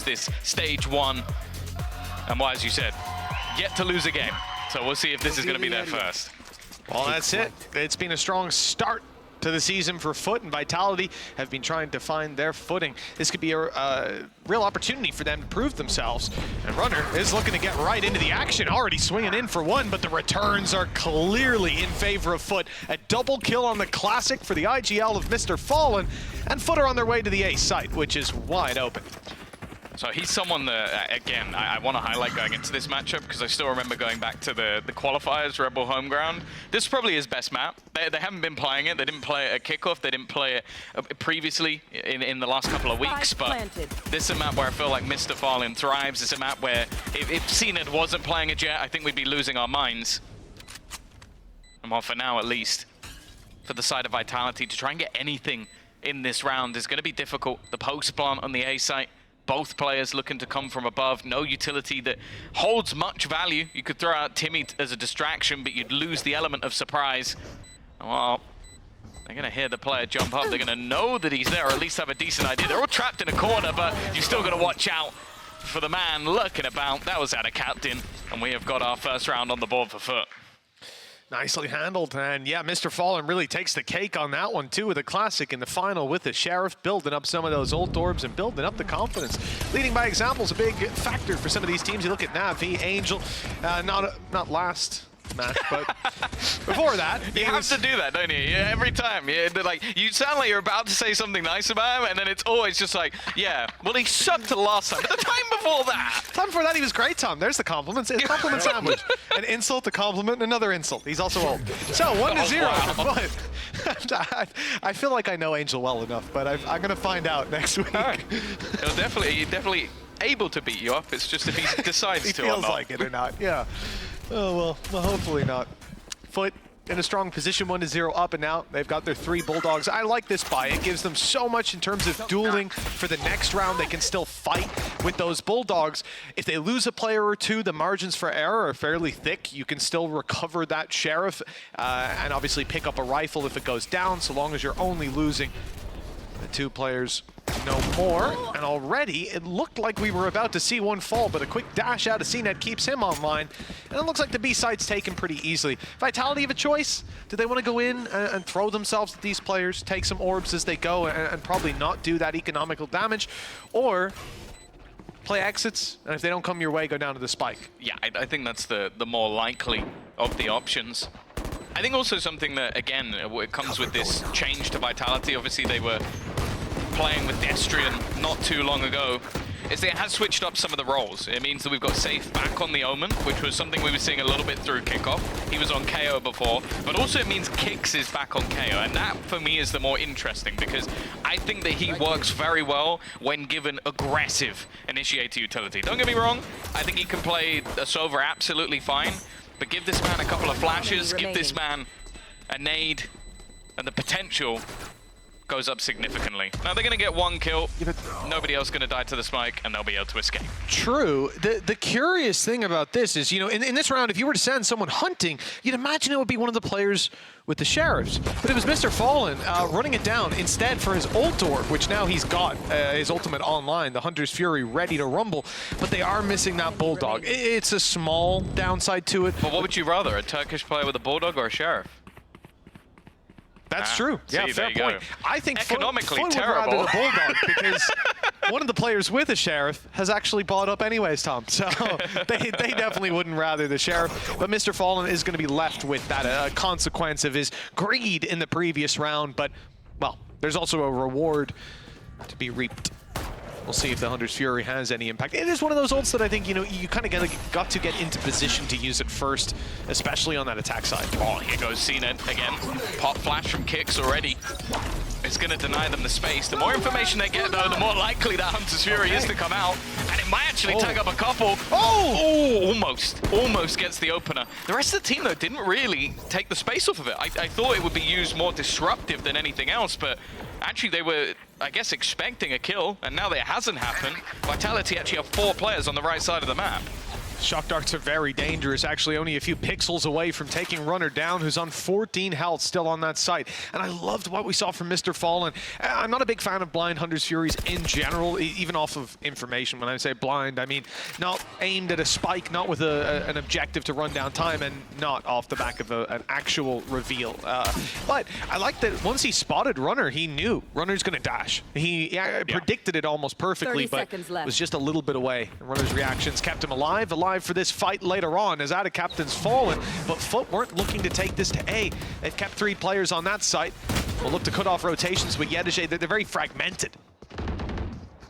this stage one. And well, as you said, yet to lose a game. So we'll see if this is going to be their first. Well, that's it. It's been a strong start to the season for FUT, and Vitality have been trying to find their footing. This could be a real opportunity for them to prove themselves. And Runner is looking to get right into the action, already swinging in for one, but the returns are clearly in favor of FUT. A double kill on the Classic for the IGL of Mr. Fallen, and FUT are on their way to the A site, which is wide open. So he's someone that, again, I want to highlight going into this matchup because I still remember going back to the qualifiers, Rebel Homeground. This is probably his best map. They haven't been playing it. They didn't play it at kickoff. They didn't play it previously in the last couple of weeks. But this is a map where I feel like Mr. Fallen thrives. It's a map where if CNED wasn't playing it yet, I think we'd be losing our minds. And well, for now at least, for the side of Vitality, to try and get anything in this round is going to be difficult. The post plant on the A site, both players looking to come from above. No utility that holds much value. You could throw out Timmy as a distraction, but you'd lose the element of surprise. Well, they're going to hear the player jump up. They're going to know that he's there, or at least have a decent idea. They're all trapped in a corner, but you're still going to watch out for the man lurking about. That was out of captain, and we have got our first round on the board for FUT. Nicely handled, and yeah, Mr. Fallen really takes the cake on that one too with a Classic in the final with the Sheriff, building up some of those ult orbs and building up the confidence. Leading by example is a big factor for some of these teams. You look at Navi, Angel, not last match, but before that. You have to do that, don't you? Yeah, every time. Yeah, like, you sound like you're about to say something nice about him, and then it's always just like, yeah, well, he sucked the last time, but the time before that. The time before that, he was great, Tom. There's the compliments. It's a compliment sandwich. An insult, a compliment, another insult. He's also old. So, 1-0. Wow. But I feel like I know Angel well enough, but I'm going to find out next week. Right. He's definitely able to beat you up. It's just if he decides he to feels or not. like it or not, yeah. Oh, well, hopefully not. FUT in a strong position, 1-0 up and out. They've got their 3 Bulldogs. I like this buy. It gives them so much in terms of dueling for the next round. They can still fight with those Bulldogs. If they lose a player or two, the margins for error are fairly thick. You can still recover that Sheriff and obviously pick up a rifle if it goes down, so long as you're only losing the 2 players. No more, and already it looked like we were about to see one fall, but a quick dash out of CNED keeps him online, and it looks like the B site's taken pretty easily. Vitality have a choice. Do they want to go in and throw themselves at these players, take some orbs as they go, and probably not do that economical damage, or play exits, and if they don't come your way, go down to the spike? Yeah, I think that's the more likely of the options. I think also something that, again, it comes with this change to Vitality. Obviously, they were playing with Destrian not too long ago, is they has switched up some of the roles. It means that we've got Safe back on the Omen, which was something we were seeing a little bit through kickoff. He was on KO before, but also it means Kix is back on KO, and that for me is the more interesting because I think that he works very well when given aggressive initiator utility. Don't get me wrong, I think he can play a Sova absolutely fine, but give this man a couple of flashes, give this man a nade, and the potential goes up significantly. Now they're going to get 1 kill, nobody else going to die to the spike, and they'll be able to escape. True. The curious thing about this is, you know, in this round, if you were to send someone hunting, you'd imagine it would be one of the players with the Sheriffs. But it was Mr. Fallen running it down instead for his ult orb, which now he's got his ultimate online, the Hunter's Fury ready to rumble, but they are missing that Bulldog. It's a small downside to it. But what would you rather, a Turkish player with a Bulldog or a Sheriff? That's true. Yeah, see, fair point. I think economically FUT terrible. would rather the Bulldog because one of the players with a Sheriff has actually bought up anyways, Tom. So they definitely wouldn't rather the Sheriff. But Mr. Fallen is going to be left with that consequence of his greed in the previous round. But, well, there's also a reward to be reaped. We'll see if the Hunter's Fury has any impact. It is one of those ults that I think, you know, you kind of got to get into position to use it first, especially on that attack side. Oh, here goes CNED again. Pop flash from Kix already. It's going to deny them the space. The more information they get, though, the more likely that Hunter's Fury is to come out. And it might actually tag up a couple. Oh, almost gets the opener. The rest of the team, though, didn't really take the space off of it. I thought it would be used more disruptive than anything else, but actually they were, I guess, expecting a kill, and now that it hasn't happened, Vitality actually have 4 players on the right side of the map. Shock darts are very dangerous, actually only a few pixels away from taking Runner down, who's on 14 health still on that site. And I loved what we saw from Mr. Fallen. I'm not a big fan of blind Hunter's Furies in general, even off of information. When I say blind, I mean not aimed at a spike, not with an objective to run down time, and not off the back of an actual reveal. But I like that once he spotted Runner, he knew Runner's going to dash. He predicted it almost perfectly, but was just a little bit away. Runner's reactions kept him alive for this fight later on as Ada Captain's fallen, but FUT weren't looking to take this to A. They've kept 3 players on that site. We'll look to cut off rotations with Yedije. They're very fragmented.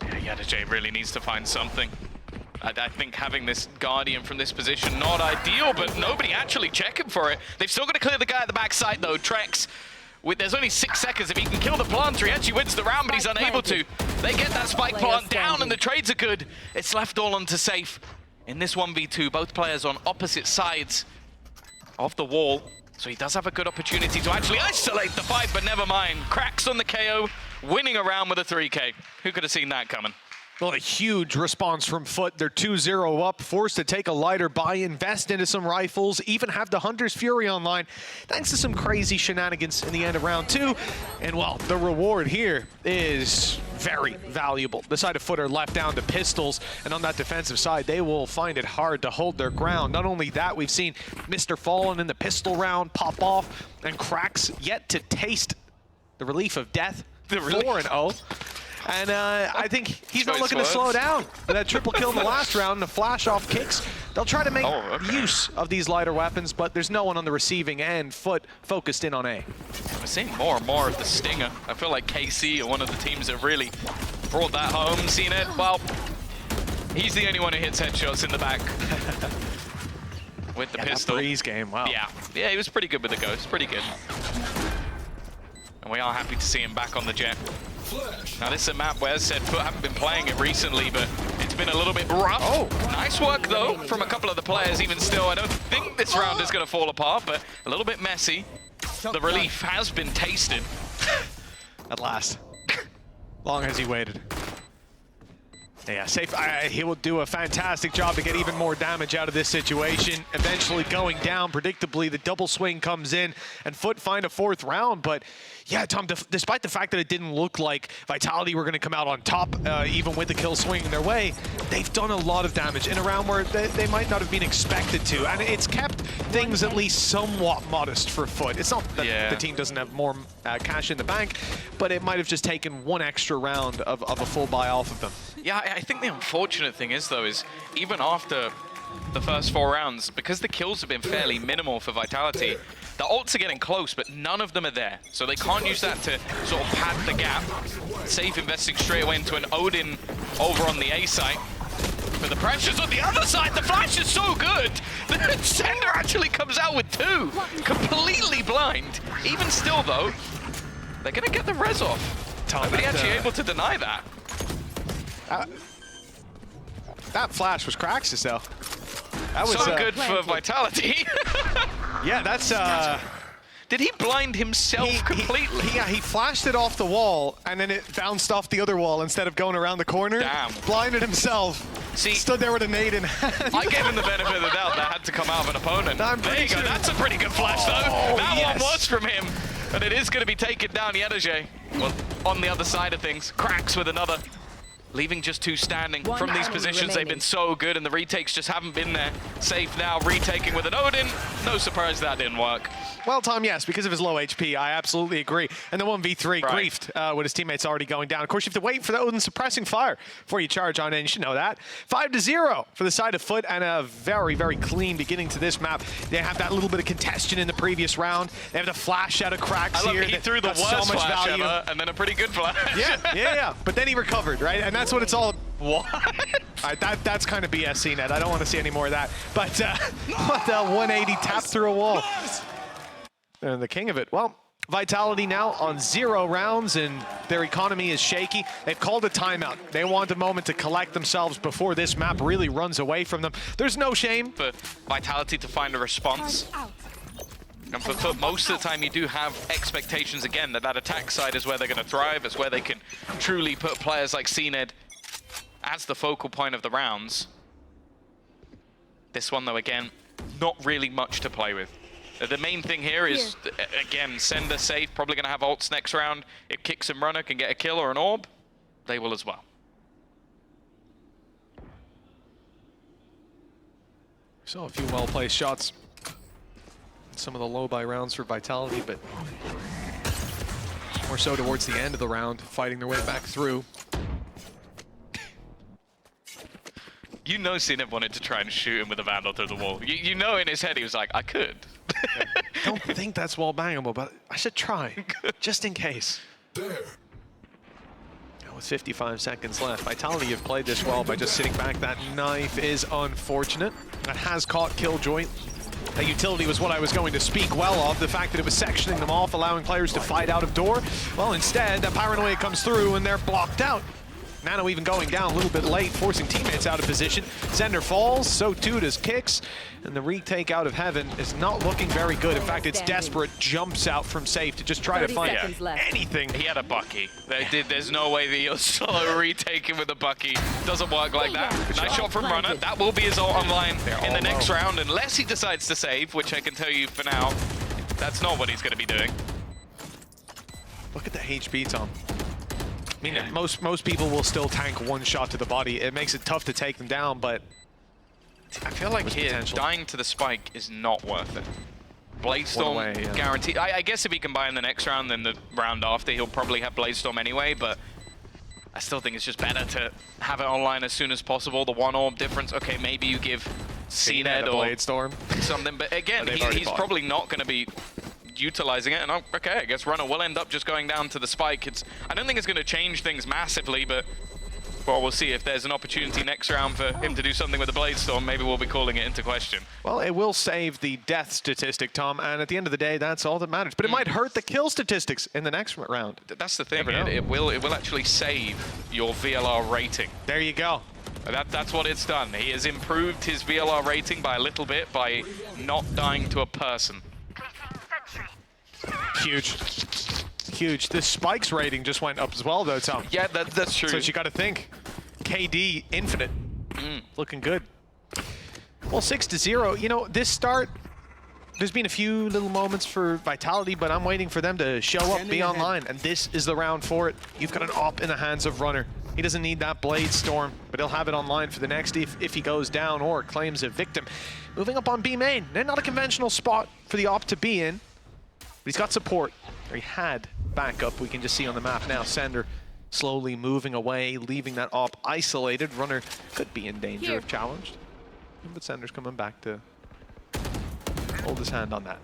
Yeah, Yedije really needs to find something. I think having this Guardian from this position, not ideal, but nobody actually checking for it. They've still got to clear the guy at the backside though. Trex, there's only 6 seconds. If he can kill the planter, he actually wins the round, but he's unable to. They get that spike plant down and the trades are good. It's left all onto safe. In this 1v2, both players on opposite sides of the wall. So he does have a good opportunity to actually isolate the fight, but never mind. Cracks on the KO, winning a round with a 3K. Who could have seen that coming? Well, a huge response from FUT. They're 2-0 up, forced to take a lighter buy, invest into some rifles, even have the Hunter's Fury online, thanks to some crazy shenanigans in the end of round 2. And, well, the reward here is very valuable. The side of FUT are left down to pistols, and on that defensive side, they will find it hard to hold their ground. Not only that, we've seen Mr. Fallen in the pistol round pop off, and Cracks yet to taste the relief of death. The 4-0. And I think he's not looking to slow down. With that triple kill in the last round and the flash off kicks, they'll try to make use of these lighter weapons, but there's no one on the receiving end. FUT focused in on A. We're seeing more and more of the Stinger. I feel like KC are one of the teams that really brought that home. Seen it? Well, he's the only one who hits headshots in the back. With the pistol. That Breeze game, wow. Yeah, he was pretty good with the Ghost, pretty good. And we are happy to see him back on the Jet. Now this is a map where, as I said, FUT haven't been playing it recently, but it's been a little bit rough. Oh, nice work though from a couple of the players. Even still, I don't think this round is going to fall apart, but a little bit messy. The relief has been tasted. At last. Long as he waited. Yeah, safe. He will do a fantastic job to get even more damage out of this situation. Eventually going down, predictably, the double swing comes in, and FUT find a 4th round. But yeah, Tom, despite the fact that it didn't look like Vitality were going to come out on top, even with the kill swinging their way, they've done a lot of damage in a round where they might not have been expected to. And it's kept things at least somewhat modest for FUT. It's not that the team doesn't have more cash in the bank, but it might have just taken one extra round of a full buy off of them. Yeah, I think the unfortunate thing is, though, is even after the first 4 rounds, because the kills have been fairly minimal for Vitality, the ults are getting close, but none of them are there. So they can't use that to sort of pad the gap. Safe investing straight away into an Odin over on the A site. But the pressure's on the other side. The flash is so good. The Sender actually comes out with 2. Completely blind. Even still, though, they're going to get the res off. Nobody actually able to deny that. That flash was Cracks' though. That was so good for Vitality. Yeah, that's Did he blind himself completely? He flashed it off the wall, and then it bounced off the other wall instead of going around the corner. Damn. Blinded himself. See, stood there with a nade in hand. I gave him the benefit of the doubt that had to come out of an opponent. There you go. That's a pretty good flash, though. That one was from him. And it is going to be taken down. Yedije, well, on the other side of things. Cracks with another. Leaving just 2 standing from these positions. They've been so good, and the retakes just haven't been there. Safe now, retaking with an Odin. No surprise that didn't work. Well, Tom, yes, because of his low HP, I absolutely agree. And the 1v3 griefed with his teammates already going down. Of course, you have to wait for the Odin suppressing fire before you charge on in. You should know that. 5-0 for the side of FUT, and a very, very clean beginning to this map. They have that little bit of congestion in the previous round. They have the flash out of Cracks here. He threw the worst flash ever, and then a pretty good flash. Yeah. But then he recovered, right? And that's what it's all. What? All right, that's kind of BS, Net. I don't want to see any more of that. But what the 180 tap through a wall. And the king of it. Well, Vitality now on 0 rounds, and their economy is shaky. They've called a timeout. They want a moment to collect themselves before this map really runs away from them. There's no shame. For Vitality to find a response. And for FUT, most of the time you do have expectations, again, that attack side is where they're going to thrive. It's where they can truly put players like CNED as the focal point of the rounds. This one, though, again, not really much to play with. The main thing here is, again, Sender safe, probably going to have ults next round. If Kicks and Runner can get a kill or an orb, they will as well. So a few well-placed shots. Some of the low-buy rounds for Vitality, but more so towards the end of the round, fighting their way back through. You know Zenith wanted to try and shoot him with a Vandal through the wall. You know in his head he was like, I could. Don't think that's wall bangable, but I should try, just in case. With 55 seconds left, Vitality have played this well by just sitting back. That knife is unfortunate. That has caught Killjoy. That utility was what I was going to speak well of. The fact that it was sectioning them off, allowing players to fight out of door. Well, instead, that Paranoia comes through and they're blocked out. Nano even going down a little bit late, forcing teammates out of position. Sender falls, so too does Kicks. And the retake out of Heaven is not looking very good. In fact, it's desperate. Jumps out from safe to just try to find anything. He had a Bucky. There's no way that you're solo retaking with a Bucky. Doesn't work like that. Nice shot from Runner. That will be his ult online in the next round, unless he decides to save, which I can tell you for now, that's not what he's going to be doing. Look at the HP, Tom. I mean, most people will still tank one shot to the body. It makes it tough to take them down, but I feel like here, dying to the spike is not worth it. Bladestorm guaranteed. I guess if he can buy in the next round, then the round after, he'll probably have Bladestorm anyway, but I still think it's just better to have it online as soon as possible. The one orb difference, okay, maybe you give CNED or Bladestorm something, but again, he's probably not going to be utilizing it, and okay, I guess Runner will end up just going down to the spike. I don't think it's going to change things massively, but well, we'll see if there's an opportunity next round for him to do something with the Bladestorm. Maybe we'll be calling it into question. Well, it will save the death statistic, Tom, and at the end of the day, that's all that matters. But it might hurt the kill statistics in the next round. That's the thing. It will actually save your VLR rating. There you go. That's what it's done. He has improved his VLR rating by a little bit by not dying to a person. Huge. Huge. The Spike's rating just went up as well, though, Tom. Yeah, that's true. So you got to think. KD infinite. Looking good. Well, 6-0. You know, this start, there's been a few little moments for Vitality, but I'm waiting for them to show up, be online, and this is the round for it. You've got an op in the hands of Runner. He doesn't need that Bladestorm, but he'll have it online for the next if he goes down or claims a victim. Moving up on B main. They're not a conventional spot for the op to be in. But he's got support, or he had backup. We can just see on the map now, Sender slowly moving away, leaving that op isolated. Runner could be in danger if challenged. But Sender's coming back to hold his hand on that.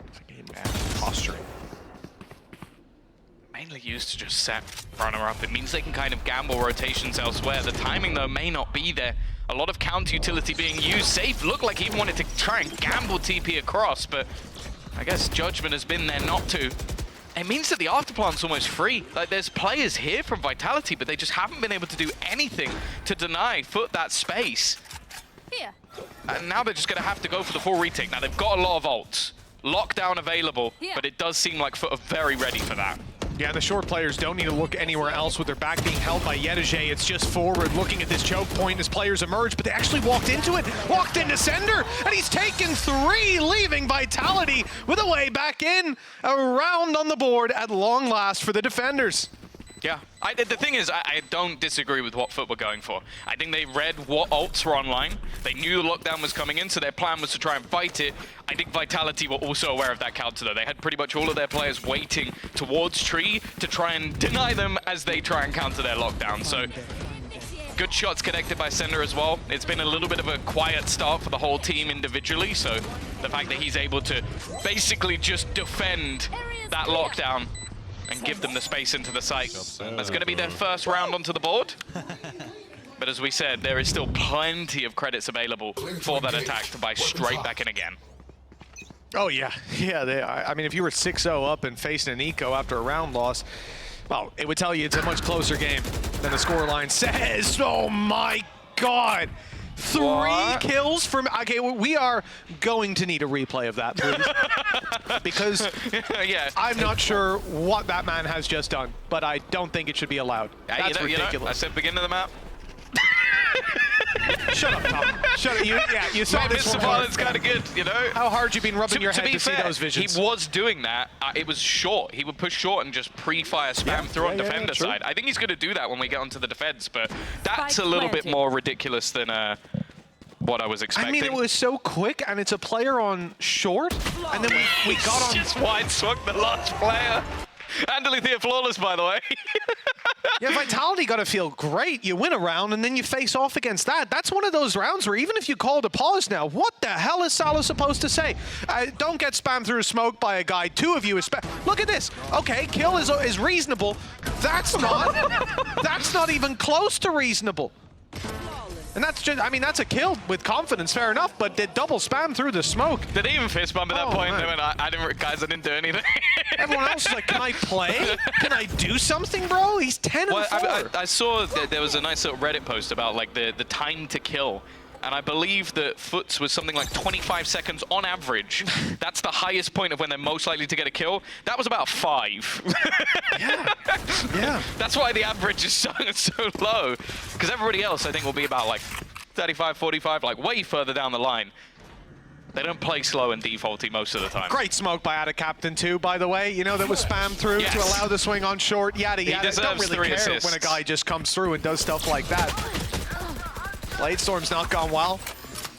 It's a game of posturing. Mainly used to just set Runner up. It means they can kind of gamble rotations elsewhere. The timing, though, may not be there. A lot of counter utility being used. Safe looked like he wanted to try and gamble TP across, but I guess judgment has been there not to. It means that the afterplant's almost free. Like, there's players here from Vitality, but they just haven't been able to do anything to deny FUT that space. And now they're just going to have to go for the full retake. Now, they've got a lot of ults. Lockdown available, but it does seem like FUT are very ready for that. Yeah, the short players don't need to look anywhere else with their back being held by Yedege. It's just forward looking at this choke point as players emerge, but they actually walked into it, walked into Sender, and he's taken 3, leaving Vitality with a way back in. A round on the board at long last for the defenders. Yeah, the thing is, I don't disagree with what FUT were going for. I think they read what ults were online. They knew the lockdown was coming in, so their plan was to try and fight it. I think Vitality were also aware of that counter, though. They had pretty much all of their players waiting towards Tree to try and deny them as they try and counter their lockdown. So, good shots connected by Sender as well. It's been a little bit of a quiet start for the whole team individually, so the fact that he's able to basically just defend that lockdown and give them the space into the site. That's going to be their first round onto the board. But as we said, there is still plenty of credits available for that attack to buy straight back in again. Oh, yeah. Yeah, they are. I mean, if you were 6-0 up and facing an eco after a round loss, well, it would tell you it's a much closer game than the scoreline says. Oh, my God. 3 kills from... Okay, we are going to need a replay of that, please. Because I'm not sure what that man has just done, but I don't think it should be allowed. That's ridiculous. I said beginning of the map. Shut up, Tom. Shut up. You saw this Mr. one. Valorant's kind of good, you know? How hard you been rubbing your head be to see fair, those visions? He was doing that. It was short. He would push short and just pre-fire spam through on defender side. I think he's going to do that when we get onto the defense, but that's a little bit more ridiculous than what I was expecting. I mean, it was so quick, and it's a player on short, and then we got on... just wide swung the last player. Andalithia flawless, by the way. Yeah, Vitality got to feel great. You win a round, and then you face off against that. That's one of those rounds where even if you called a pause now, what the hell is Salah supposed to say? Don't get spammed through smoke by a guy. Two of you is... Look at this. Okay, kill is reasonable. That's not even close to reasonable. And that's just, I mean, that's a kill with confidence, fair enough, but did double spam through the smoke. Did he even fist bump at that point? Man. I didn't do anything. Everyone else is like, can I play? Can I do something, bro? He's 10 and 4. I saw that there was a nice little Reddit post about like the time to kill. And I believe that FUT's was something like 25 seconds on average. That's the highest point of when they're most likely to get a kill. That was about 5. Yeah. That's why the average is so low. Because everybody else, I think, will be about like 35, 45, like way further down the line. They don't play slow and defaulty most of the time. Great smoke by Ada Captain too, by the way. You know, that was spammed through to allow the swing on short. Yada yada. Don't really care assists when a guy just comes through and does stuff like that. Bladestorm's not gone well.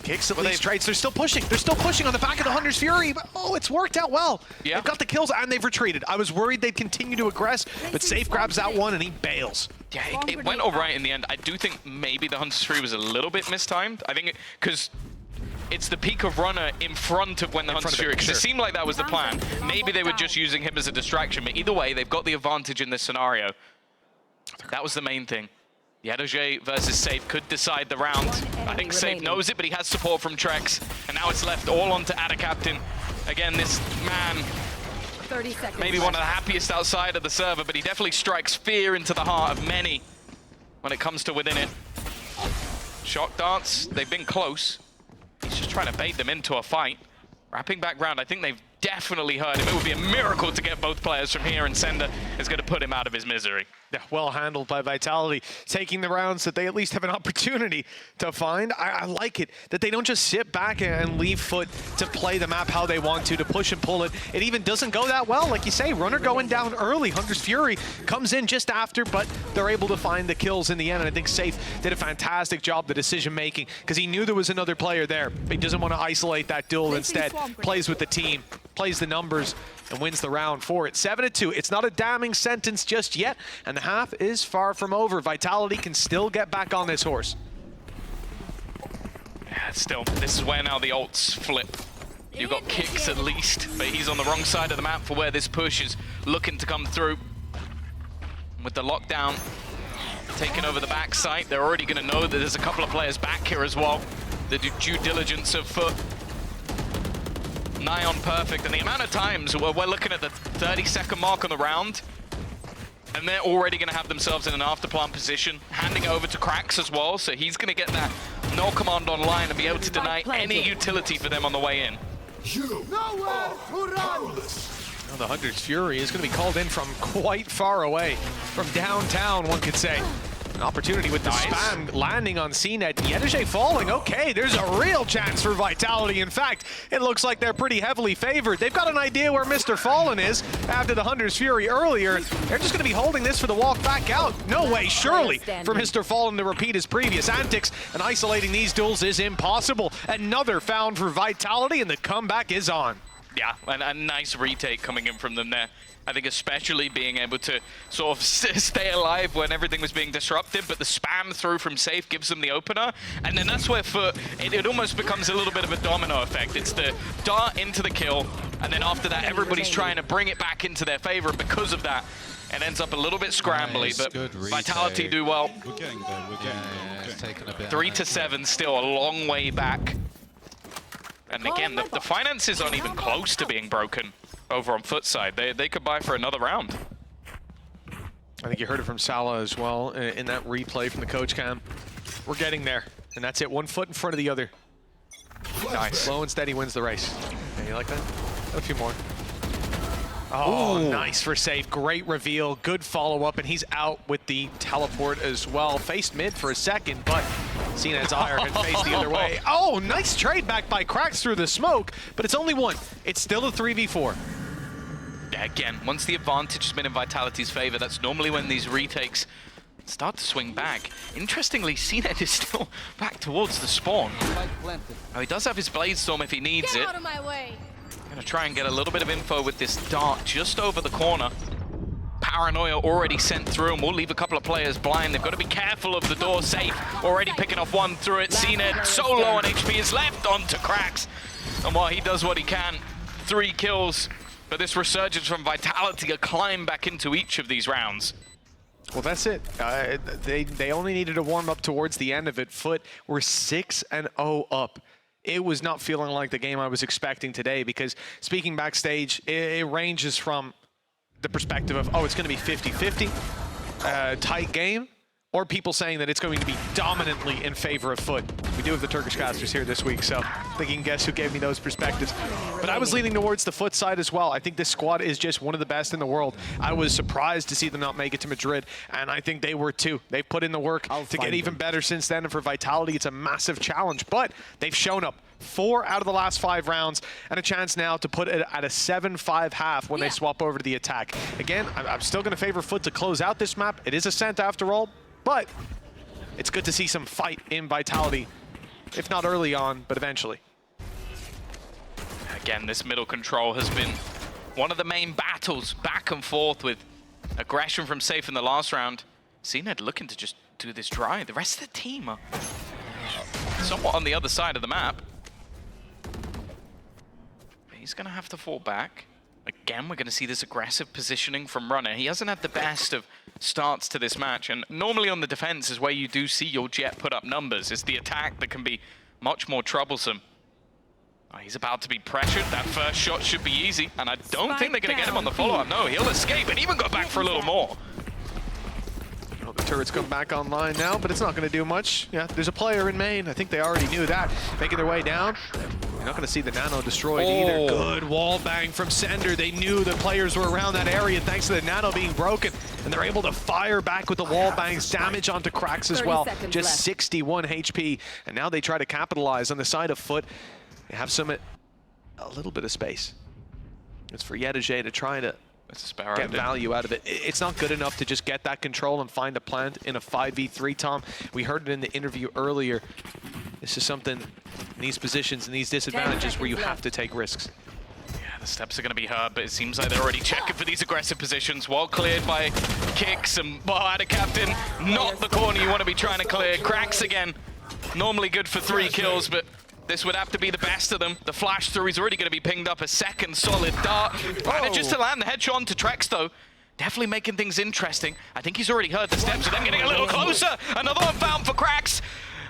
Kicks at least trades. They're still pushing. They're still pushing on the back of the Hunter's Fury. But, it's worked out well. Yeah. They've got the kills and they've retreated. I was worried they'd continue to aggress, but Safe grabs that one and he bails. Yeah, it went all right in the end. I do think maybe the Hunter's Fury was a little bit mistimed. I think because it's the peak of runner in front of when the Hunter's Fury, because it seemed like that was the plan. Maybe they were just using him as a distraction, but either way, they've got the advantage in this scenario. That was the main thing. Yadoje versus Safe could decide the round. I think Safe knows it, but he has support from Trex. And now it's left all onto Ada Captain. Again, this man, 30 seconds maybe one of the happiest outside of the server, but he definitely strikes fear into the heart of many when it comes to within it. Shock darts, they've been close. He's just trying to bait them into a fight. Wrapping back round, I think they've definitely heard him. It would be a miracle to get both players from here, and Sender is going to put him out of his misery. Yeah, well handled by Vitality, taking the rounds that they at least have an opportunity to find. I like it that they don't just sit back and leave FUT to play the map how they want to push and pull it. It even doesn't go that well. Like you say, runner going down early. Hunter's Fury comes in just after, but they're able to find the kills in the end. And I think Safe did a fantastic job, the decision making, because he knew there was another player there. But he doesn't want to isolate that duel. Instead, plays with the team, plays the numbers, and wins the round for it. 7-2. It's not a damning sentence just yet, and the half is far from over. Vitality can still get back on this horse. Yeah, still, this is where now the ults flip. You've got Kicks at least, but he's on the wrong side of the map for where this push is looking to come through. With the lockdown taking over the backside, they're already going to know that there's a couple of players back here as well. The due diligence of FUT. Nigh on perfect, and the amount of times we're looking at the 30-second mark on the round, and they're already going to have themselves in an afterplant position, handing it over to Cracks as well, so he's going to get that null command online and be able to deny any utility for them on the way in. Nowhere to run! Well, the Hunter's Fury is going to be called in from quite far away, from downtown, one could say. An opportunity with the spam landing on CNET. Yadoje falling. Okay, there's a real chance for Vitality. In fact, it looks like they're pretty heavily favored. They've got an idea where Mr. Fallen is after the Hunter's Fury earlier. They're just going to be holding this for the walk back out. No way, surely, for Mr. Fallen to repeat his previous antics, and isolating these duels is impossible. Another found for Vitality, and the comeback is on. Yeah, and a nice retake coming in from them there. I think especially being able to sort of stay alive when everything was being disrupted, but the spam through from Safe gives them the opener. And then that's where it almost becomes a little bit of a domino effect. It's the dart into the kill, and then after that, everybody's trying to bring it back into their favor. And because of that, it ends up a little bit scrambly, but Vitality do well. We're getting there, we're getting there. 3-7, still a long way back. And again, the finances aren't even close to being broken over on FUT side. They could buy for another round. I think you heard it from Salah as well in that replay from the coach cam. We're getting there, and that's it. 1 foot in front of the other. Nice. Slow and steady wins the race. Yeah, you like that? A few more. Oh, ooh. Nice for Safe. Great reveal. Good follow-up, and he's out with the teleport as well. Faced mid for a second, but Cina's iron and face the other way. Oh, nice trade back by Cracks through the smoke, but it's only one. It's still a 3v4. Yeah, again, once the advantage has been in Vitality's favor, that's normally when these retakes start to swing back. Interestingly, CNED is still back towards the spawn. Oh, he does have his Blade Storm if he needs it. Get out of my way. Gonna try and get a little bit of info with this dart just over the corner. Paranoia already sent through, and we'll leave a couple of players blind. They've got to be careful of the door safe. Already picking off one through it. CNED so low on HP is left onto Cracks. And while he does what he can, 3 kills. But this resurgence from Vitality, a climb back into each of these rounds. Well, that's it. They only needed to warm up towards the end of it. FUT were 6-0 up. It was not feeling like the game I was expecting today, because speaking backstage, it ranges from the perspective of, oh, it's going to be 50-50, tight game, or people saying that it's going to be dominantly in favor of FUT. We do have the Turkish casters here this week, so I think you can guess who gave me those perspectives. But I was leaning towards the FUT side as well. I think this squad is just one of the best in the world. I was surprised to see them not make it to Madrid, and I think they were too. They've put in the work to get even better since then, and for Vitality, it's a massive challenge. But they've shown up 4 out of the last 5 rounds, and a chance now to put it at a 7-5 half when they swap over to the attack. Again, I'm still going to favor FUT to close out this map. It is Ascent after all, but it's good to see some fight in Vitality, if not early on, but eventually. Again, this middle control has been one of the main battles, back and forth with aggression from Safe in the last round. CNED looking to just do this dry. The rest of the team are somewhat on the other side of the map. He's going to have to fall back. Again, we're going to see this aggressive positioning from Runner. He hasn't had the best of starts to this match, and normally on the defense is where you do see your Jet put up numbers. It's the attack that can be much more troublesome. Oh, he's about to be pressured. That first shot should be easy, and I don't think they're going to get him on the follow-up. No, he'll escape and even go back for a little more. Well, the turrets come back online now, but it's not going to do much. Yeah, there's a player in main. I think they already knew that. Making their way down. You're not going to see the Nano destroyed either. Good wall bang from Sender. They knew the players were around that area thanks to the Nano being broken, and they're able to fire back with the wall bangs, damage onto Cracks as well. Just left. 61 HP, and now they try to capitalize on the side of FUT. They have a little bit of space. It's for Yedajay to try to get value out of it. It's not good enough to just get that control and find a plant in a 5v3, Tom. We heard it in the interview earlier. This is something in these positions and these disadvantages where you have to take risks. Yeah, the steps are going to be hard, but it seems like they're already checking for these aggressive positions. Well cleared by Kicks and Bahada Captain. Not the corner you want to be trying to clear. Cracks again. Normally good for 3 kills, but this would have to be the best of them. The flash through, he's already going to be pinged up a second solid dart. Manages to land the headshot onto Trex though. Definitely making things interesting. I think he's already heard the steps of them getting a little closer. Another one found for Cracks.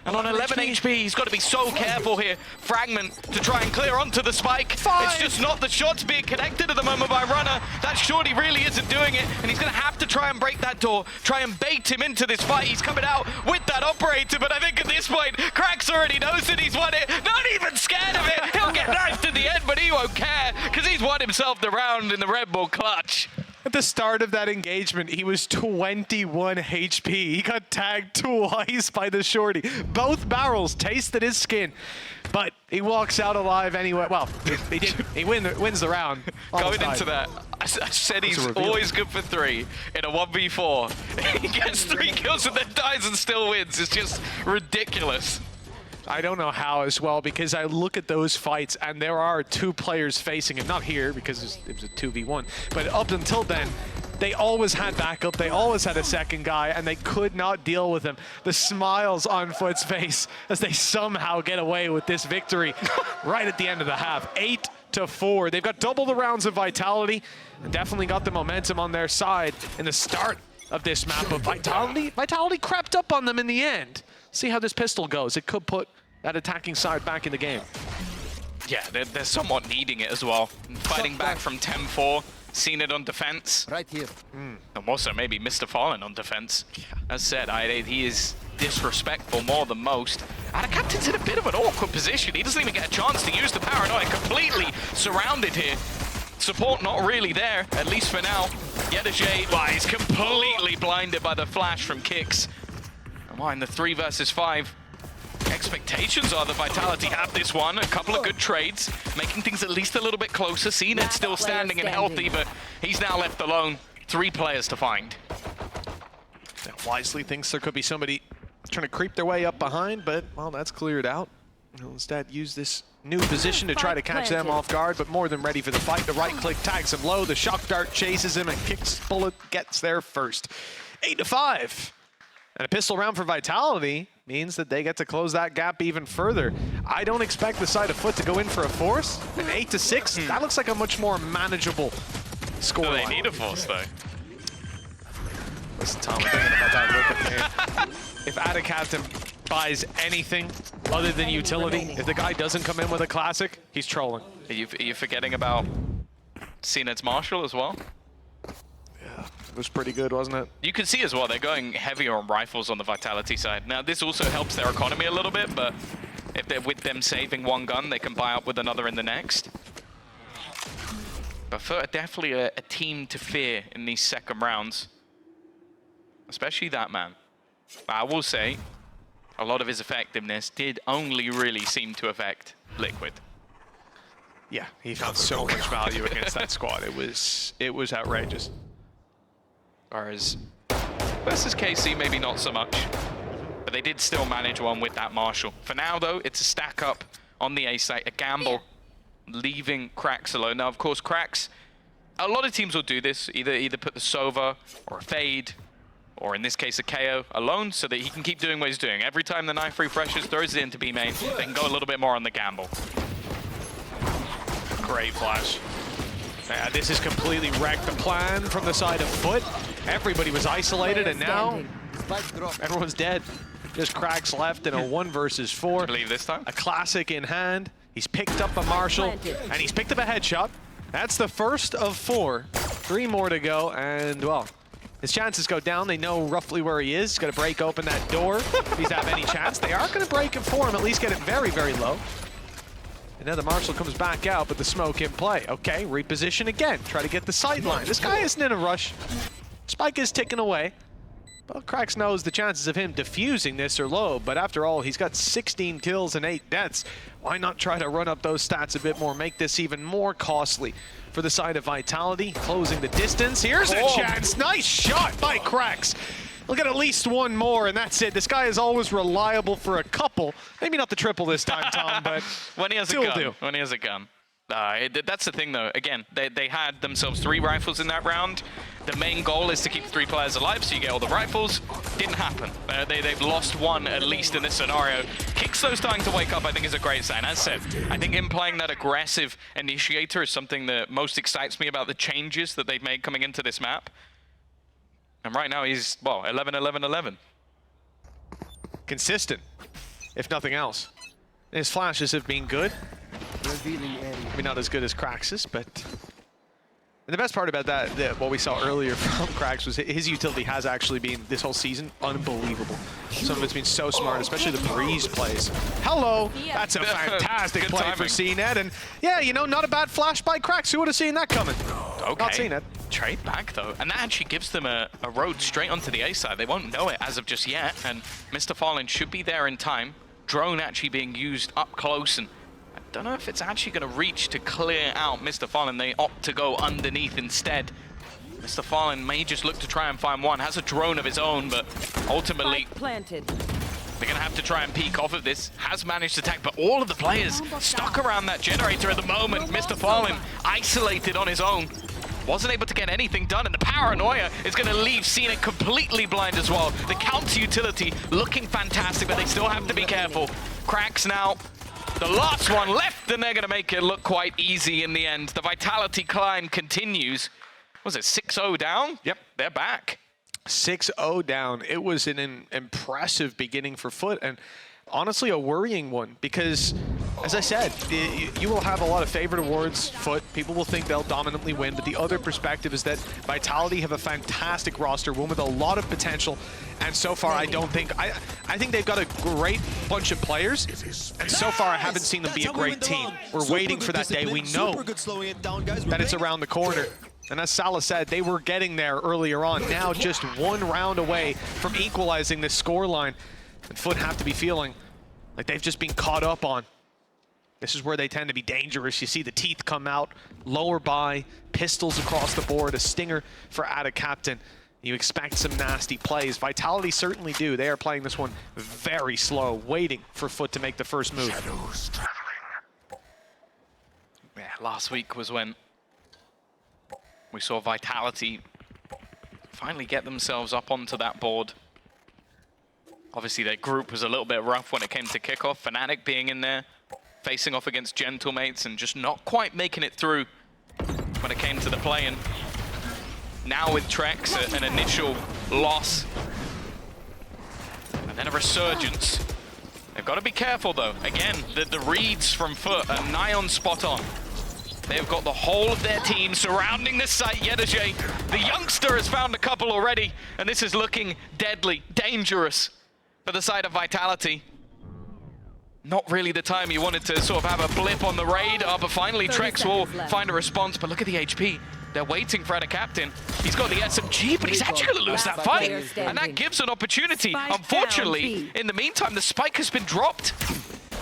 And on 11 HP, he's got to be so careful here. Fragment to try and clear onto the spike. It's just not the shots being connected at the moment by Runner. That shorty really isn't doing it, and he's going to have to try and break that door, try and bait him into this fight. He's coming out with that operator, but I think at this point, Cracks already knows that he's won it. Not even scared of it. He'll get knifed at the end, but he won't care, because he's won himself the round in the Red Bull clutch. At the start of that engagement, he was 21 HP. He got tagged twice by the shorty. Both barrels tasted his skin, but he walks out alive anyway. Well, he did. He wins the round. Going into that, I said he's always good for 3 in a 1v4. He gets 3 kills and then dies and still wins. It's just ridiculous. I don't know how as well, because I look at those fights and there are 2 players facing him. Not here because it was a 2v1, but up until then, they always had backup. They always had a second guy, and they could not deal with him. The smiles on FUT's face as they somehow get away with this victory right at the end of the half. 8-4. They've got double the rounds of Vitality and definitely got the momentum on their side in the start of this map. But Vitality crept up on them in the end. See how this pistol goes. It could put that attacking side back in the game. Yeah, they're somewhat needing it as well. Fighting back from 10-4, seen it on defense. Right here. And also maybe Mr. Fallen on defense. As said, he is disrespectful more than most. And the captain's in a bit of an awkward position. He doesn't even get a chance to use the paranoia. Completely surrounded here. Support not really there, at least for now. Yedajay, he's completely blinded by the flash from Kicks. And in the 3 versus 5, expectations are that Vitality have this one. A couple of good trades, making things at least a little bit closer. CNED still standing and healthy, but he's now left alone. 3 players to find. Wisely thinks there could be somebody trying to creep their way up behind, but, well, that's cleared out. He'll instead use this new position to try to catch them off guard, but more than ready for the fight. The right click tags him low, the shock dart chases him, and kicks bullet gets there first. 8-5. And a pistol round for Vitality means that they get to close that gap even further. I don't expect the side of FUT to go in for a force. An 8-6, that looks like a much more manageable score. They need a force, though. Listen, Tom, I'm thinking about that look. If Adicaptain buys anything other than utility, if the guy doesn't come in with a classic, he's trolling. Are you forgetting about CNED's Marshall as well? Yeah, it was pretty good, wasn't it? You can see as well, they're going heavier on rifles on the Vitality side. Now, this also helps their economy a little bit, but if they're with them saving one gun, they can buy up with another in the next. But FUT are definitely a team to fear in these second rounds. Especially that man. But I will say, a lot of his effectiveness did only really seem to affect Liquid. Yeah, he found so much value against that squad. It was outrageous. Whereas versus KC, maybe not so much. But they did still manage one with that Marshall. For now, though, it's a stack up on the A site, a gamble, leaving Krax alone. Now, of course, Krax, a lot of teams will do this, either put the Sova or a Fade, or in this case a KO alone, so that he can keep doing what he's doing. Every time the knife refreshes, throws it into B main, they can go a little bit more on the gamble. Great flash. This has completely wrecked the plan from the side of FUT. Everybody was isolated, and now everyone's dead. Just Krax left in a 1 versus 4. I believe this time. A classic in hand. He's picked up a Marshall, and he's picked up a headshot. That's the first of 4. 3 more to go, and, well, his chances go down. They know roughly where he is. He's got to break open that door if he's have any chance. They are going to break it for him, at least get it very, very low. And now the Marshall comes back out, but the smoke in play. Okay, reposition again. Try to get the sideline. This guy isn't in a rush. Spike is ticking away. Well, Krax knows the chances of him defusing this are low, but after all, he's got 16 kills and 8 deaths. Why not try to run up those stats a bit more, make this even more costly for the side of Vitality, closing the distance. Here's a chance. Nice shot by Krax. We'll get at least one more, and that's it. This guy is always reliable for a couple. Maybe not the triple this time, Tom, but when he has a gun. When he has a gun. That's the thing, though. Again, they had themselves 3 rifles in that round. The main goal is to keep 3 players alive, so you get all the rifles. Didn't happen. They've lost 1, at least in this scenario. Kixlo starting to wake up, I think, is a great sign. As said, I think him playing that aggressive initiator is something that most excites me about the changes that they've made coming into this map. And right now, he's, well, 11-11-11. Consistent, if nothing else. His flashes have been good. Maybe not as good as Krax's, but... And the best part about that, what we saw earlier from Krax, was his utility has actually been, this whole season, unbelievable. Some of it's been so smart, especially the Breeze plays. Hello! That's a fantastic play for CNED, and yeah, you know, not a bad flash by Krax. Who would have seen that coming? Okay. Not CNED. Trade back, though, and that actually gives them a road straight onto the A side. They won't know it as of just yet, and Mr. Fallen should be there in time. Drone actually being used up close, and I don't know if it's actually going to reach to clear out Mr. Fallen. They opt to go underneath instead. Mr. Fallen may just look to try and find one. Has a drone of his own, but ultimately they're going to have to try and peek off of this. Has managed to attack, but all of the players stuck around that generator at the moment. Mr. Fallen isolated on his own. Wasn't able to get anything done, and the paranoia is going to leave CNED completely blind as well. The counter utility looking fantastic, but they still have to be careful. Krax now, the last one left, and they're going to make it look quite easy in the end. The Vitality climb continues. Was it 6-0 down? Yep. They're back. 6-0 down. It was an impressive beginning for FUT, and honestly a worrying one, because as I said, you will have a lot of favorite awards. FUT, people will think they'll dominantly win, but the other perspective is that Vitality have a fantastic roster, one with a lot of potential, and so far I don't think, I think they've got a great bunch of players, and so far I haven't seen them be a great team. We're waiting for that day. We know that it's around the corner. And as Salah said, they were getting there earlier on, now just 1 round away from equalizing this scoreline. And FUT have to be feeling Like they've just been caught up on. This is where they tend to be dangerous. You see the teeth come out, lower by, pistols across the board, a stinger for Ada Captain. You expect some nasty plays. Vitality certainly do. They are playing this one very slow, waiting for FUT to make the first move. Yeah, last week was when we saw Vitality finally get themselves up onto that board. Obviously, their group was a little bit rough when it came to kickoff. Fnatic being in there, facing off against Gentlemates, and just not quite making it through when it came to the play-in. Now with Trex, an initial loss, and then a resurgence. They've got to be careful, though. Again, the reads from FUT are nigh on spot on. They've got the whole of their team surrounding this site. Yedajay, the youngster, has found a couple already, and this is looking deadly, dangerous for the side of Vitality. Not really the time you wanted to sort of have a blip on the radar, but finally Trex will find a response. But look at the HP. They're waiting for Ada Captain. He's got the SMG, but he's actually going to lose that fight. And that gives an opportunity. Unfortunately, in the meantime, the spike has been dropped.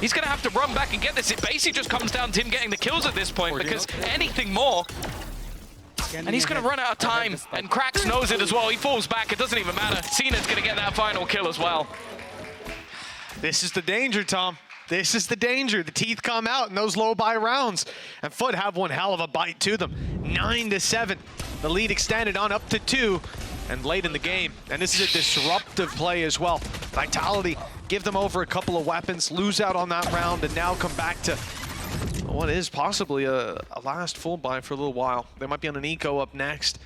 He's going to have to run back and get this. It basically just comes down to him getting the kills at this point, because anything more, and he's going to run out of time. And Krax knows it as well. He falls back. It doesn't even matter. Cena's going to get that final kill as well. This is the danger, Tom. This is the danger. The teeth come out in those low buy rounds. And FUT have one hell of a bite to them. 9-7. The lead extended on up to 2. And late in the game. And this is a disruptive play as well. Vitality give them over a couple of weapons, lose out on that round, and now come back to what is possibly a last full buy for a little while. They might be on an eco up next.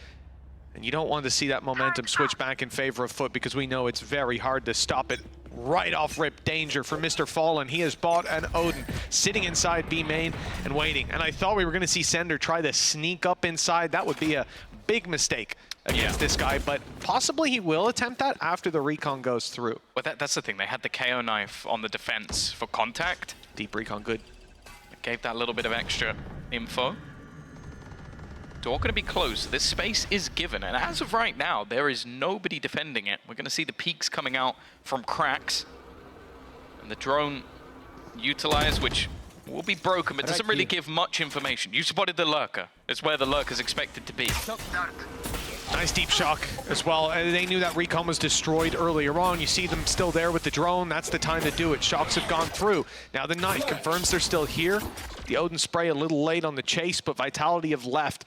And you don't want to see that momentum switch back in favor of FUT, because we know it's very hard to stop it. Right off rip, danger for Mr. Fallen. He has bought an Odin, sitting inside B main and waiting. And I thought we were going to see Sender try to sneak up inside. That would be a big mistake against this guy, but possibly he will attempt that after the recon goes through. But that's the thing. They had the KO knife on the defense for contact. Deep recon, good. It gave that little bit of extra info. Door going to be close. This space is given, and as of right now, there is nobody defending it. We're going to see the peaks coming out from Krax, and the drone utilized, which will be broken, but doesn't really give much information. You spotted the lurker. It's where the lurker's expected to be. Nice deep shock as well. They knew that recon was destroyed earlier on. You see them still there with the drone. That's the time to do it. Shocks have gone through. Now the knife confirms they're still here. The Odin spray a little late on the chase, but Vitality have left.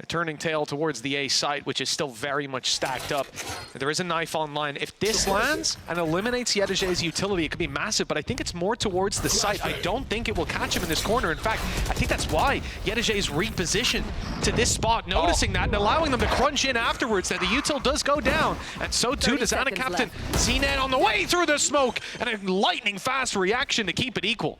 A turning tail towards the A site, which is still very much stacked up. There is a knife online. If this lands and eliminates Yedajay's utility, it could be massive, but I think it's more towards the site. I don't think it will catch him in this corner. In fact, I think that's why Yedajay's repositioned to this spot, noticing that and allowing them to crunch in afterwards. That the util does go down, and so too does Ada Captain. CNET on the way through the smoke, and a lightning fast reaction to keep it equal.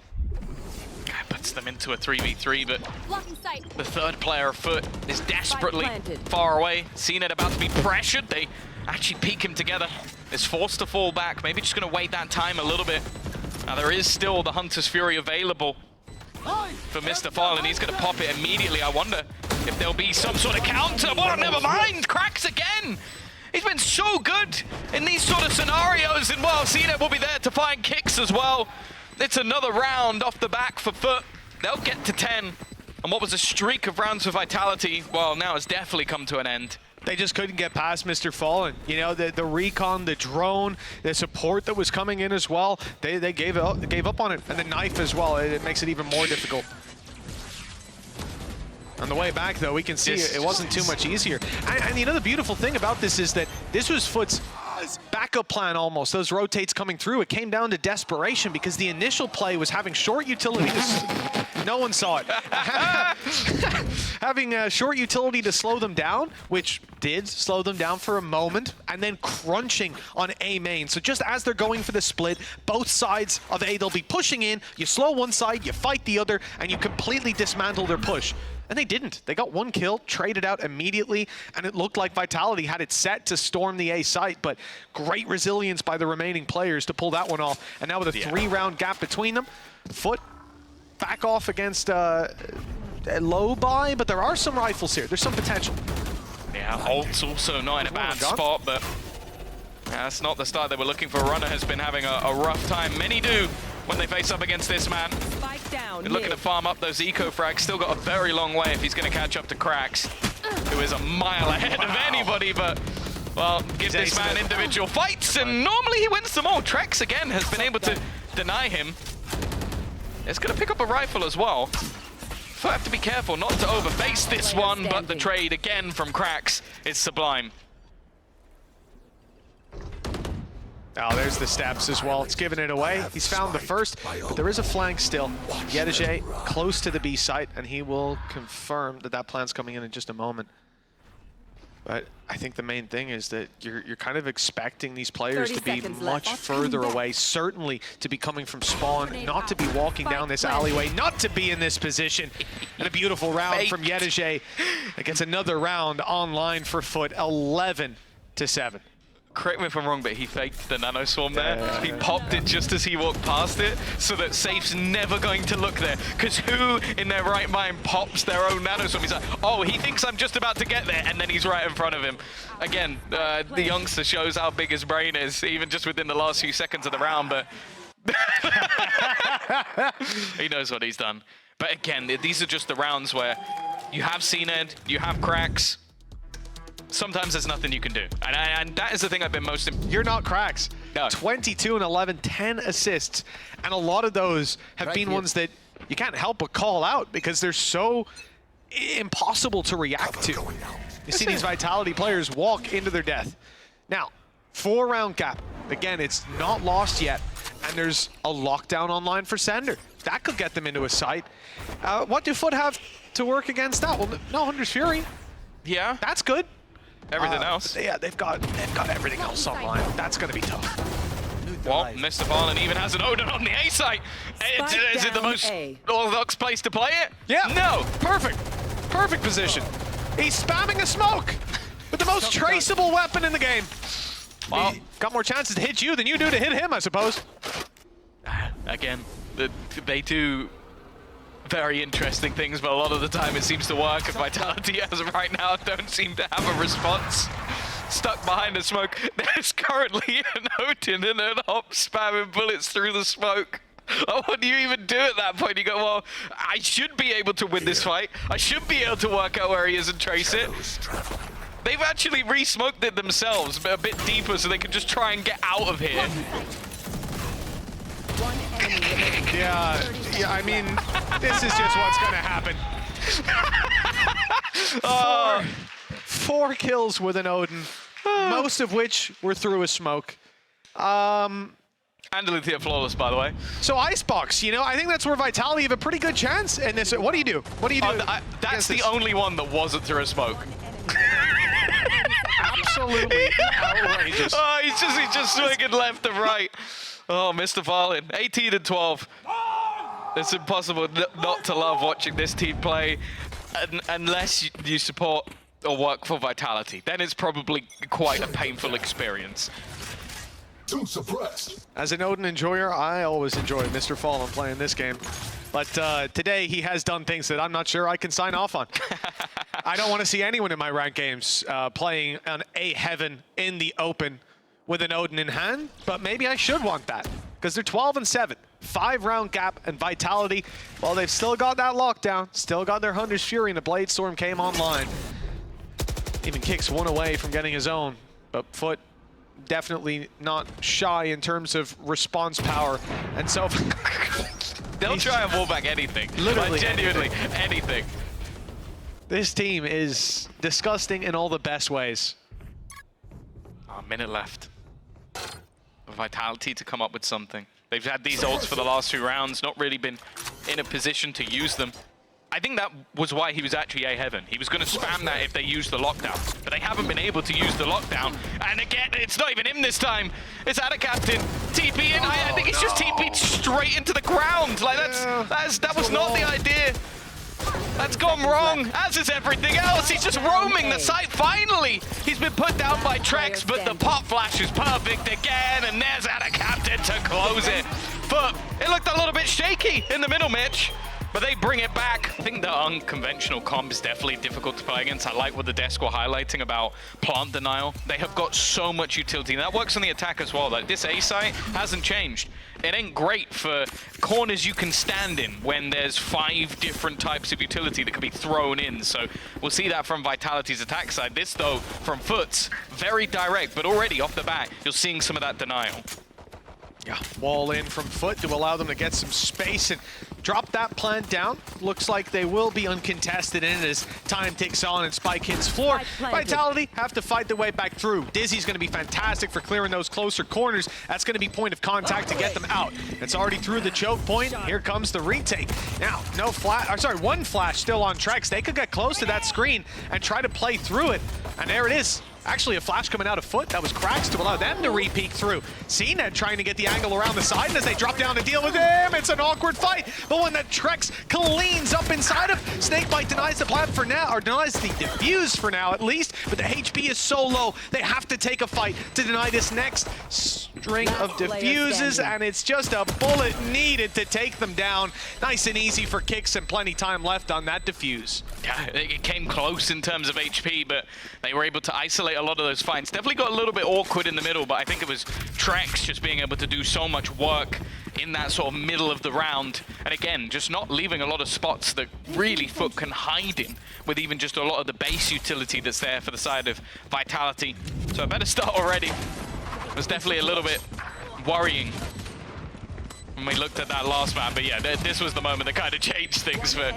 Puts them into a 3v3, but the third player of FUT is desperately far away. CNET about to be pressured. They actually peek him together. Is forced to fall back. Maybe just going to wait that time a little bit. Now there is still the Hunter's Fury available for Mr. Fallen. He's going to pop it immediately. I wonder if there'll be some sort of counter. Oh, never mind. Cracks again. He's been so good in these sort of scenarios, and well, CNET will be there to find kicks as well. It's another round off the back for FUT. They'll get to 10. And what was a streak of rounds for Vitality, well, now has definitely come to an end. They just couldn't get past Mr. Fallen. You know, the recon, the drone, the support that was coming in as well, they gave up on it. And the knife as well, it makes it even more difficult. On the way back, though, we can see it wasn't too much easier. And you know, the beautiful thing about this is that this was FUT's backup plan almost. Those rotates coming through, it came down to desperation because the initial play was having short utility to... No one saw it. Having a short utility to slow them down, which did slow them down for a moment, and then crunching on A main. So just as they're going for the split, both sides of A, they'll be pushing in, you slow one side, you fight the other, and you completely dismantle their push. And they didn't. They got one kill, traded out immediately, and it looked like Vitality had it set to storm the A site, but great resilience by the remaining players to pull that one off. And now with a 3-round gap between them, FUT back off against a low buy, but there are some rifles here. There's some potential. Yeah, Ult's also not in a bad spot, but that's not the start they were looking for. Runner has been having a rough time. Many do when they face up against this man. Spike down. They're looking to farm up those eco frags. Still got a very long way if he's going to catch up to Krax, who is a mile ahead of anybody, but, well, give this man individual fights, and normally he wins them all. Trex, again, has been able to deny him. It's going to pick up a rifle as well. So I have to be careful not to overface this one, but the trade, again, from Krax is sublime. Oh, there's the steps as well. It's giving it away. He's found the first, but there is a flank still. Yedege close to the B site, and he will confirm that that plan's coming in just a moment. But I think the main thing is that you're kind of expecting these players to be much further away, certainly to be coming from spawn, not to be walking down this alleyway, not to be in this position. And a beautiful round from Yedege that gets another round online for FUT, 11-7. Correct me if I'm wrong, but he faked the nano swarm there. He popped it just as he walked past it, so that Safe's never going to look there. Because who in their right mind pops their own nano swarm? He's like, oh, he thinks I'm just about to get there, and then he's right in front of him. Again, the youngster shows how big his brain is, even just within the last few seconds of the round, but he knows what he's done. But again, these are just the rounds where you have CNED, you have Krax. Sometimes there's nothing you can do. And that is the thing I've been most... You're not Krax. No. 22 and 11, 10 assists. And a lot of those have been ones that you can't help but call out because they're so impossible to react to. You see these Vitality players walk into their death. Now, 4-round gap. Again, it's not lost yet. And there's a lockdown online for Sender. That could get them into a site. What do FUT have to work against that? Well, no Hunter's Fury. Yeah. That's good. Everything else. Yeah, they've got everything else online. That's going to be tough. Well, Mr. Fallen even has an Odin on the A site. Is it the most orthodox place to play it? Yeah. No. Perfect. Perfect position. He's spamming a smoke with the most traceable weapon in the game. Well, got more chances to hit you than you do to hit him, I suppose. Again, they do very interesting things, but a lot of the time it seems to work, and Vitality as of right now don't seem to have a response. Stuck behind the smoke. There's currently an Odin and an Hop spamming bullets through the smoke. What do you even do at that point? You go, well, I should be able to win this fight. I should be able to work out where he is and trace it. They've actually re-smoked it themselves, but a bit deeper so they can just try and get out of here. Yeah, I mean, this is just what's going to happen. Four kills with an Odin, most of which were through a smoke. And Alethea flawless, by the way. So Icebox, you know, I think that's where Vitality have a pretty good chance in this. What do you do? What do you do? That's the only one that wasn't through a smoke. Absolutely outrageous. Oh, he's just swinging left and right. Oh, Mr. Fallen, 18 and 12. It's impossible not to love watching this team play unless you support or work for Vitality. Then it's probably quite a painful experience. Too suppressed. As an Odin enjoyer, I always enjoy Mr. Fallen playing this game. But today he has done things that I'm not sure I can sign off on. I don't want to see anyone in my ranked games playing on A Heaven in the open with an Odin in hand, but maybe I should want that because they're 12 and 7, 5-round gap, and Vitality, well, they've still got that lockdown, still got their Hunter's Fury, and the Blade Storm came online. Even kicks one away from getting his own, but FUT definitely not shy in terms of response power, and so they'll try and wall back anything. Literally like, genuinely anything. This team is disgusting in all the best ways. Oh, a minute left. Vitality to come up with something. They've had these ults for the last 2 rounds, not really been in a position to use them. I think that was why he was actually A Heaven. He was going to spam that if they used the lockdown, but they haven't been able to use the lockdown. And again, it's not even him this time. It's Ada Captain. TP in. I think it's just TP'd straight into the ground. Like that was not the idea. That's gone wrong, as is everything else. He's just roaming the site. Finally, he's been put down by Trex, but the pop flash is perfect again, and there's Ada Captain to close it. But it looked a little bit shaky in the middle, Mitch. But they bring it back. I think the unconventional comp is definitely difficult to play against. I like what the desk were highlighting about plant denial. They have got so much utility. And that works on the attack as well. Like, this A site hasn't changed. It ain't great for corners you can stand in when there's 5 different types of utility that can be thrown in. So we'll see that from Vitality's attack side. This, though, from FUT's, very direct, but already off the bat, you're seeing some of that denial. Yeah, wall in from FUT to allow them to get some space and drop that plant down. Looks like they will be uncontested in it as time ticks on and Spike hits floor. Vitality have to fight their way back through. Dizzy's going to be fantastic for clearing those closer corners. That's going to be point of contact to get them out. It's already through the choke point. Here comes the retake. Now, no flash, or sorry, one flash still on Trex. They could get close to that screen and try to play through it. And there it is. Actually, a flash coming out of FUT. That was Cracks to allow them to re-peek through. CNED trying to get the angle around the side, and as they drop down to deal with him, it's an awkward fight. But when that Trex cleans up inside of, Snakebite denies the plant for now, or denies the defuse for now at least, but the HP is so low, they have to take a fight to deny this next string of defuses, and it's just a bullet needed to take them down. Nice and easy for Kicks and plenty time left on that defuse. Yeah, it came close in terms of HP, but they were able to isolate a lot of those fights. Definitely got a little bit awkward in the middle, but I think it was Trex just being able to do so much work in that sort of middle of the round. And again, just not leaving a lot of spots that really FUT can hide in, with even just a lot of the base utility that's there for the side of Vitality. So a better start already. It was definitely a little bit worrying when we looked at that last map, but yeah, this was the moment that kind of changed things for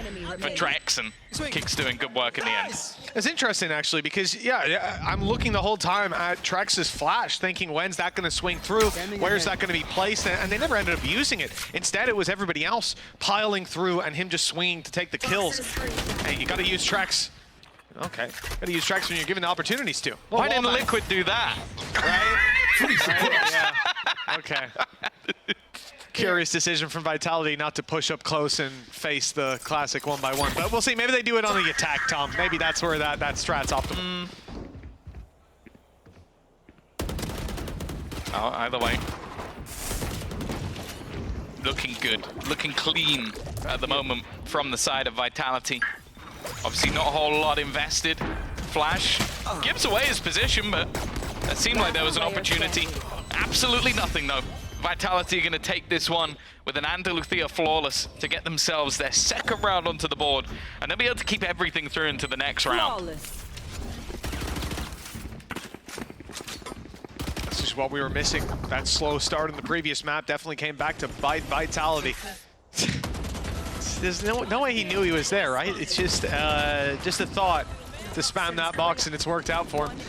Trex, and Kicks doing good work in the end. It's interesting, actually, because, yeah, I'm looking the whole time at Trex's flash, thinking, when's that going to swing through? Where's that going to be placed? And they never ended up using it. Instead, it was everybody else piling through and him just swinging to take the kills. Hey, you got to use Trex. Okay, got to use Trex when you're given the opportunities to. Why didn't Liquid do that? Right? Yeah. Okay. Curious decision from Vitality not to push up close and face the classic 1-by-1, but we'll see. Maybe they do it on the attack, Tom. Maybe that's where that strat's optimal. Oh, either way. Looking good, looking clean at the moment from the side of Vitality. Obviously not a whole lot invested. Flash gives away his position, but it seemed like there was an opportunity. Absolutely nothing, though. Vitality are going to take this one with an Andaluthia flawless to get themselves their second round onto the board, and they'll be able to keep everything through into the next round. This is what we were missing. That slow start in the previous map definitely came back to bite Vitality. There's no way he knew he was there, right? It's just a thought to spam that box, and it's worked out for him.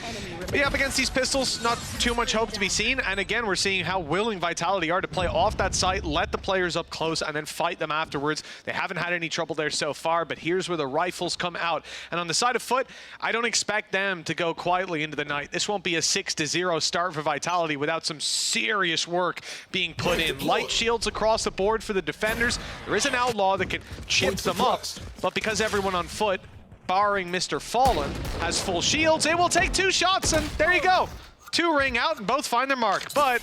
But yeah, up against these pistols, not too much hope to be seen. And again, we're seeing how willing Vitality are to play off that site, let the players up close, and then fight them afterwards. They haven't had any trouble there so far, but here's where the rifles come out. And on the side of FUT, I don't expect them to go quietly into the night. This won't be a 6-0 start for Vitality without some serious work being put in. Light shields across the board for the defenders. There is an outlaw that can chip them up, but because everyone on FUT, barring Mr. Fallen, has full shields, it will take 2 shots, and there you go. 2 ring out, and both find their mark, but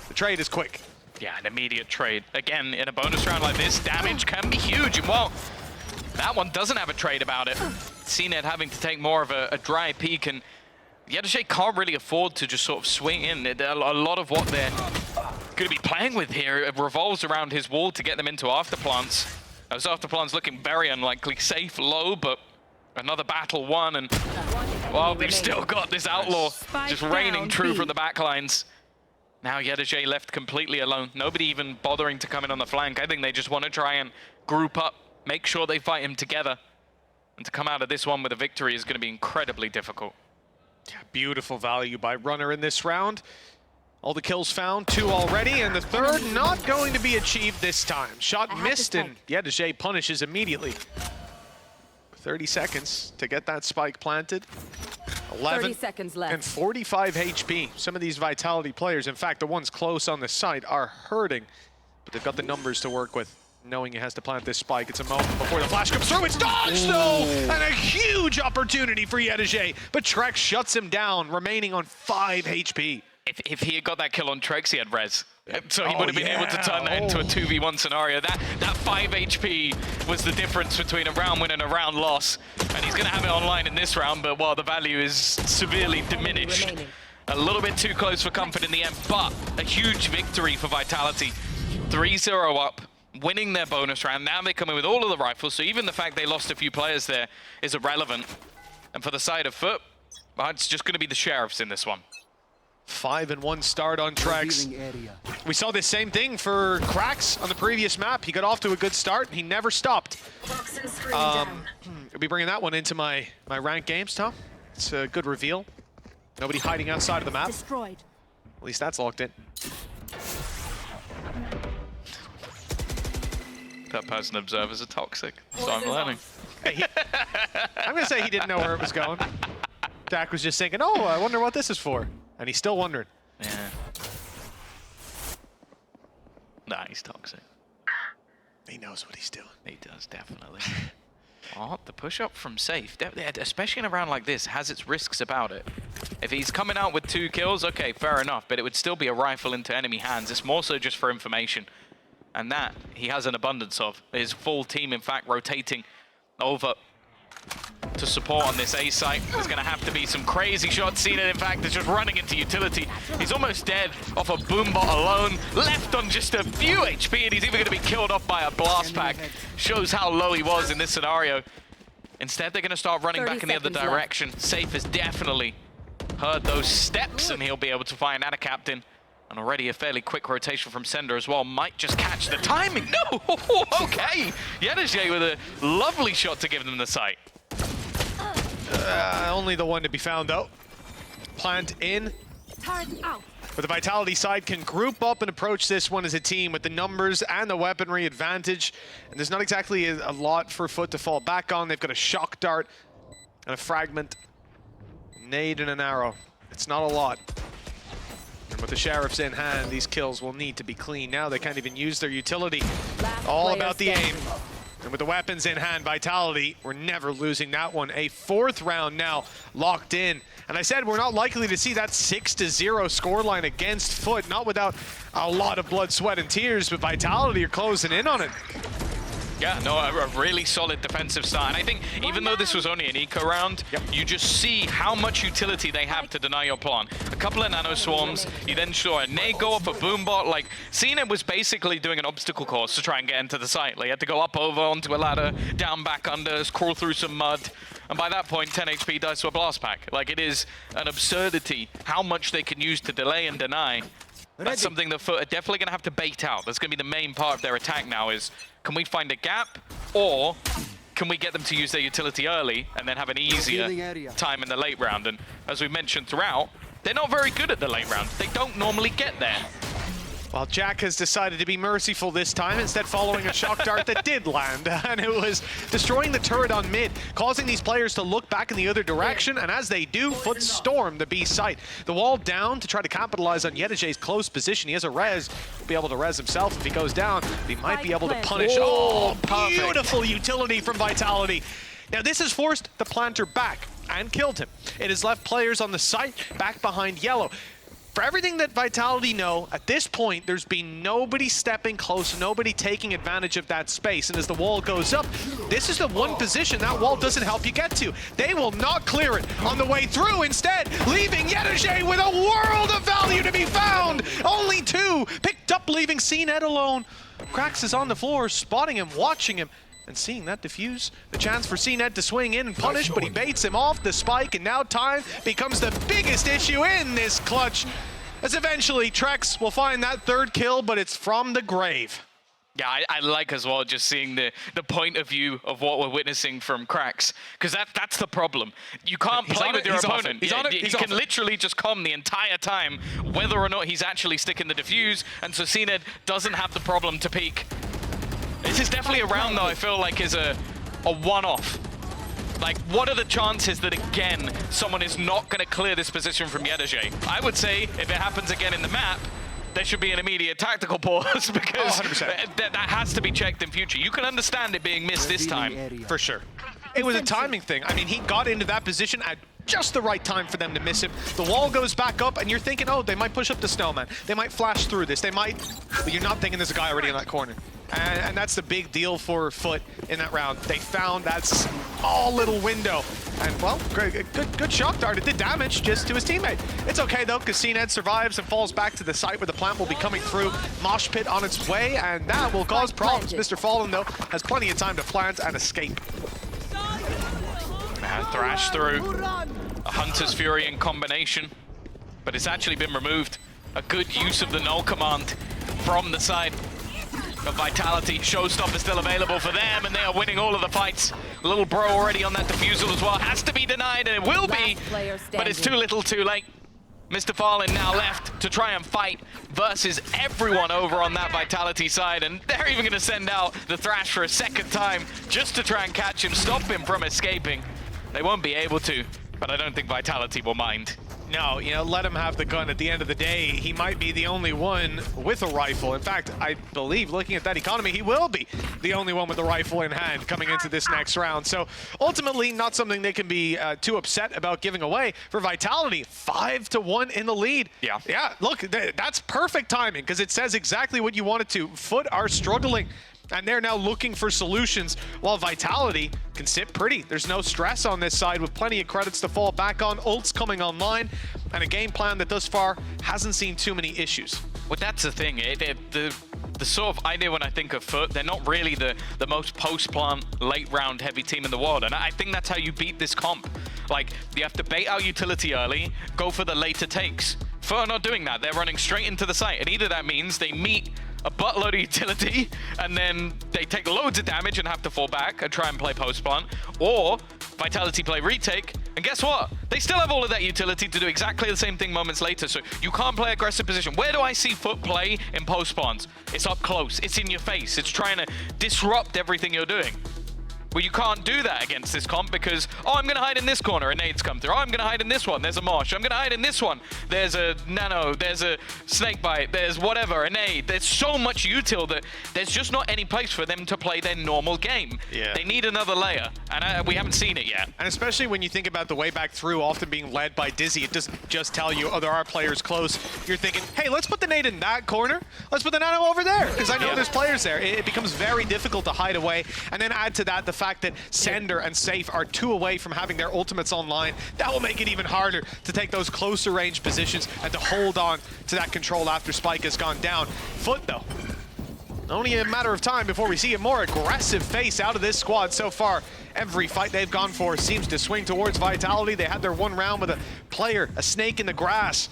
the trade is quick. Yeah, an immediate trade. Again, in a bonus round like this, damage can be huge, and well, that one doesn't have a trade about it. CNED having to take more of a dry peek, and Yedashay can't really afford to just sort of swing in. A lot of what they're going to be playing with here revolves around his wall to get them into afterplants. Those afterplants looking very unlikely, safe, low, but another battle won, and well, they've still got this outlaw just raining true from the backlines. Now Yedashay left completely alone. Nobody even bothering to come in on the flank. I think they just want to try and group up, make sure they fight him together. And to come out of this one with a victory is going to be incredibly difficult. Yeah, beautiful value by Runner in this round. All the kills found, 2 already, and the third not going to be achieved this time. Shot missed, and Yedashay punishes immediately. 30 seconds to get that spike planted. 11 seconds left. And 45 HP. Some of these Vitality players, in fact, the ones close on the site, are hurting, but they've got the numbers to work with. Knowing he has to plant this spike, it's a moment before the flash comes through. It's dodged, though, and a huge opportunity for Yedashay, but Trex shuts him down, remaining on 5 HP. If he had got that kill on Trex, he had res. So he would have been able to turn that into a 2v1 scenario. That 5 HP was the difference between a round win and a round loss. And he's going to have it online in this round, but while the value is severely diminished. A little bit too close for comfort in the end, but a huge victory for Vitality. 3-0 up, winning their bonus round. Now they come in with all of the rifles, so even the fact they lost a few players there is irrelevant. And for the side of FUT, it's just going to be the Sheriffs in this one. 5-1 start on Trex. We saw this same thing for Cracks on the previous map. He got off to a good start. He never stopped. I'll be bringing that one into my ranked games, Tom. It's a good reveal. Nobody hiding outside of the map. Destroyed. At least that's locked in. That person observers are toxic, so I'm learning. Hey, I'm going to say he didn't know where it was going. Dak was just thinking, oh, I wonder what this is for. And he's still wondering. Yeah. Nah, he's toxic. He knows what he's doing. He does, definitely. Oh, the push-up from Safe, especially in a round like this, has its risks about it. If he's coming out with 2 kills, okay, fair enough, but it would still be a rifle into enemy hands. It's more so just for information. And that, he has an abundance of. His full team, in fact, rotating over to support on this A site. There's going to have to be some crazy shots. CNET, in fact, is just running into utility. He's almost dead off a boombot alone, left on just a few HP, and he's even going to be killed off by a blast pack. Shows how low he was in this scenario. Instead, they're going to start running back in the other direction. Safe has definitely heard those steps, and he'll be able to find a captain. And already a fairly quick rotation from Sender as well. Might just catch the timing. No! Okay! Yedeje with a lovely shot to give them the site. Only the one to be found, though. Plant in. Out. But the Vitality side can group up and approach this one as a team with the numbers and the weaponry advantage. And there's not exactly a lot for FUT to fall back on. They've got a shock dart and a fragment. Nade and an arrow. It's not a lot. And with the Sheriffs in hand, these kills will need to be clean. Now they can't even use their utility. All about the aim. And with the weapons in hand, Vitality, we're never losing that one. A 4th round now locked in. And I said we're not likely to see that 6-0 scoreline against FUT, not without a lot of blood, sweat, and tears, but Vitality are closing in on it. Yeah, no, a really solid defensive start. And I think even though this was only an eco round, you just see how much utility they have to deny your plan. A couple of nano swarms, you then saw a nade go off a boombot. Like, CNET was basically doing an obstacle course to try and get into the site. Like, you had to go up over onto a ladder, down back under, crawl through some mud. And by that point, 10 HP dies to a blast pack. Like, it is an absurdity how much they can use to delay and deny. That's something that FUT are definitely going to have to bait out. That's going to be the main part of their attack now is, can we find a gap, or can we get them to use their utility early and then have an easier time in the late round? And as we mentioned throughout, they're not very good at the late round. They don't normally get there. Well, Jack has decided to be merciful this time, instead following a shock dart that did land, and it was destroying the turret on mid, causing these players to look back in the other direction, and as they do, FUT storm the B site. The wall down to try to capitalize on Yedeje's close position. He has a res, he'll be able to res himself if he goes down, but he might be able to punish. Oh, beautiful utility from Vitality. Now this has forced the planter back and killed him. It has left players on the site back behind yellow. For everything that Vitality know, at this point, there's been nobody stepping close, nobody taking advantage of that space. And as the wall goes up, this is the one position that wall doesn't help you get to. They will not clear it on the way through, instead, leaving Yedeje with a world of value to be found. Only 2 picked up, leaving CNET alone. Krax is on the floor, spotting him, watching him, and seeing that diffuse. The chance for CNET to swing in and punish, but he baits him off the spike, and now time becomes the biggest issue in this clutch, as eventually Trex will find that 3rd kill, but it's from the grave. Yeah, I like as well just seeing the point of view of what we're witnessing from Cracks, because that's the problem. You can't play with your opponent. You can literally just calm the entire time, whether or not he's actually sticking the diffuse, and so CNET doesn't have the problem to peek. This is definitely a round, though, I feel like is a one-off. Like, what are the chances that, again, someone is not going to clear this position from Yedeje? I would say, if it happens again in the map, there should be an immediate tactical pause, because that has to be checked in future. You can understand it being missed this time. For sure. It was a timing thing. I mean, he got into that position at just the right time for them to miss him. The wall goes back up, and you're thinking, oh, they might push up the snowman. They might flash through this. They might, but you're not thinking there's a guy already in that corner. And that's the big deal for FUT in that round. They found that small little window. And, well, good shock dart. It did damage just to his teammate. It's okay, though, because CNED survives and falls back to the site where the plant will be coming through. Mosh pit on its way, and that will cause problems. Mr. Fallen, though, has plenty of time to plant and escape. Thrash through. A Hunter's Fury in combination, but it's actually been removed. A good use of the null command from the side of Vitality. Showstopper still available for them, and they are winning all of the fights. Little bro already on that defusal as well. Has to be denied, and it will be, but it's too little too late. Mr. Fallen now left to try and fight versus everyone over on that Vitality side, and they're even going to send out the Thrash for a second time just to try and catch him, stop him from escaping. They won't be able to, but I don't think Vitality will mind. No, you know, let him have the gun. At the end of the day, he might be the only one with a rifle. In fact, I believe, looking at that economy, he will be the only one with a rifle in hand coming into this next round. So ultimately, not something they can be too upset about giving away. For Vitality, 5-1 in the lead. Yeah, look, that's perfect timing, because it says exactly what you wanted to. FUT are struggling, and they're now looking for solutions, while Vitality can sit pretty. There's no stress on this side, with plenty of credits to fall back on, ults coming online, and a game plan that thus far hasn't seen too many issues. Well, that's the thing. The sort of idea when I think of FUT, they're not really the most post-plant, late-round heavy team in the world, and I think that's how you beat this comp. Like, you have to bait out utility early, go for the later takes. FUT are not doing that. They're running straight into the site, and either that means they meet a buttload of utility, and then they take loads of damage and have to fall back and try and play post-plant, or Vitality play retake, and guess what? They still have all of that utility to do exactly the same thing moments later, so you can't play aggressive position. Where do I see FUT play in post-plants? It's up close, it's in your face, it's trying to disrupt everything you're doing. Well, you can't do that against this comp because, oh, I'm going to hide in this corner, a nade's come through. Oh, I'm going to hide in this one, there's a Mosh. I'm going to hide in this one, there's a Nano, there's a Snakebite, there's whatever, a nade. There's so much util that there's just not any place for them to play their normal game. Yeah. They need another layer, and we haven't seen it yet. And especially when you think about the way back through often being led by Dizzy, it doesn't just tell you, oh, there are players close. You're thinking, hey, let's put the nade in that corner. Let's put the Nano over there, because I know there's players there. It becomes very difficult to hide away. And then add to that the fact that Sender and Safe are 2 away from having their ultimates online. That will make it even harder to take those closer range positions and to hold on to that control after Spike has gone down. FUT, though, only a matter of time before we see a more aggressive face out of this squad so far. Every fight they've gone for seems to swing towards Vitality. They had their one round with a player, a snake in the grass.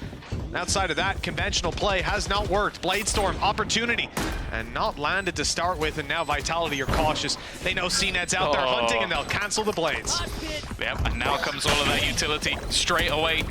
Outside of that, conventional play has not worked. Bladestorm, opportunity, and not landed to start with, and now Vitality are cautious. They know CNED's out there hunting, and they'll cancel the blades. Yep, and now comes all of that utility straight away.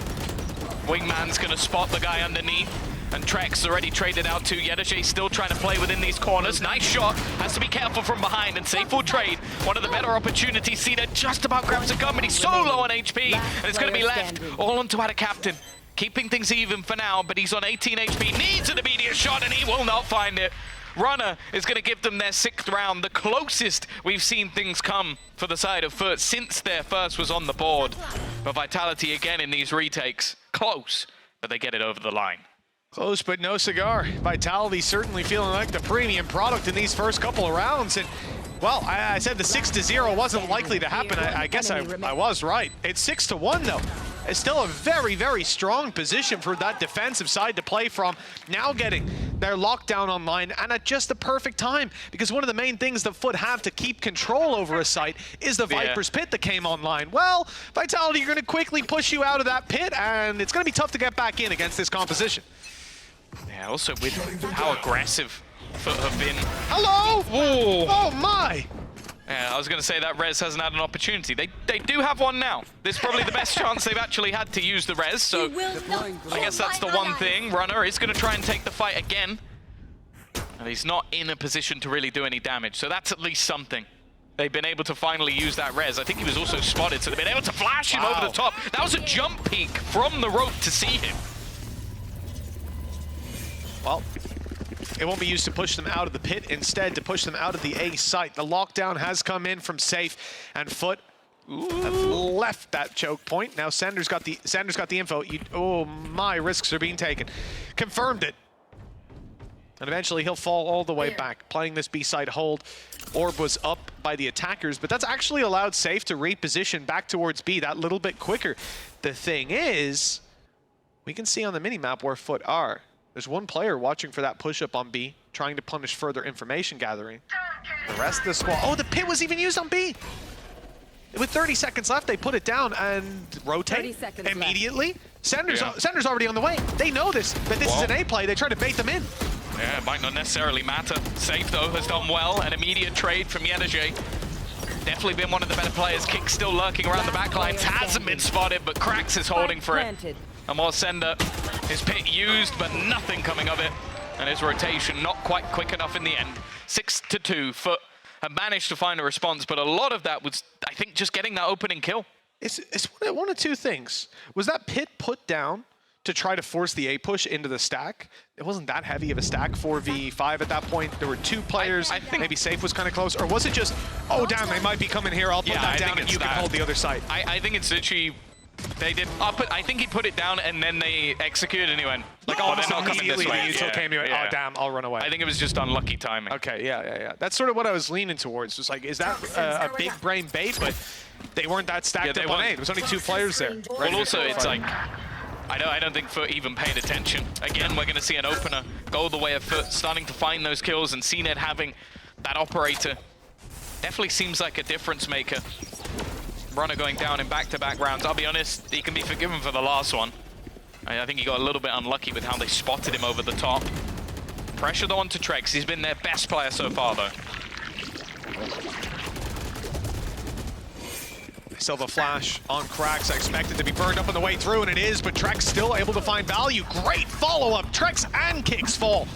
Wingman's gonna spot the guy underneath, and Trex already traded out to Yedashe, still trying to play within these corners. Nice shot, has to be careful from behind, and Safe will trade. One of the better opportunities. Cena just about grabs a gun, but he's so low on HP, and it's gonna be left all onto our captain. Keeping things even for now, but he's on 18 HP, needs an immediate shot, and he will not find it. Runner is going to give them their 6th round, the closest we've seen things come for the side of FUT since their first was on the board. But Vitality again in these retakes, close, but they get it over the line. Close, but no cigar. Vitality certainly feeling like the premium product in these first couple of rounds. And, well, I said the 6-0 wasn't likely to happen. I guess I was right. It's 6-1, though. It's still a very, very strong position for that defensive side to play from. Now getting their lockdown online, and at just the perfect time, because one of the main things that FUT have to keep control over a site is the Viper's Pit that came online. Well, Vitality, you're going to quickly push you out of that pit, and it's going to be tough to get back in against this composition. Yeah, also with how aggressive FUT have been. Hello! Whoa. Oh my! Yeah, I was going to say that Res hasn't had an opportunity. They do have one now. This is probably the best chance they've actually had to use the Res, so I guess that's the one thing. Runner is going to try and take the fight again, and he's not in a position to really do any damage, so that's at least something. They've been able to finally use that Res. I think he was also spotted, so they've been able to flash him over the top. That was a jump peek from the rope to see him. Well, it won't be used to push them out of the pit, instead to push them out of the A site. The lockdown has come in from Safe, and FUT have left that choke point. Now Sanders got the info. Oh my, risks are being taken. Confirmed it. And eventually he'll fall all the way back, playing this B-side hold. Orb was up by the attackers, but that's actually allowed Safe to reposition back towards B that little bit quicker. The thing is, we can see on the minimap where FUT are. There's one player watching for that push-up on B, trying to punish further information gathering. The rest of the squad... Oh, the pit was even used on B! With 30 seconds left, they put it down and rotate immediately. Sanders already on the way. They know this, that this is an A play. They try to bait them in. Yeah, it might not necessarily matter. Safe, though, has done well. An immediate trade from Yenajay. Definitely been one of the better players. Kick still lurking around the back lines. Hasn't been spotted, but Krax is holding for it. And more Sender. His pit used, but nothing coming of it. And his rotation not quite quick enough in the end. 6-2. FUT have managed to find a response, but a lot of that was, I think, just getting that opening kill. It's one of two things. Was that pit put down to try to force the A push into the stack? It wasn't that heavy of a stack, 4v5 at that point. There were two players, I think maybe Safe was kind of close. Or was it just, oh damn, they might be coming here, I'll put that down and you can hold the other side? I think it's literally, they did, I think he put it down and then they executed and he went, like almost immediately the util came, oh damn, I'll run away. I think it was just unlucky timing. Okay, yeah. That's sort of what I was leaning towards. It's like, is that a big brain bait? But they weren't that stacked up on A. There was only two players there. Well, also, it's like, I don't think FUT even paid attention. Again, we're going to see an opener go the way of FUT, starting to find those kills, and CNED having that operator definitely seems like a difference maker. Runner going down in back-to-back rounds. I'll be honest, he can be forgiven for the last one. I think he got a little bit unlucky with how they spotted him over the top. Pressure though onto Trex. He's been their best player so far though. Silva flash on Krax. I expected to be burned up on the way through, and it is, but Trex still able to find value. Great follow-up. Trex and Kicks fall.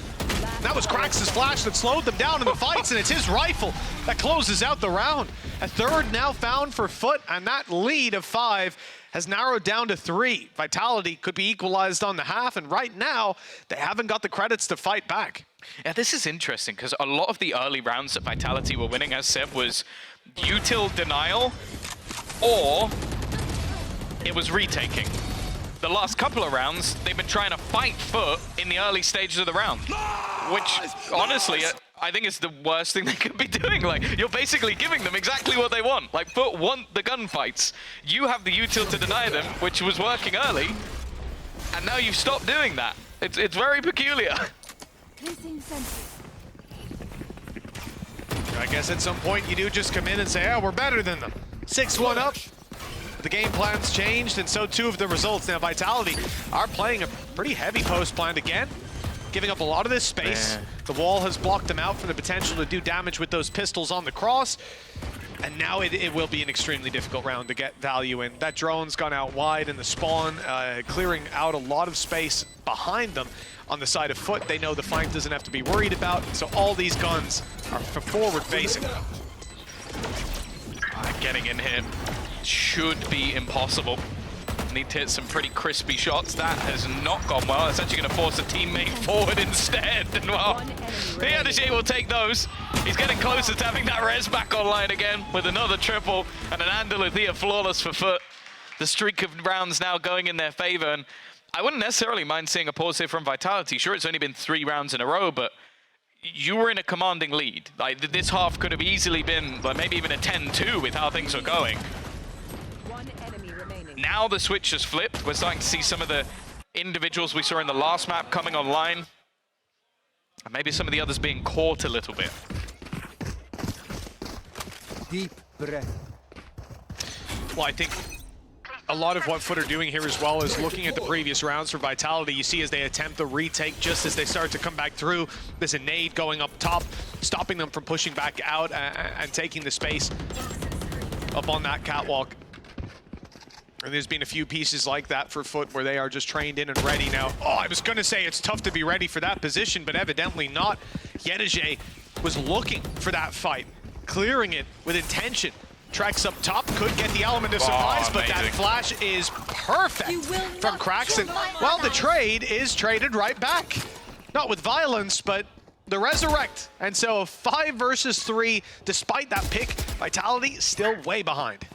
That was Krax's flash that slowed them down in the fights, and it's his rifle that closes out the round. A third now found for FUT, and that lead of 5 has narrowed down to 3. Vitality could be equalized on the half, and right now, they haven't got the credits to fight back. Yeah, this is interesting, because a lot of the early rounds that Vitality were winning, as said, was util denial, or it was retaking. The last couple of rounds, they've been trying to fight FUT in the early stages of the round, which, honestly, I think is the worst thing they could be doing. Like, you're basically giving them exactly what they want. Like, FUT want the gunfights. You have the util to deny them, which was working early, and now you've stopped doing that. It's very peculiar. I guess at some point you do just come in and say, oh, we're better than them. 6-1 up. The game plan's changed, and so too have the results. Now, Vitality are playing a pretty heavy post plan again, giving up a lot of this space. The wall has blocked them out from the potential to do damage with those pistols on the cross. And now it will be an extremely difficult round to get value in. That drone's gone out wide in the spawn, clearing out a lot of space behind them. On the side of FUT, they know the flank doesn't have to be worried about, so all these guns are forward-facing. Getting in here should be impossible. Need to hit some pretty crispy shots. That has not gone well. It's actually going to force a teammate forward instead. And well, Yenajay will take those. He's getting closer to having that res back online again with another triple and an Andalithia flawless for FUT. The streak of rounds now going in their favor, and I wouldn't necessarily mind seeing a pause here from Vitality. Sure, it's only been 3 rounds in a row, but you were in a commanding lead. Like, this half could have easily been, like, maybe even a 10-2 with how things are going. Now the switch has flipped. We're starting to see some of the individuals we saw in the last map coming online. And maybe some of the others being caught a little bit. Deep breath. Well, I think a lot of what FUT are doing here as well is looking at the previous rounds for Vitality. You see as they attempt the retake, just as they start to come back through, there's a nade going up top, stopping them from pushing back out and taking the space up on that catwalk. And there's been a few pieces like that for FUT where they are just trained in and ready now. Oh, I was going to say it's tough to be ready for that position, but evidently not. Yenajay was looking for that fight, clearing it with intention. Trex up top could get the element of surprise, but that flash is perfect from Krax. And, well, the trade is traded right back. Not with violence, but the resurrect. And so 5 versus 3, despite that pick, Vitality still way behind.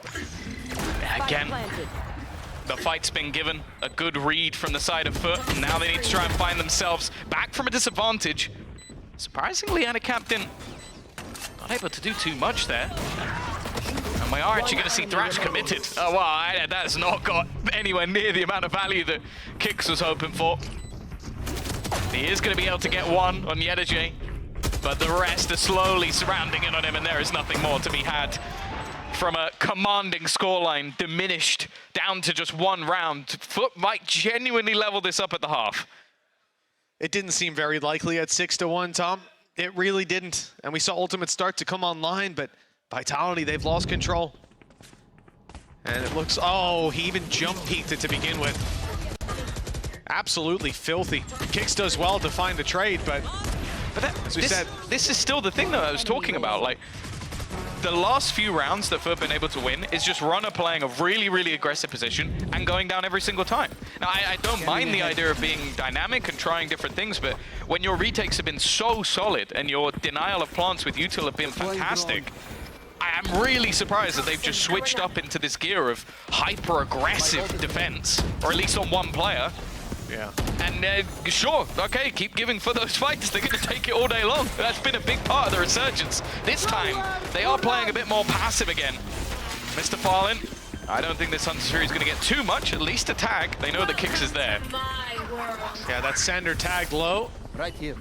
Again, the fight's been given a good read from the side of FUT. Now they need to try and find themselves back from a disadvantage. Surprisingly, Captain not able to do too much there. And we are actually going to see Thrash committed. Oh, wow, that has not got anywhere near the amount of value that Kix was hoping for. He is going to be able to get one on Yedajay, but the rest are slowly surrounding in on him, and there is nothing more to be had. From a commanding scoreline diminished down to just one round, FUT might genuinely level this up at the half. It didn't seem very likely at 6-1, Tom. It really didn't. And we saw Ultimate start to come online, but Vitality, they've lost control. And it looks, oh, he even jump peeked it to begin with. Absolutely filthy. Kix does well to find the trade, but that, as we said, this is still the thing that I was talking about. Like, the last few rounds that FUT have been able to win is just Runner playing a really, really aggressive position and going down every single time. Now, I don't mind the idea of being dynamic and trying different things, but when your retakes have been so solid and your denial of plants with util have been fantastic, I am really surprised that they've just switched up into this gear of hyper-aggressive defense, or at least on one player. yeah. And sure, okay, keep giving for those fights. They're going to take it all day long. That's been a big part of the resurgence. This time, they are playing a bit more passive again. Mr. Fallen, I don't think this Hunter series is going to get too much, at least a tag. They know the Kix is there. Yeah, that Sander tagged low. Right here.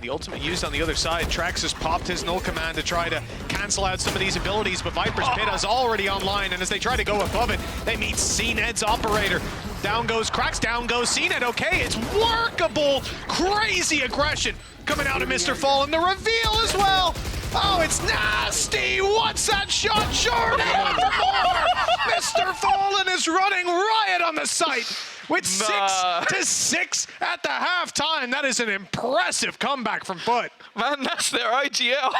The ultimate used on the other side. Trax has popped his null command to try to cancel out some of these abilities, but Viper's Pit is already online, and as they try to go above it, they meet CNED's operator. Down goes Cracks, down goes CNED. Okay, it's workable. Crazy aggression coming out of Mr. Fallen. The reveal as well. Oh, it's nasty. What's that shot? Short and more. Mr. Fallen is running riot on the site. With 6-6 at the halftime. That is an impressive comeback from FUT. Man, that's their IGL.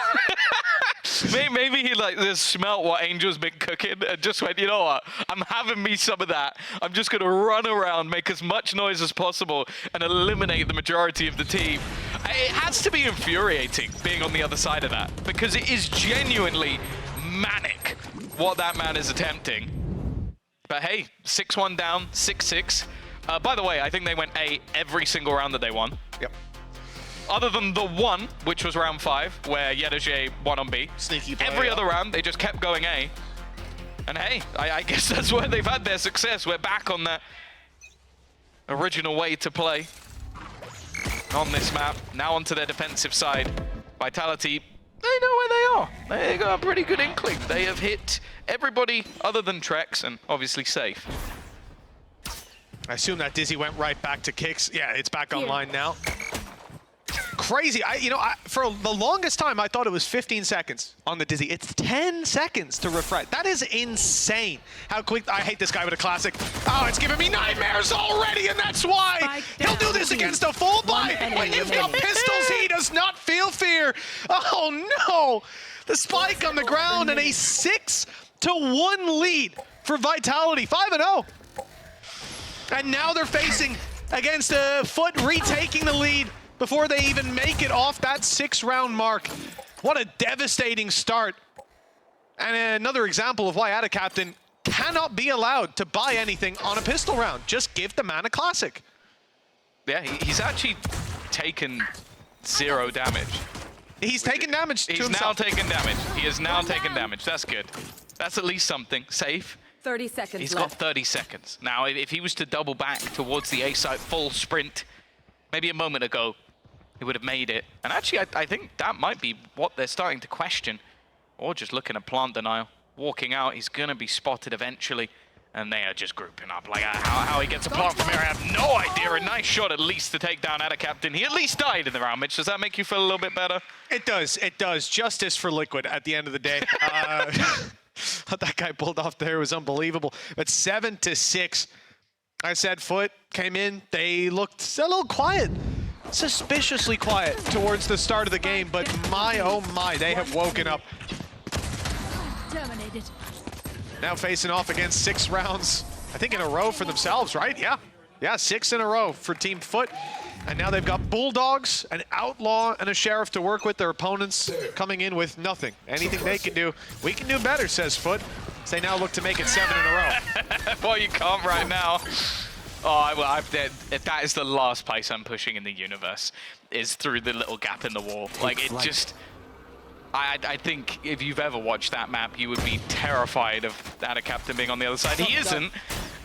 Maybe he like just smelt what Angel's been cooking and just went, you know what, I'm having me some of that. I'm just going to run around, make as much noise as possible, and eliminate the majority of the team. It has to be infuriating being on the other side of that, because it is genuinely manic what that man is attempting. But hey, 6-1 down, 6-6. By the way, I think they went A every single round that they won. Yep. Other than the one, which was round 5, where Yedajay won on B. Sneaky play, every yeah. other round, they just kept going A. And hey, I guess that's where they've had their success. We're back on that original way to play on this map. Now onto their defensive side. Vitality, they know where they are. They got a pretty good inkling. They have hit everybody other than Trex, and obviously safe. I assume that Dizzy went right back to Kix. Yeah, it's back online now. Crazy. For the longest time, I thought it was 15 seconds on the Dizzy. It's 10 seconds to refresh. That is insane. How quick. I hate this guy with a classic. Oh, it's giving me nightmares already, and that's why he'll do this against a full buy. When you've got pistols, he does not feel fear. Oh, no. The spike on the ground and a 6-1 lead for Vitality. 5-0. And now they're facing against FUT retaking the lead before they even make it off that 6-round mark. What a devastating start. And another example of why Captain cannot be allowed to buy anything on a pistol round. Just give the man a classic. Yeah, he's actually taken 0 damage. He's taken damage to himself. He's now taken damage. He is now taken damage. That's good. That's at least something. Safe. 30 seconds He's left. got 30 seconds. Now, if he was to double back towards the A site full sprint, maybe a moment ago, he would have made it. And actually, I think that might be what they're starting to question. Or just looking at plant denial. Walking out, he's going to be spotted eventually. And they are just grouping up. Like, how he gets a plant from here, I have no idea. A nice shot, at least, to take down Captain. He at least died in the round, Mitch. Does that make you feel a little bit better? It does. It does. Justice for Liquid at the end of the day. What that guy pulled off there was unbelievable. But 7-6. I said FUT came in. They looked a little quiet. Suspiciously quiet towards the start of the game. But my, oh my, they have woken up. Terminated. Now facing off against 6 rounds, I think in a row for themselves, right? Yeah. Yeah, 6 in a row for Team FUT. And now they've got Bulldogs, an Outlaw, and a Sheriff to work with. Their opponents coming in with nothing. Anything they can do, we can do better, says FUT. as they now look to make it 7 in a row. Well, you can't right now. Oh, that is the last place I'm pushing in the universe, is through the little gap in the wall. Like, it just... I think if you've ever watched that map, you would be terrified of Ada Captain being on the other side. He isn't.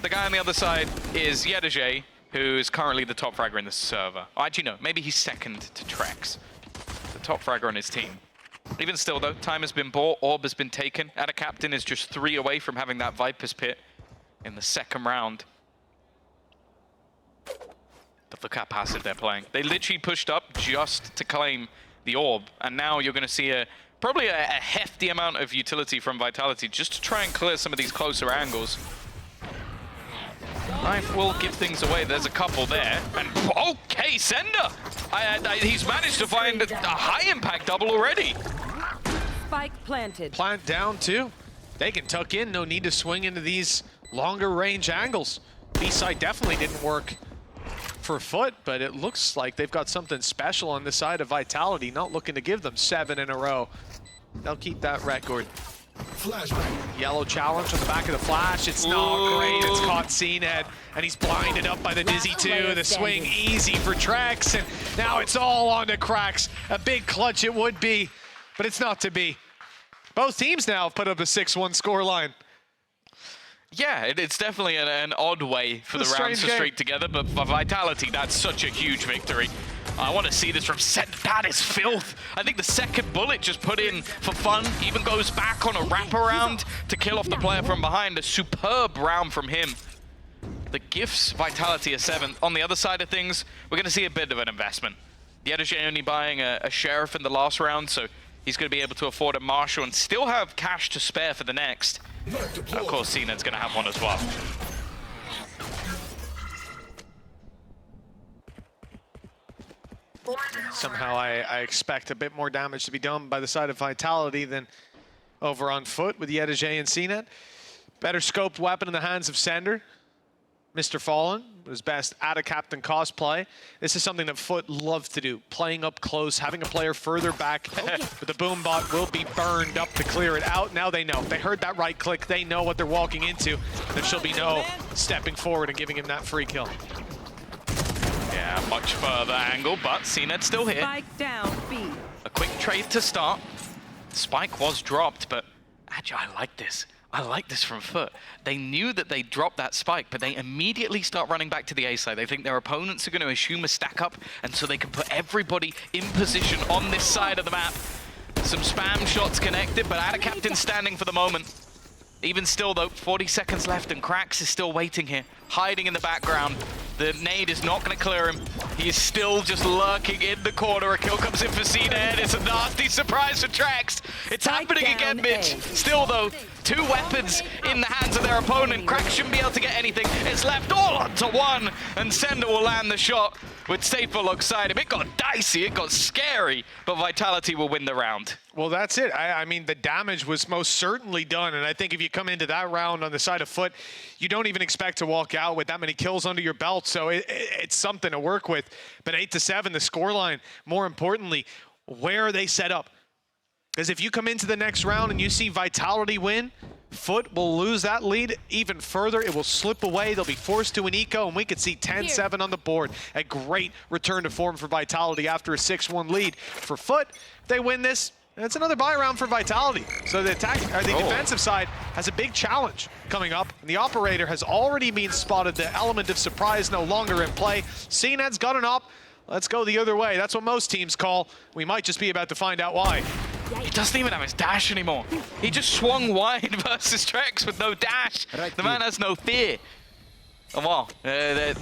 The guy on the other side is Yedajay, who is currently the top fragger in the server. Actually, no, maybe he's second to Trex, the top fragger on his team. Even still, though, time has been bought, orb has been taken. Ada Captain is just 3 away from having that Viper's Pit in the second round. But look how passive they're playing. They literally pushed up just to claim the orb, and now you're going to see probably a hefty amount of utility from Vitality just to try and clear some of these closer angles. Knife will give things away. There's a couple there, and okay, Sender! He's managed to find a high-impact double already. Spike planted. Plant down too. They can tuck in, no need to swing into these longer range angles. B-side definitely didn't work for FUT, but it looks like they've got something special on the side of Vitality, not looking to give them 7 in a row. They'll keep that record. Flashbang. Yellow challenge on the back of the flash. It's not great. It's caught CNED, and he's blinded up by the Dizzy 2. The swing easy for Trex, and now it's all on to Cracks. A big clutch it would be, but it's not to be. Both teams now have put up a 6-1 scoreline. Yeah, it's definitely an odd way for the rounds to streak together, but for Vitality, that's such a huge victory. I want to see this from Set. That is filth. I think the second bullet just put in for fun, even goes back on a wraparound to kill off the player from behind. A superb round from him. The gifts Vitality a 7th. On the other side of things, we're going to see a bit of an investment. Yedajay only buying a Sheriff in the last round, so he's going to be able to afford a Marshal and still have cash to spare for the next. Of course, CNED's going to have one as well. Somehow I expect a bit more damage to be done by the side of Vitality than over on FUT with Yedajay and CNED. Better scoped weapon in the hands of Sender. Mr. Fallen, his best Ada Captain cosplay. This is something that FUT love to do, playing up close, having a player further back, but the boom bot will be burned up to clear it out. Now they know. They heard that right click. They know what they're walking into. There shall be no stepping forward and giving him that free kill. Yeah, much further angle, but CNED still here. Spike down, B. A quick trade to start. Spike was dropped, but actually, I like this. I like this from FUT. They knew that they dropped that spike, but they immediately start running back to the A side. They think their opponents are going to assume a stack up, and so they can put everybody in position on this side of the map. Some spam shots connected, but Ada Captain standing for the moment. Even still, though, 40 seconds left, and Cracks is still waiting here, hiding in the background. The nade is not going to clear him. He is still just lurking in the corner. A kill comes in for CNED. It's a nasty surprise for Trex. It's happening again, Mitch. Still, though, 2 weapons in the hands of their opponent. Cracks shouldn't be able to get anything. It's left all onto one, and Sender will land the shot with Safe alongside him. It got dicey, it got scary, but Vitality will win the round. Well, that's it. I mean, the damage was most certainly done, and I think if you come into that round on the side of FUT, you don't even expect to walk out with that many kills under your belt, so it's something to work with. But 8-7, the scoreline, more importantly, where are they set up? Because if you come into the next round and you see Vitality win, FUT will lose that lead even further. It will slip away. They'll be forced to an eco, and we could see 10-7 on the board. A great return to form for Vitality after a 6-1 lead. For FUT, if they win this, it's another buy round for Vitality. So the defensive side has a big challenge coming up, and the operator has already been spotted. The element of surprise no longer in play. CNED's got an op. Let's go the other way. That's what most teams call. We might just be about to find out why. He doesn't even have his dash anymore. He just swung wide versus Trex with no dash. The man has no fear. Oh, well,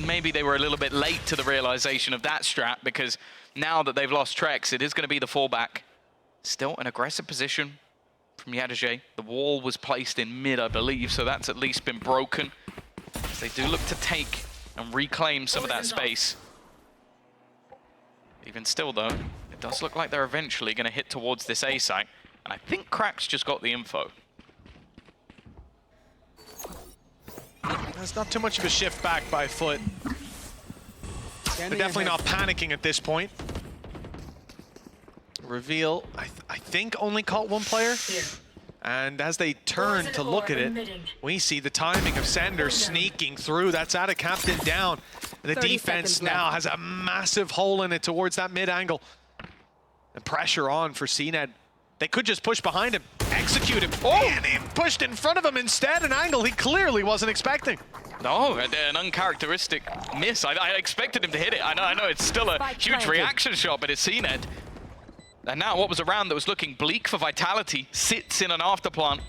maybe they were a little bit late to the realization of that strat, because now that they've lost Trex, it is going to be the fallback. Still an aggressive position from Yedajay. The wall was placed in mid, I believe, so that's at least been broken. They do look to take and reclaim some of that space. Even still, though, it does look like they're eventually going to hit towards this A site. And I think Cracks just got the info. There's not too much of a shift back by FUT. They're definitely not panicking at this point. Reveal, I think, only caught 1 player. And as they turn to look at it, we see the timing of Sender sneaking through. That's out of Captain down. And the 30 defense seconds now left. has a massive hole in it towards that mid angle. And pressure on for CNED. They could just push behind him, execute him. Oh, and he pushed in front of him instead, an angle he clearly wasn't expecting. No, an uncharacteristic miss. I expected him to hit it. I know it's still a Spike huge planted. reaction shot, but it's CNED. And now what was a round that was looking bleak for Vitality sits in an afterplant.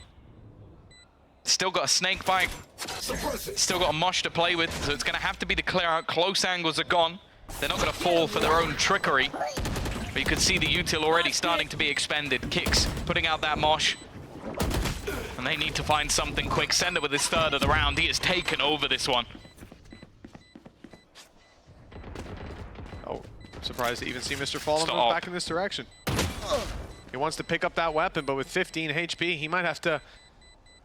Still got a snake bite. Still got a mosh to play with, so it's going to have to be the clear out. Close angles are gone. They're not going to fall for their own trickery. But you could see the util already starting to be expended. Kicks putting out that mosh. And they need to find something quick. Sender with his third of the round. He has taken over this one. Oh, surprised to even see Mr. Fallen move Stop. back in this direction. He wants to pick up that weapon, but with 15 HP, he might have to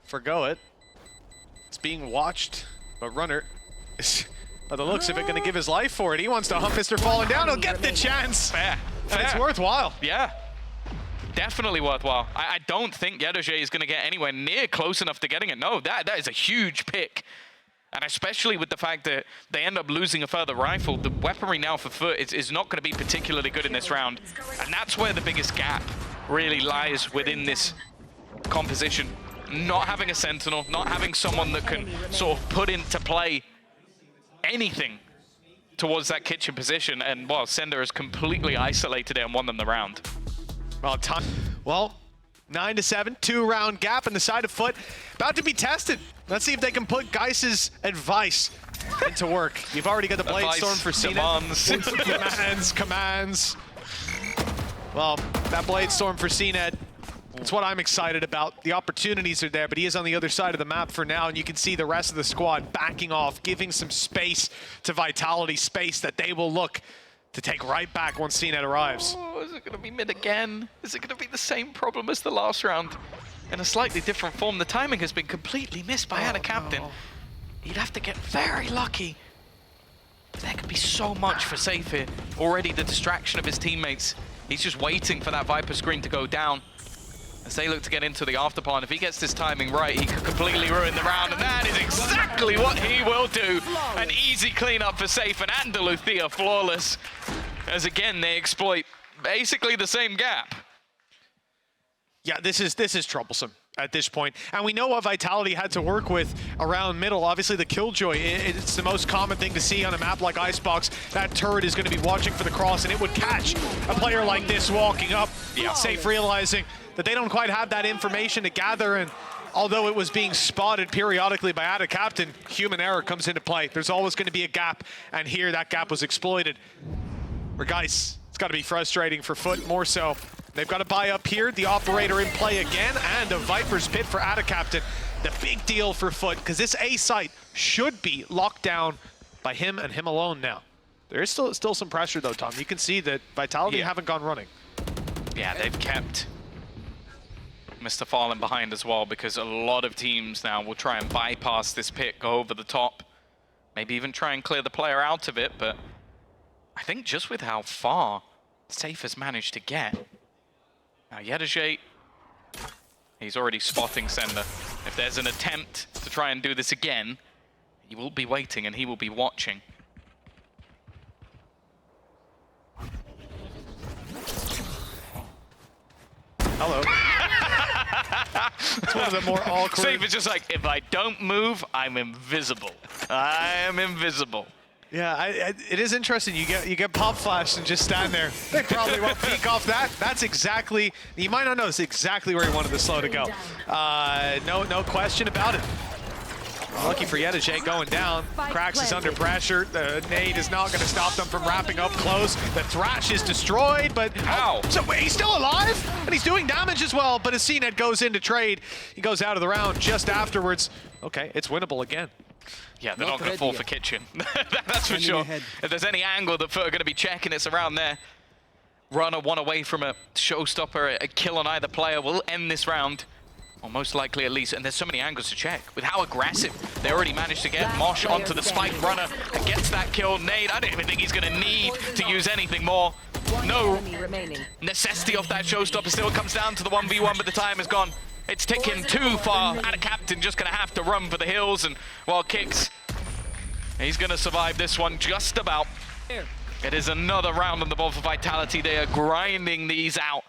forgo it. It's being watched, but Runner is, by the looks of it, going to give his life for it. He wants to hunt Mr. Fallen down. He'll get the chance. Fair. And it's Fair. worthwhile. Yeah. Definitely worthwhile. I don't think Yedoje is going to get anywhere near close enough to getting it. No, that is a huge pick. And especially with the fact that they end up losing a further rifle, the weaponry now for FUT is not going to be particularly good in this round. And that's where the biggest gap really lies within this composition. Not having a Sentinel, not having someone that can sort of put into play anything towards that kitchen position. And, well, Sender has completely isolated it and won them the round. Well, 9-7, 2-round gap in the side of FUT. About to be tested. Let's see if they can put Geiss's advice into work. You've already got the Blade Advice, Storm for CNED. Commands. Well, that Blade Storm for CNED, it's what I'm excited about. The opportunities are there, but he is on the other side of the map for now, and you can see the rest of the squad backing off, giving some space to Vitality, space that they will look to take right back once CNED arrives. Oh, is it going to be mid again? Is it going to be the same problem as the last round? In a slightly different form. The timing has been completely missed by Anna Captain. He'd have to get very lucky. There could be so much for Safe here. Already the distraction of his teammates. He's just waiting for that Viper screen to go down as they look to get into the afterplan. If he gets this timing right, he could completely ruin the round, and that is exactly what he will do. An easy cleanup for Safe, and Andaluthia flawless. As again, they exploit basically the same gap. Yeah, this is troublesome at this point. And we know what Vitality had to work with around middle. Obviously, the Killjoy, it's the most common thing to see on a map like Icebox. That turret is going to be watching for the cross, and it would catch a player like this walking up. Yeah. Safe realizing that they don't quite have that information to gather, and although it was being spotted periodically by Ada Captain, human error comes into play. There's always going to be a gap, and here that gap was exploited. For Geiss, it's got to be frustrating for FUT more so. They've got to buy up here, the operator in play again, and a Viper's Pit for Ada Captain. The big deal for FUT, because this A site should be locked down by him and him alone now. There is still some pressure though, Tom. You can see that Vitality haven't gone running. Yeah, they've kept Mr. Fallen behind as well, because a lot of teams now will try and bypass this pit, go over the top, maybe even try and clear the player out of it, but I think just with how far Safe has managed to get. Now Yedoje, he's already spotting Sender. If there's an attempt to try and do this again, he will be waiting and he will be watching. Hello. It's one of the more awkward. Safe is just like, if I don't move, I'm invisible. I am invisible. Yeah, it is interesting. You get pop flashed and just stand there. They probably won't peek off that. That's exactly, you might not know, it's exactly where he wanted the slow to go. No question about it. Lucky for Yedoje going down. Krax is under pressure. The nade is not going to stop them from wrapping up close. The Thrash is destroyed, but so he's still alive, and he's doing damage as well. But as CNED goes into trade, he goes out of the round just afterwards. Okay, it's winnable again. Yeah, they're not going to fall for kitchen. That's for sure. If there's any angle that FUT are going to be checking, it's around there. Runner one away from a showstopper, a kill on either player will end this round. Or most likely at least, and there's so many angles to check. With how aggressive they already managed to get Mosh onto the spike runner and gets that kill. Nade, I don't even think he's going to need to use anything more. No necessity of that showstopper, still comes down to the 1v1, but the time is gone. It's ticking too far. And a captain just going to have to run for the hills. And while Kicks, he's going to survive this one just about. It is another round on the board for Vitality. They are grinding these out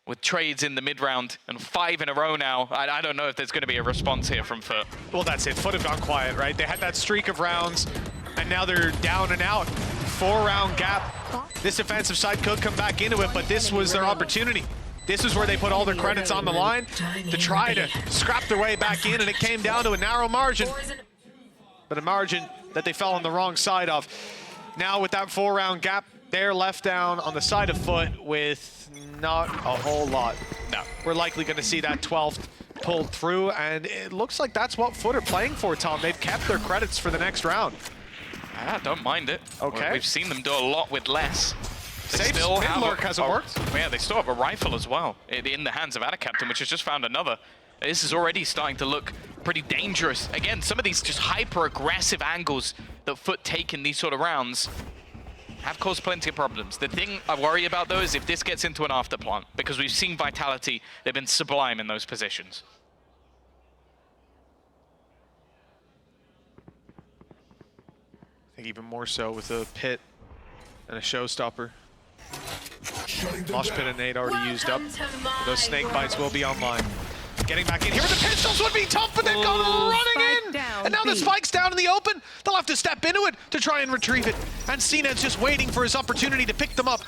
with trades in the mid-round, and 5 in a row now. I don't know if there's going to be a response here from FUT. Well, that's it. FUT have gone quiet, right? They had that streak of rounds, and now they're down and out. 4-round gap. This defensive side could come back into it, but this was their opportunity. This is where they put all their credits on the line to try to scrap their way back in, and it came down to a narrow margin, but a margin that they fell on the wrong side of. Now with that 4-round gap, they're left down on the side of FUT with not a whole lot. No, we're likely going to see that 12th pulled through, and it looks like that's what FUT are playing for, Tom. They've kept their credits for the next round. I don't mind it. Okay. We've seen them do a lot with less. Safe mid-lurk hasn't worked. Yeah, they still have a rifle as well in the hands of Captain, which has just found another. This is already starting to look pretty dangerous. Again, some of these just hyper-aggressive angles that FUT take in these sort of rounds have caused plenty of problems. The thing I worry about, though, is if this gets into an afterplant, because we've seen Vitality, they've been sublime in those positions. I think even more so with a pit and a showstopper. Mosh pit and nade already used up. Those snake bites will be online. Getting back in here with the pistols would be tough, but they've gone running in! And now the spike's down in the open. They'll have to step into it to try and retrieve it. And CNED's just waiting for his opportunity to pick them up.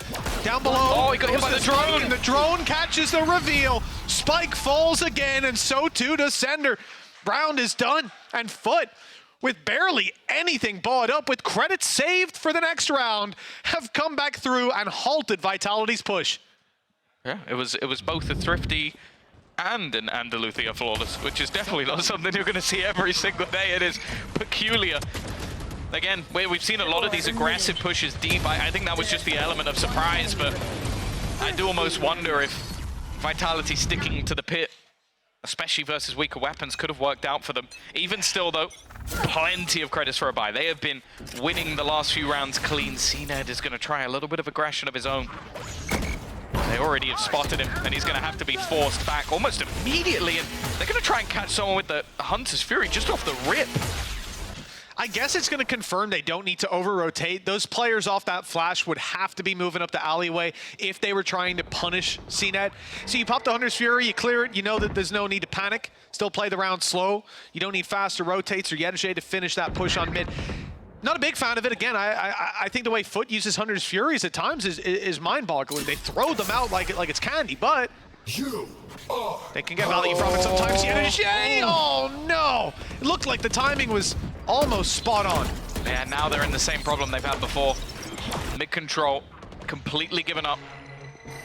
Down below. Oh, he got hit by the drone! The drone catches the reveal. Spike falls again, and so too does Sender. Round is done, and FUT, with barely anything bought up, with credits saved for the next round, have come back through and halted Vitality's push. Yeah, it was both a thrifty and an Andalusia flawless, which is definitely not something you're going to see every single day. It is peculiar. Again, we've seen a lot of these aggressive pushes deep. I think that was just the element of surprise, but I do almost wonder if Vitality sticking to the pit, especially versus weaker weapons, could have worked out for them. Even still, though, plenty of credits for a buy. They have been winning the last few rounds clean. CNED is going to try a little bit of aggression of his own. They already have spotted him, and he's going to have to be forced back almost immediately. And they're going to try and catch someone with the Hunter's Fury just off the rip. I guess it's going to confirm they don't need to over-rotate. Those players off that flash would have to be moving up the alleyway if they were trying to punish CNED. So you pop the Hunter's Fury, you clear it, you know that there's no need to panic. Still play the round slow. You don't need faster rotates or Yedge to finish that push on mid. Not a big fan of it. Again, I think the way FUT uses Hunter's Furies at times is mind-boggling. They throw them out like it's candy, but they can get value from it sometimes. Oh no! It looked like the timing was almost spot on. Yeah, now they're in the same problem they've had before. Mid-control, completely given up.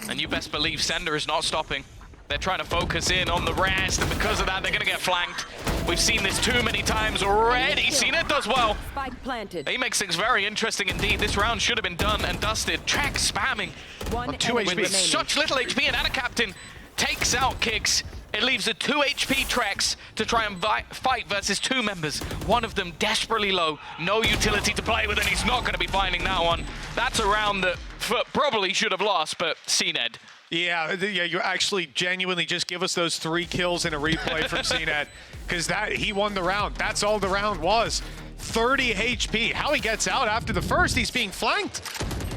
And you best believe Sender is not stopping. They're trying to focus in on the rest, and because of that, they're going to get flanked. We've seen this too many times already. CNED does well. Spike planted. He makes things very interesting indeed. This round should have been done and dusted. Track spamming One on 2 HP. enemy with such little HP, and Captain takes out Kicks. It leaves a 2 HP Trex to try and fight versus 2 members. One of them desperately low, no utility to play with, and he's not going to be finding that one. That's a round that FUT probably should have lost, but CNED. Yeah, you actually genuinely just give us those 3 kills in a replay from CNED, because he won the round. That's all the round was. 30 HP. How he gets out after the first, he's being flanked.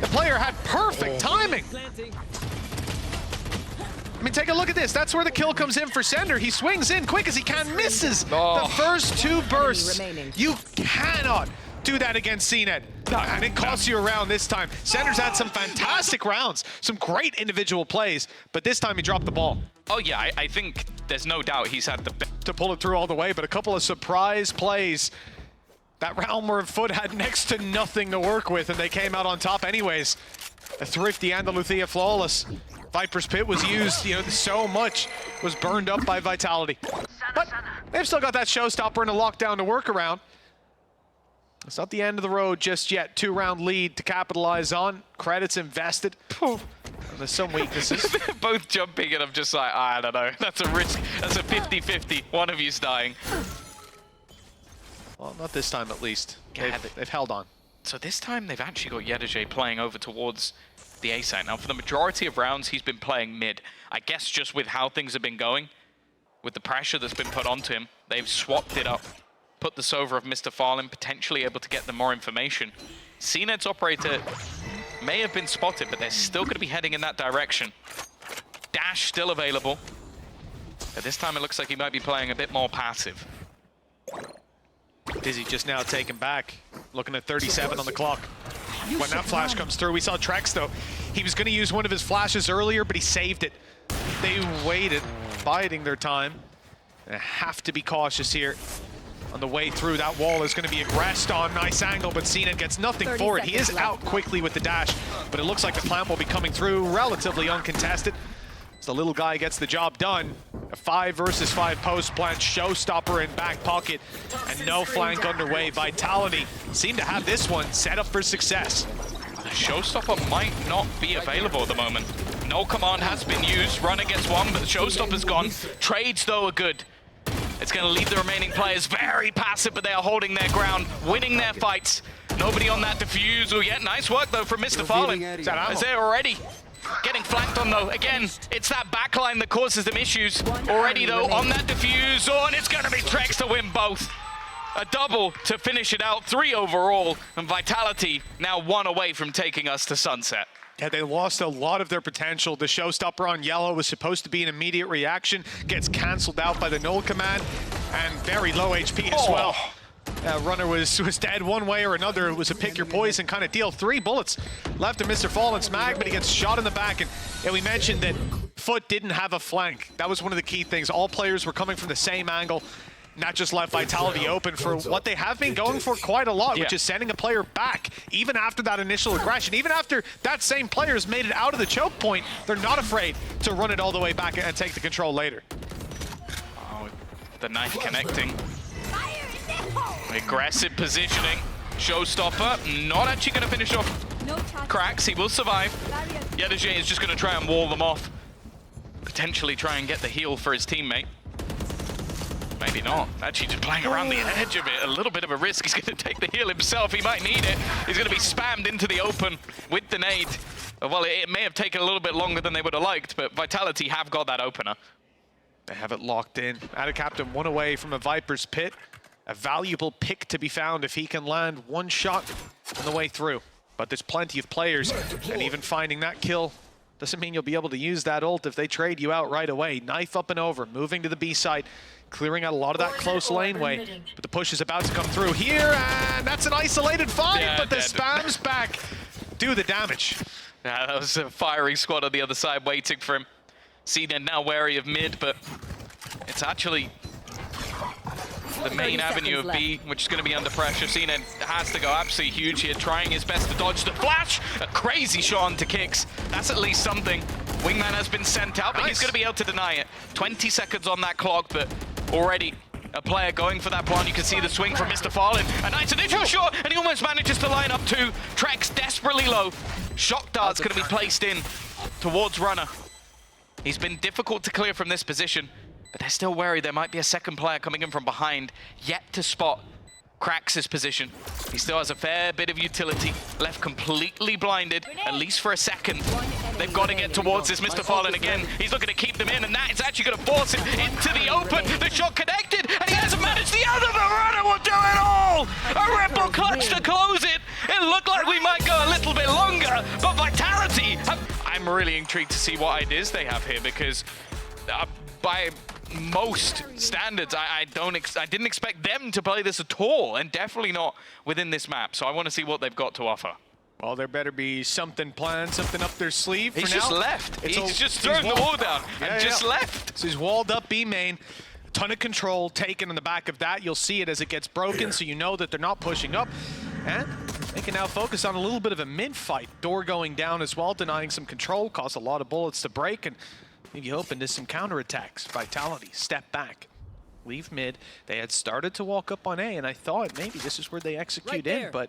The player had perfect timing. I mean, take a look at this. That's where the kill comes in for Sender. He swings in quick as he can, misses the first 2 bursts. You cannot do that against CNED. And it costs you a round this time. Sender's had some fantastic rounds, some great individual plays, but this time he dropped the ball. Oh yeah, I think there's no doubt he's had the to pull it through all the way, but a couple of surprise plays. That round where FUT had next to nothing to work with, and they came out on top anyways. A thrifty Andalusia flawless. Viper's Pit was used, so much was burned up by Vitality. But they've still got that showstopper and a lockdown to work around. It's not the end of the road just yet. 2-round lead to capitalize on. Credits invested. There's some weaknesses. They're both jumping, and I'm just like, I don't know. That's a risk. That's a 50-50. One of you's dying. Well, not this time at least. Yeah, they've held on. So this time they've actually got Yedge playing over towards the A site. Now, for the majority of rounds, he's been playing mid. I guess just with how things have been going, with the pressure that's been put onto him. They've swapped it up, put the Sova of Mr. Fallen, potentially able to get them more information. CNED's operator may have been spotted, but they're still going to be heading in that direction. Dash still available. But this time it looks like he might be playing a bit more passive. Dizzy just now taken back, looking at 37 on the clock. When that flash comes through, we saw Trex though. He was going to use one of his flashes earlier, but he saved it. They waited, biding their time. They have to be cautious here. On the way through, that wall is going to be aggressed on. Nice angle, but CNED gets nothing for it. He is out quickly with the dash, but it looks like the plant will be coming through relatively uncontested. As the little guy gets the job done. A 5 versus 5 post plant, showstopper in back pocket, and no flank underway. Vitality seem to have this one set up for success. The showstopper might not be available at the moment. No command has been used. Runner gets one, but the showstopper's gone. Trades, though, are good. It's going to leave the remaining players very passive, but they are holding their ground, winning their fights. Nobody on that defusal yet. Nice work, though, from Mr. Fallen. As they're already getting flanked on, though. Again, it's that backline that causes them issues. Already, though, on that defusal, and it's going to be Trex to win both. A double to finish it out, 3 overall, and Vitality now 1 away from taking us to sunset. Yeah, they lost a lot of their potential. The showstopper on yellow was supposed to be an immediate reaction, gets canceled out by the null command, and very low HP as well. Runner was dead one way or another. It was a pick your poison kind of deal. 3 bullets left of Mr. Fallen's mag, but he gets shot in the back. And we mentioned that FUT didn't have a flank. That was one of the key things. All players were coming from the same angle. And that just left Vitality open for what they have been going for quite a lot, which is sending a player back, even after that initial aggression. Even after that same player's made it out of the choke point, they're not afraid to run it all the way back and take the control later. Oh, the knife connecting. Aggressive positioning. Showstopper, not actually going to finish off Cracks. He will survive. Yedajay is just going to try and wall them off. Potentially try and get the heal for his teammate. Maybe not. Actually just playing around the edge of it. A little bit of a risk. He's going to take the heal himself. He might need it. He's going to be spammed into the open with the nade. Well, it may have taken a little bit longer than they would have liked, but Vitality have got that opener. They have it locked in. Ada Captain 1 away from a Viper's pit. A valuable pick to be found if he can land 1 shot on the way through. But there's plenty of players, and even finding that kill doesn't mean you'll be able to use that ult if they trade you out right away. Knife up and over, moving to the B side, clearing out a lot of that close laneway. But the push is about to come through here, and that's an isolated fight, but the spams back do the damage. Yeah, that was a firing squad on the other side waiting for him. CNED now wary of mid, but it's actually the main avenue of B, which is going to be under pressure. CNED has to go absolutely huge here, trying his best to dodge the flash. A crazy shot onto Kicks. That's at least something. Wingman has been sent out, but he's going to be able to deny it. 20 seconds on that clock, but already a player going for that plant. You can see the swing from Mr. Fallen. A nice initial shot, and he almost manages to line up 2. Trex desperately low. Shock dart's going to be placed in towards Runner. He's been difficult to clear from this position, but they're still wary. There might be a second player coming in from behind, yet to spot Cracks' position. He still has a fair bit of utility, left completely blinded, at least for a second. They've got to get towards this Mr. Fallen again. He's looking to keep them in, and that is actually going to force him into the open. The shot connected, and he hasn't managed the other. The Runner will do it all! A ripple clutch to close it. It looked like we might go a little bit longer, but Vitality, I'm really intrigued to see what ideas they have here, because by most standards, I didn't expect them to play this at all, and definitely not within this map. So I want to see what they've got to offer. Well, there better be something planned, something up their sleeve. He's just left. He's just thrown the wall down and just left. So he's walled up B main. A ton of control taken on the back of that. You'll see it as it gets broken, so you know that they're not pushing up. And they can now focus on a little bit of a mid fight. Door going down as well, denying some control, caused a lot of bullets to break, and maybe open to some counterattacks. Vitality, step back, leave mid. They had started to walk up on A, and I thought maybe this is where they execute in, but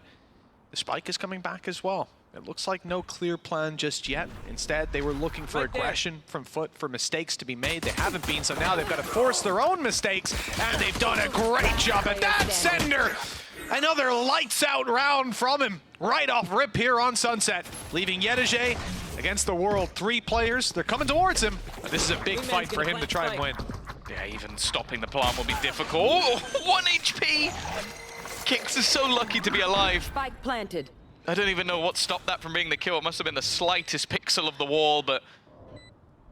the spike is coming back as well. It looks like no clear plan just yet. Instead, they were looking for aggression from FUT, for mistakes to be made. They haven't been, so now they've got to force their own mistakes, and they've done a great job at that. Sender! Another lights out round from him, right off rip here on Sunset, leaving Yedajay against the world. 3 players, they're coming towards him. This is a big fight for him to try and win. Yeah, even stopping the plant will be difficult. Oh, 1 HP! Kicks is so lucky to be alive. Spike planted. I don't even know what stopped that from being the kill. It must have been the slightest pixel of the wall, but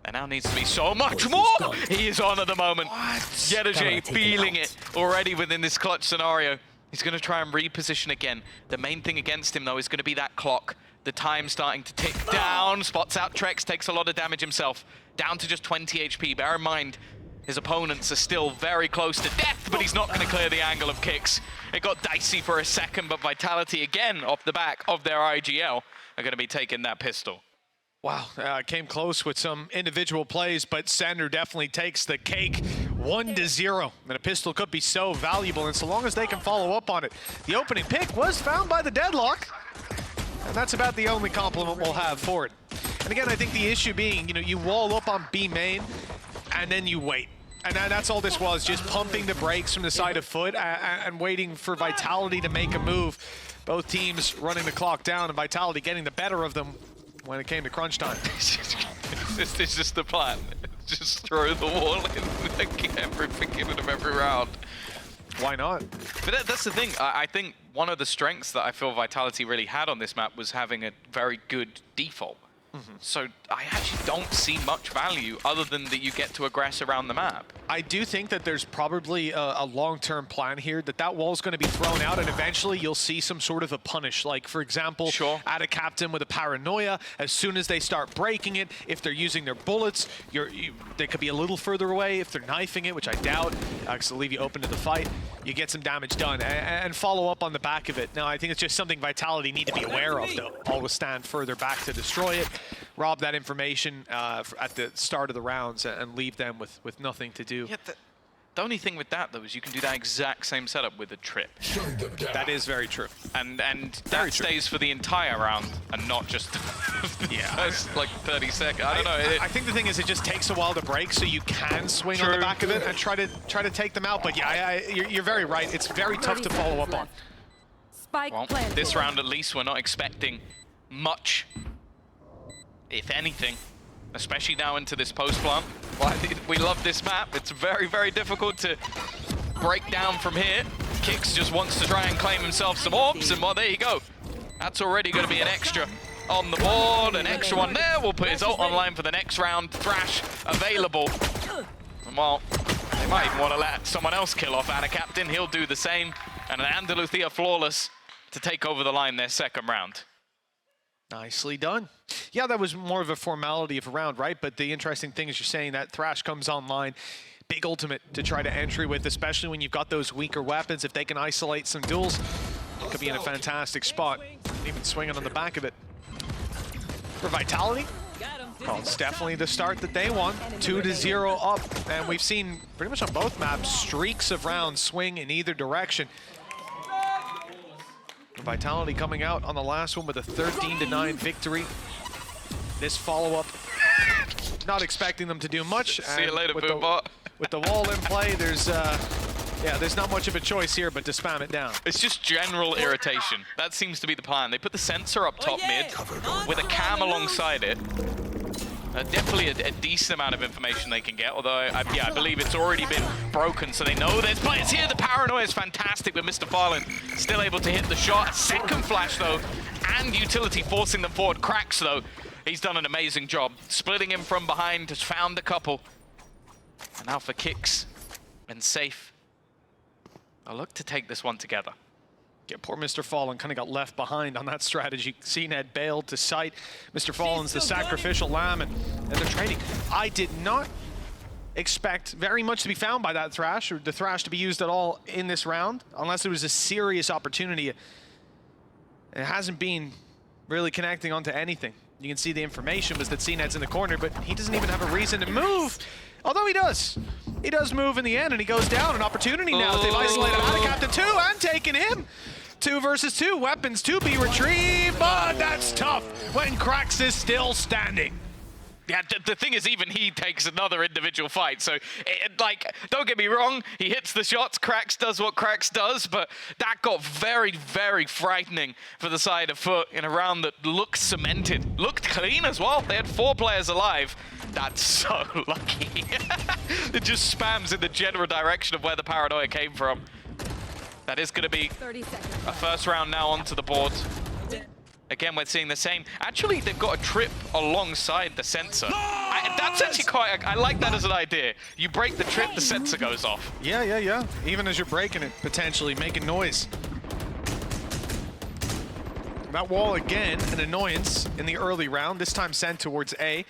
there now needs to be so much more! He is on at the moment. Yedaji feeling it already within this clutch scenario. He's going to try and reposition again. The main thing against him, though, is going to be that clock. The time starting to tick down. Spots out Trex, takes a lot of damage himself. Down to just 20 HP. Bear in mind, his opponents are still very close to death, but he's not going to clear the angle of kicks. It got dicey for a second, but Vitality, again, off the back of their IGL, are going to be taking that pistol. Wow, came close with some individual plays, but Sander definitely takes the cake. 1-0, and a pistol could be so valuable, and so long as they can follow up on it. The opening pick was found by the Deadlock, and that's about the only compliment we'll have for it. And again, I think the issue being, you know, you wall up on B main, and then you wait. And that's all this was, just pumping the brakes from the side of FUT and waiting for Vitality to make a move. Both teams running the clock down, and Vitality getting the better of them when it came to crunch time. It's just the plan. Just throw the wall in every beginning of every round. Why not? But that's the thing. I think one of the strengths that I feel Vitality really had on this map was having a very good default. So I actually don't see much value other than that you get to aggress around the map. I do think that there's probably a long-term plan here, that wall's going to be thrown out and eventually you'll see some sort of a punish. Like, for example, add a captain with a paranoia. As soon as they start breaking it, if they're using their bullets, they could be a little further away. If they're knifing it, which I doubt, because they'll leave you open to the fight, you get some damage done and follow up on the back of it. Now, I think it's just something Vitality need to be aware of, though. Always stand further back to destroy it, rob that information at the start of the rounds, and leave them with nothing to do. Yeah, the only thing with that, though, is you can do that exact same setup with a trip. That is very true. And that stays for the entire round and not just the first, like, 30 seconds. I don't know. I think the thing is it just takes a while to break, so you can swing on the back of it and try to take them out. But yeah, you're very right. It's very tough to follow up on. Spike Well, planted. this round, at least, we're not expecting much, if anything, especially now into this post plant. Well, we love this map. It's very, very difficult to break down from here. Kix just wants to try and claim himself some orbs, and well, there you go. That's already going to be an extra on the board. An extra one there. We'll put his ult online for the next round. Thrash available. And well, they might even want to let someone else kill off Anna Captain. He'll do the same. And an Andaluthia Flawless to take over the line their second round. Nicely done. Yeah, that was more of a formality of a round, right? But the interesting thing is you're saying that Thrash comes online. Big ultimate to try to entry with, especially when you've got those weaker weapons. If they can isolate some duels, it could be in a fantastic spot. Even swinging on the back of it. For Vitality, well, it's definitely the start that they want. 2-0 up. And we've seen pretty much on both maps streaks of rounds swing in either direction. Vitality coming out on the last one with a 13-9 victory. This follow-up, not expecting them to do much. See you later, with Boombot. With the wall in play, there's not much of a choice here but to spam it down. It's just general irritation. That seems to be the plan. They put the sensor up top mid with a cam alongside it. Definitely a decent amount of information they can get, although I believe it's already been broken, so they know there's players here. The paranoia is fantastic, but Mr. Farland still able to hit the shot. Second flash, though, and utility forcing them forward. Cracks, though. He's done an amazing job. Splitting him from behind, has found a couple. And now for Kicks and Safe. I'll look to take this one together. Yeah, poor Mr. Fallen kind of got left behind on that strategy. CNED bailed to sight. Mr. Fallen's the sacrificial lamb, and they're trading. I did not expect very much to be found by that Thrash, or the Thrash to be used at all in this round, unless it was a serious opportunity. It hasn't been really connecting onto anything. You can see the information was that CNED's in the corner, but he doesn't even have a reason to move. Although he does. He does move in the end, and he goes down. An opportunity now. They've isolated Anna Captain 2 and taken him. 2 versus 2. Weapons to be retrieved, but that's tough when Krax is still standing. Yeah, the thing is, even he takes another individual fight. So, like, don't get me wrong, he hits the shots, Krax does what Krax does, but that got very, very frightening for the side of FUT in a round that looked cemented. Looked clean as well. They had 4 players alive, That's so lucky. It just spams in the general direction of where the paranoia came from. That is going to be 30 seconds. a first round now onto the board. Again, we're seeing the same. Actually, they've got a trip alongside the sensor. That's actually quite... I like that as an idea. You break the trip, the sensor goes off. Yeah. Even as you're breaking it, potentially making noise. That wall, again, an annoyance in the early round, this time sent towards A.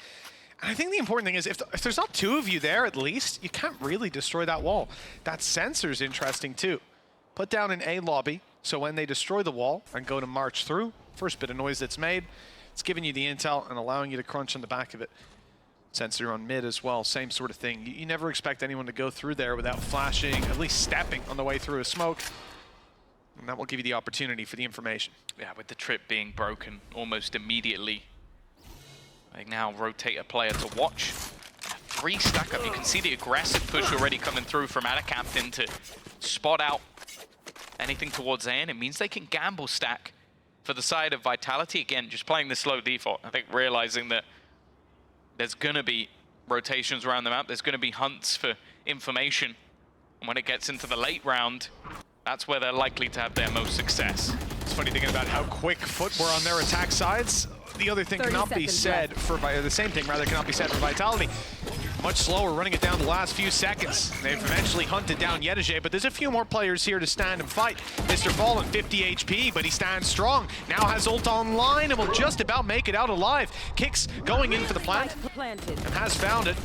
And I think the important thing is if there's not two of you there, at least, you can't really destroy that wall. That sensor's interesting, too. Put down an A lobby, so when they destroy the wall and go to march through, first bit of noise that's made, it's giving you the intel and allowing you to crunch on the back of it. Sensor on mid as well, same sort of thing. You never expect anyone to go through there without flashing, at least stepping on the way through a smoke. And that will give you the opportunity for the information. Yeah, with the trip being broken almost immediately. I now rotate a player to watch. 3 stack up. You can see the aggressive push already coming through from Captain to spot out anything towards A, and it means they can gamble stack for the side of Vitality. Again, just playing the slow default. I think realizing that there's going to be rotations around the map. There's going to be hunts for information. And when it gets into the late round, that's where they're likely to have their most success. It's funny thinking about how quick FUT were on their attack sides. The other thing cannot be said for the same thing rather cannot be said for Vitality. Much slower, running it down the last few seconds. They've eventually hunted down Yedije, but there's a few more players here to stand and fight. Mr. Fallen, 50 HP, but he stands strong. Now has ult online and will just about make it out alive. Kicks going in for the plant and has found it.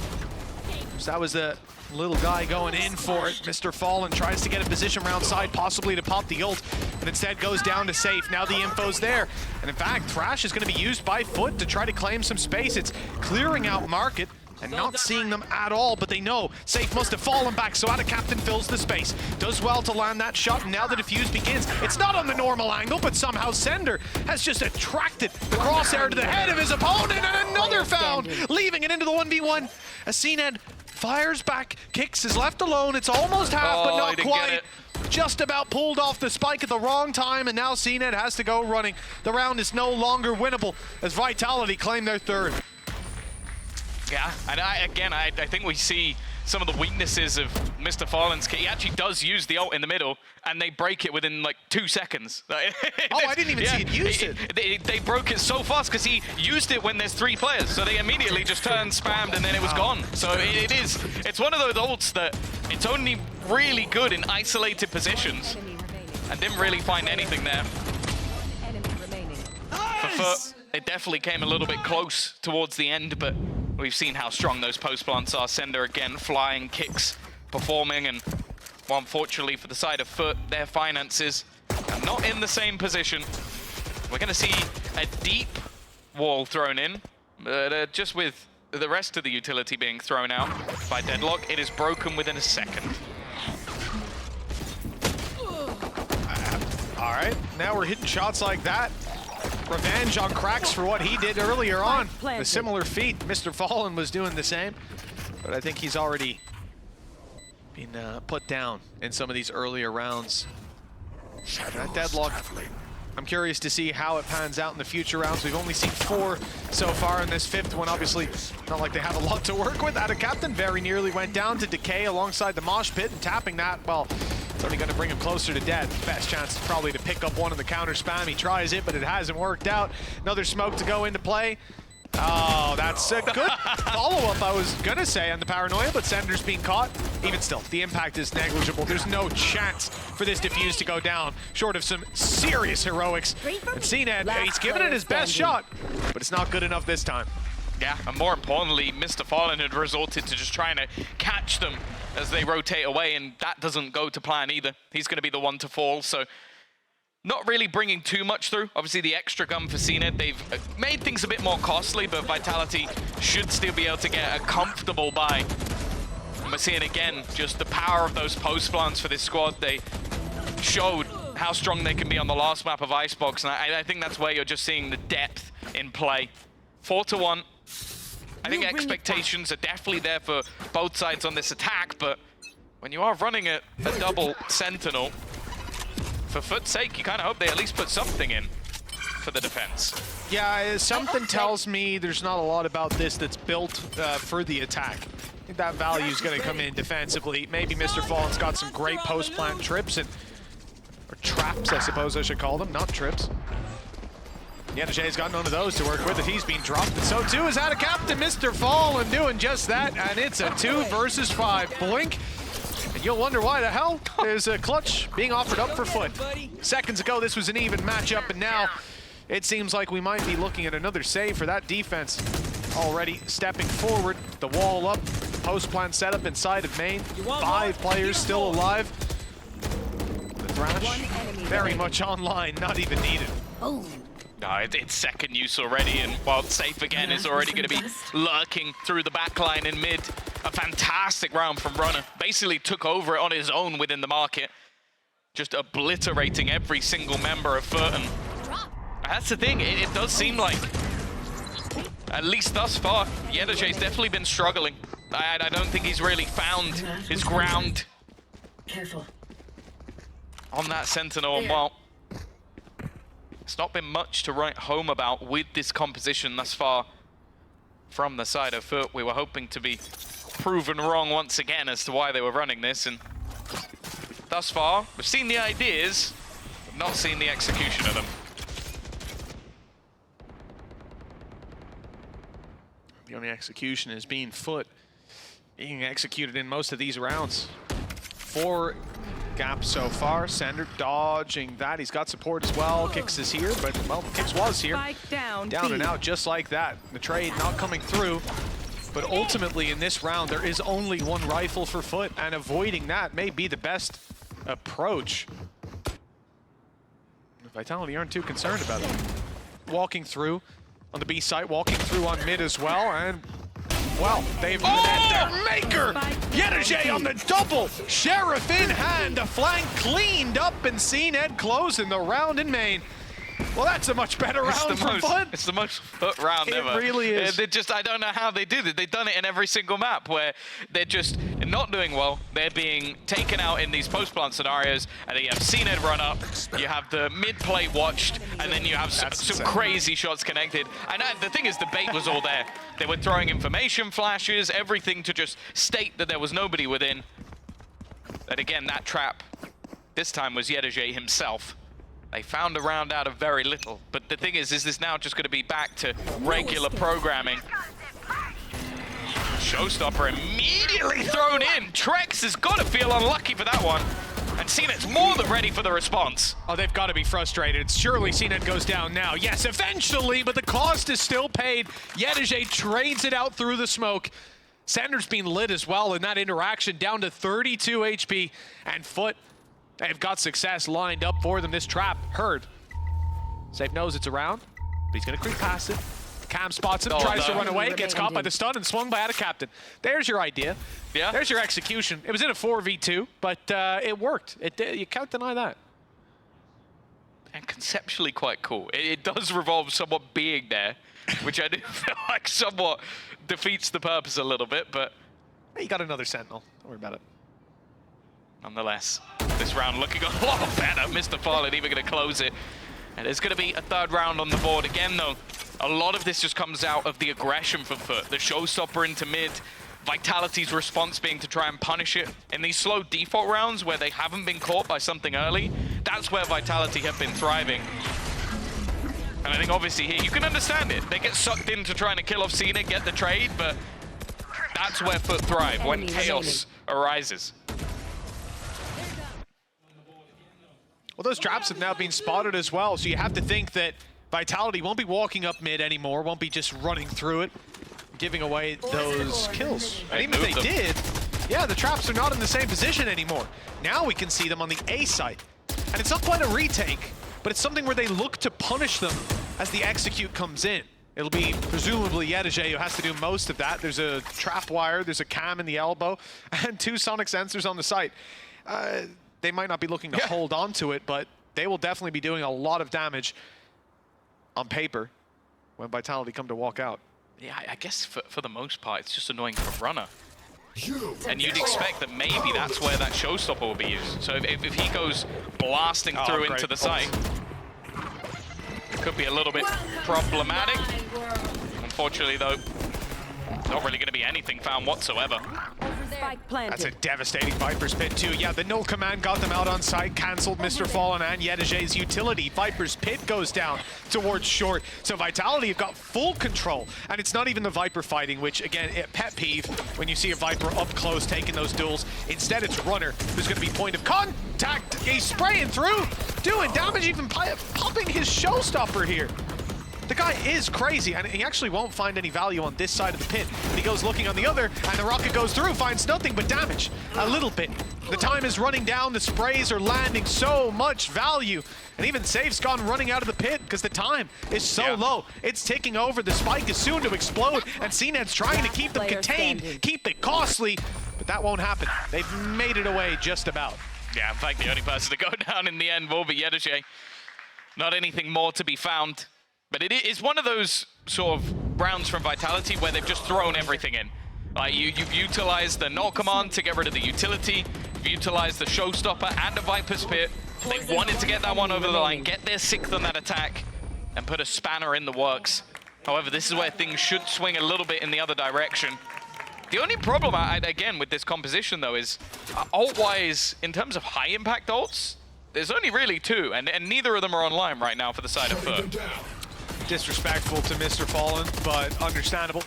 So that was the little guy going in for it. Mr. Fallen tries to get a position round side, possibly to pop the ult, but instead goes down to safe. Now the info's there. And in fact, Thrash is going to be used by FUT to try to claim some space. It's clearing out market and not seeing them at all, but they know Safe must have fallen back, so Captain fills the space. Does well to land that shot, and now the defuse begins. It's not on the normal angle, but somehow Sender has just attracted the crosshair to the head of his opponent, and another found, leaving it into the 1v1. Asined fires back, Kicks is left alone. It's almost half, but not quite. Just about pulled off the spike at the wrong time, and now CNED has to go running. The round is no longer winnable as Vitality claim their third. Yeah, and I think we see some of the weaknesses of Mr. Fallen's kit. He actually does use the ult in the middle, and they break it within like 2 seconds. Oh, I didn't even see it used it. They broke it so fast because he used it when there's 3 players, so they immediately just turned, spammed, and then it was gone. So it's one of those ults that it's only really good in isolated positions, and didn't really find anything there. For FUT, it definitely came a little bit close towards the end, but we've seen how strong those post plants are. Sender again, flying, Kicks, performing, and well, unfortunately for the side of FUT, their finances are not in the same position. We're going to see a deep wall thrown in, but just with the rest of the utility being thrown out by Deadlock, it is broken within a second. All right, now we're hitting shots like that. Revenge on Cracks for what he did earlier on. A similar feat. Mr. Fallen was doing the same, but I think he's already been put down in some of these earlier rounds. That Deadlock, I'm curious to see how it pans out in the future rounds. We've only seen 4 so far in this 5th one. Obviously, not like they have a lot to work with. Captain very nearly went down to decay alongside the mosh pit, and tapping that, well, it's only going to bring him closer to death. Best chance is probably to pick up one in the counter spam. He tries it, but it hasn't worked out. Another smoke to go into play. Oh, that's a good follow-up, I was going to say, on the paranoia, but Sender's being caught. Even still, the impact is negligible. There's no chance for this defuse to go down, short of some serious heroics. And CNED, he's given it his best shot, but it's not good enough this time. Yeah, and more importantly, Mr. Fallen had resorted to just trying to catch them as they rotate away, and that doesn't go to plan either. He's going to be the one to fall, so not really bringing too much through. Obviously, the extra gun for CNED, they've made things a bit more costly, but Vitality should still be able to get a comfortable buy. And we're seeing again just the power of those post plants for this squad. They showed how strong they can be on the last map of Icebox, and I think that's where you're just seeing the depth in play. 4-1. I think expectations are definitely there for both sides on this attack, but when you are running a double Sentinel, for FUT's sake, you kind of hope they at least put something in. for the defense. Yeah, something tells me there's not a lot about this that's built for the attack. I think that value is going to come in defensively. Maybe Mr. Fallen's got some great post-plant trips and or traps, I suppose I should call them, not trips. Yenajay's got none of those to work with if he's being dropped, and so too is out of captain Mr. Fallen doing just that, and it's a 2 versus 5. Blink, and you'll wonder why the hell there's a clutch being offered up for FUT. Seconds ago, this was an even matchup, and now it seems like we might be looking at another save for that defense. Already stepping forward, the wall up, post plant setup inside of main. 5 players still alive. The Thrash, very much online, not even needed. No, it's second use already, and while Safe again is already going to be lurking through the backline in mid. A fantastic round from Runner. Basically took over it on his own within the market. Just obliterating every single member of FUT. And that's the thing, it does seem like, at least thus far, Yenajay's definitely been struggling. I don't think he's really found his ground on that Sentinel. And well, it's not been much to write home about with this composition thus far from the side of FUT. We were hoping to be proven wrong once again as to why they were running this, and thus far, we've seen the ideas, but not seen the execution of them. The only execution is being FUT, being executed in most of these rounds. 4 gaps so far. Sander dodging that. He's got support as well. Kix is here, but, well, Kix was here. Down and out just like that. The trade not coming through. But ultimately, in this round, there is only 1 rifle for FUT, and avoiding that may be the best approach. Vitality aren't too concerned about it. Walking through on the B site, walking through on mid as well, and well, they've met their maker! Yenajay on the double! Sheriff in hand, the flank cleaned up, and CNED closing the round in main. Well, that's a much better round for FUT. It's the most FUT round ever. It really is. They just, I don't know how they did it. They've done it in every single map where they're just not doing well. They're being taken out in these post-plant scenarios, and then you have CNED run up, you have the mid play watched, and then you have some crazy shots connected. And the thing is, the bait was all there. They were throwing information flashes, everything to just state that there was nobody within. And again, that trap, this time was Yenajay himself. They found a round out of very little, but the thing is this now just going to be back to regular programming? Showstopper immediately thrown in. Trex has got to feel unlucky for that one. And CNED's more than ready for the response. Oh, they've got to be frustrated. Surely CNED goes down now. Yes, eventually, but the cost is still paid. Yenajay trades it out through the smoke. Sanders being lit as well in that interaction, down to 32 HP. And FUT, they've got success lined up for them. This trap, heard. Safe knows it's around, but he's going to creep past it. Cam spots him, tries to run away, gets caught by the stun and swung by out of captain. There's your idea. Yeah. There's your execution. It was in a 4v2, but it worked. You can't deny that. And conceptually quite cool. It does revolve somewhat being there, which I do feel like somewhat defeats the purpose a little bit, but... You got another Sentinel. Don't worry about it. Nonetheless, this round looking a lot better. Mr. Fallen even going to close it. And there's going to be a 3rd round on the board. Again, though, a lot of this just comes out of the aggression for FUT. The showstopper into mid, Vitality's response being to try and punish it. In these slow default rounds where they haven't been caught by something early, that's where Vitality have been thriving. And I think obviously here, you can understand it. They get sucked into trying to kill off CNED, get the trade, but that's where FUT thrive, when chaos arises. Well, those traps have now been spotted as well, so you have to think that Vitality won't be walking up mid anymore, won't be just running through it, giving away those kills. And even if they did, yeah, the traps are not in the same position anymore. Now we can see them on the A site. And it's not quite a retake, but it's something where they look to punish them as the execute comes in. It'll be presumably Yenajay who has to do most of that. There's a trap wire, there's a cam in the elbow, and 2 sonic sensors on the site. They might not be looking to hold on to it, but they will definitely be doing a lot of damage on paper when Vitality come to walk out. Yeah, I guess for the most part, it's just annoying for Runner. And you'd expect that maybe that's where that showstopper will be used. So if he goes blasting through into the site. Could be a little bit problematic. Unfortunately, though, not really going to be anything found whatsoever. Spike planted. That's a devastating Viper's Pit too. Yeah, the null command got them out on site, cancelled Mr. Fallen and Yedijay's utility. Viper's Pit goes down towards short. So Vitality have got full control. And it's not even the Viper fighting, which again, pet peeve when you see a Viper up close taking those duels. Instead, it's Runner who's going to be point of contact. He's spraying through, doing damage, even popping his showstopper here. The guy is crazy, and he actually won't find any value on this side of the pit. But he goes looking on the other, and the rocket goes through, finds nothing but damage. A little bit. The time is running down, the sprays are landing so much value. And even Safe's gone running out of the pit because the time is so low. It's ticking over, the spike is soon to explode, and CNED's trying to keep them contained, keep it costly, but that won't happen. They've made it away just about. Yeah, in fact, the only person to go down in the end will be Yedijay. Not anything more to be found. But it is one of those sort of rounds from Vitality where they've just thrown everything in. You've utilized the null command to get rid of the utility. You've utilized the showstopper and the Viper's Pit. They wanted to get that one over the line, get their 6th on that attack, and put a spanner in the works. However, this is where things should swing a little bit in the other direction. The only problem, again, with this composition, though, is ult-wise, in terms of high-impact ults, there's only really 2, and neither of them are online right now for the side of FUT. Disrespectful to Mr. Fallen, but understandable.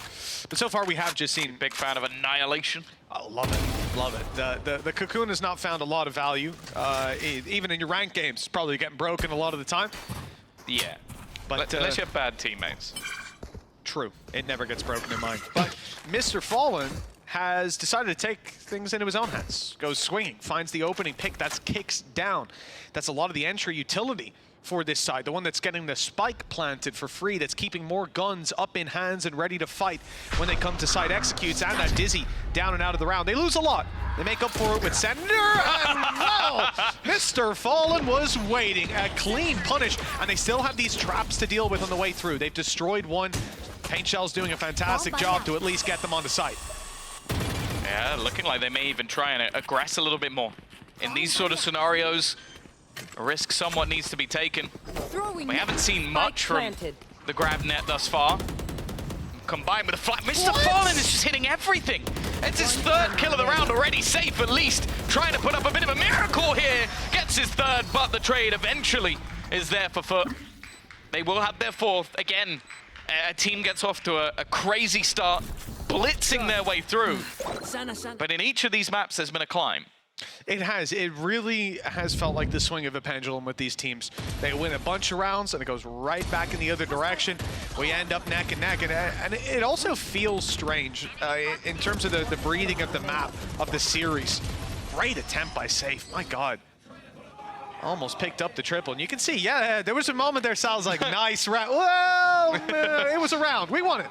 But so far we have just seen... Big fan of Annihilation. Oh, love it, love it. The Cocoon has not found a lot of value. Even in your ranked games, it's probably getting broken a lot of the time. Yeah, but unless you have bad teammates. True, it never gets broken in mine. But Mr. Fallen has decided to take things into his own hands. Goes swinging, finds the opening pick, that's kicks down. That's a lot of the entry utility for this side, the one that's getting the spike planted for free, that's keeping more guns up in hands and ready to fight when they come to site executes, and that Dizzy down and out of the round. They lose a lot. They make up for it with Sender, and well, Mr. Fallen was waiting. A clean punish, and they still have these traps to deal with on the way through. They've destroyed one. Paint Shell's doing a fantastic job to at least get them on the site. Yeah, looking like they may even try and aggress a little bit more. In these sort of scenarios, a risk somewhat needs to be taken. We haven't seen much from the grab net thus far. Combined with a flat, Mr. Fallen is just hitting everything. It's his 3rd kill of the round already, safe at least. Trying to put up a bit of a miracle here. Gets his 3rd, but the trade eventually is there for FUT. They will have their 4th. Again, a team gets off to a crazy start, blitzing their way through. But in each of these maps, there's been a climb. It has. It really has felt like the swing of a pendulum with these teams. They win a bunch of rounds, and it goes right back in the other direction. We end up neck and neck, and it also feels strange in terms of the breathing of the map, of the series. Great attempt by Safe. My God. Almost picked up the triple. And you can see, yeah, there was a moment there, Sal's like, nice round. Well, it was a round. We won it.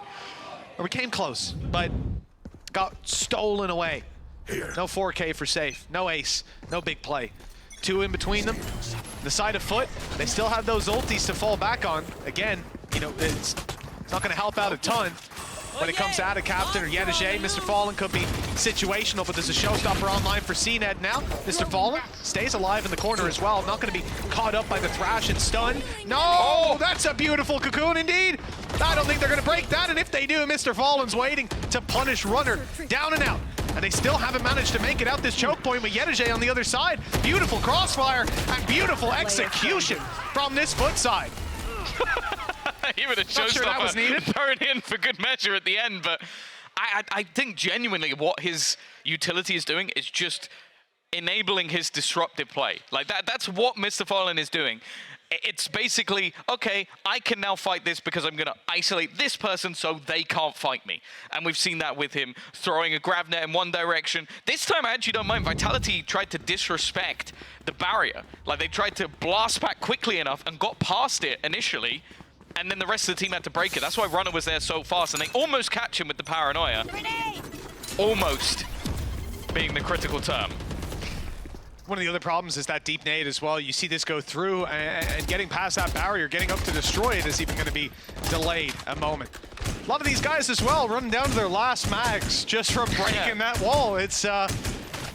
Or we came close, but got stolen away. No 4K for Safe, no ace, no big play. 2 in between them. The side of FUT, they still have those ultis to fall back on. Again, you know, it's not going to help out a ton when it comes to Ada Captain or Yedijay. Mr. Fallen could be situational, but there's a showstopper online for CNED now. Mr. Fallen stays alive in the corner as well. Not going to be caught up by the thrash and stun. No, that's a beautiful cocoon indeed. I don't think they're going to break that, and if they do, Mr. Fallen's waiting to punish Runner. Down and out. And they still haven't managed to make it out this choke point with Yedijay on the other side. Beautiful crossfire and beautiful execution from this FUT side. Even a showstopper thrown in for good measure at the end, but I think genuinely what his utility is doing is just enabling his disruptive play. Like that's what Mr. Fallen is doing. It's basically, okay, I can now fight this because I'm going to isolate this person so they can't fight me. And we've seen that with him throwing a grab net in one direction. This time I actually don't mind. Vitality tried to disrespect the barrier. Like they tried to blast back quickly enough and got past it initially. And then the rest of the team had to break it. That's why Runner was there so fast, and they almost catch him with the paranoia. Almost being the critical term. One of the other problems is that deep nade as well. You see this go through, and getting past that barrier, getting up to destroy it is even going to be delayed a moment. A lot of these guys as well running down to their last mags just from breaking that wall. It's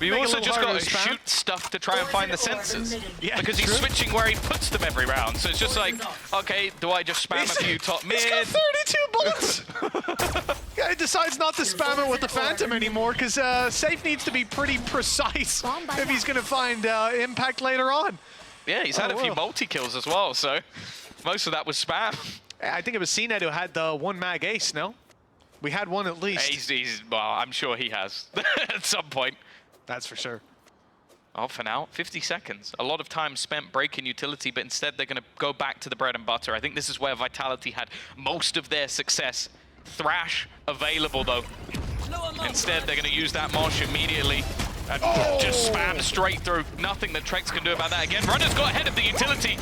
But you Make it a also little just got harder to to spam. shoot stuff to try and find the sensors. Yeah, because he's true. switching where he puts them every round. So it's just like, okay, do I just spam a few top mid? He's got 32 bullets! Guy decides not to spam it with the Phantom anymore because Safe needs to be pretty precise if he's going to find impact later on. Yeah, he's had a few well. multi-kills as well, so most of that was spam. I think it was CNET who had the one mag ace, no? We had one at least. Well, I'm sure he has at some point. That's for sure. Oh, for now, 50 seconds. A lot of time spent breaking utility, but instead they're going to go back to the bread and butter. I think this is where Vitality had most of their success. Thrash available, though. Instead, they're going to use that Mosh immediately and just spam straight through. Nothing that Trex can do about that. Again, Runner's got ahead of the utility.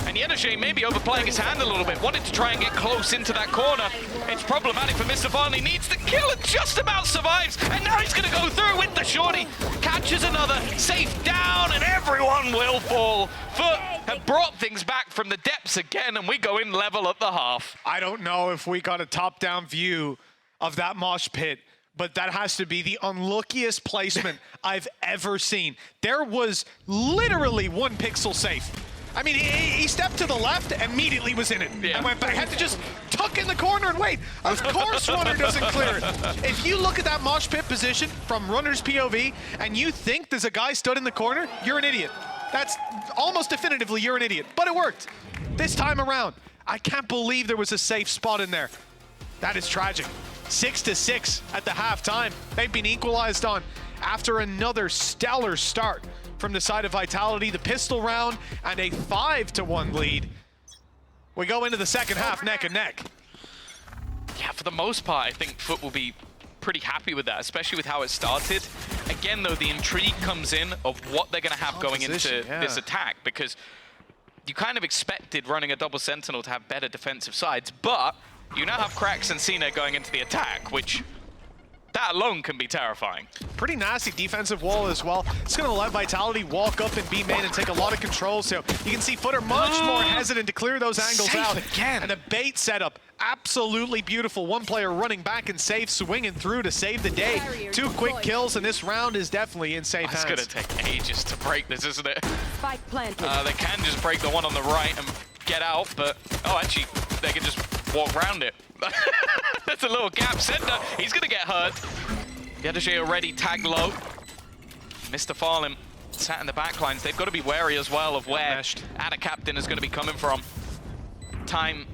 And Yenoshe maybe overplaying his hand a little bit. Wanted to try and get close into that corner. It's problematic for Mr. Farley. Needs the kill and just about survives. And now he's going to go through with the shorty. Catches another. Safe down and everyone will fall. FUT have brought things back from the depths again and we go in level at the half. I don't know if we got a top-down view of that mosh pit, but that has to be the unluckiest placement I've ever seen. There was literally one pixel safe. I mean, he stepped to the left, immediately was in it, and went back. Had to just tuck in the corner and wait. Of course Runner doesn't clear it. If you look at that mosh pit position from Runner's POV, and you think there's a guy stood in the corner, you're an idiot. That's almost definitively you're an idiot, but it worked. This time around, I can't believe there was a safe spot in there. That is tragic. 6-6 at the halftime. They've been equalized on after another stellar start from the side of Vitality, the pistol round, and a 5-1 lead. We go into the second half neck and neck. Yeah, for the most part, I think FUT will be pretty happy with that, especially with how it started. Again, though, the intrigue comes in of what they're going to have going into this attack, because you kind of expected running a double Sentinel to have better defensive sides, but you now have Krax and Cena going into the attack, which that alone can be terrifying. Pretty nasty defensive wall as well. It's going to let Vitality walk up and be main and take a lot of control. So you can see FUT are much more hesitant to clear those angles out. Again. And the bait setup, absolutely beautiful. One player running back and safe, swinging through to save the day. 2 quick kills, and this round is definitely in safe hands. It's going to take ages to break this, isn't it? Spike planted. They can just break the one on the right and get out, but oh, actually, they can just walk around it. That's a little gap. Sender, he's going to get hurt. Yenoshe already tagged low. Mr. Farley sat in the backlines. They've got to be wary as well of where Ada Captain is going to be coming from. Time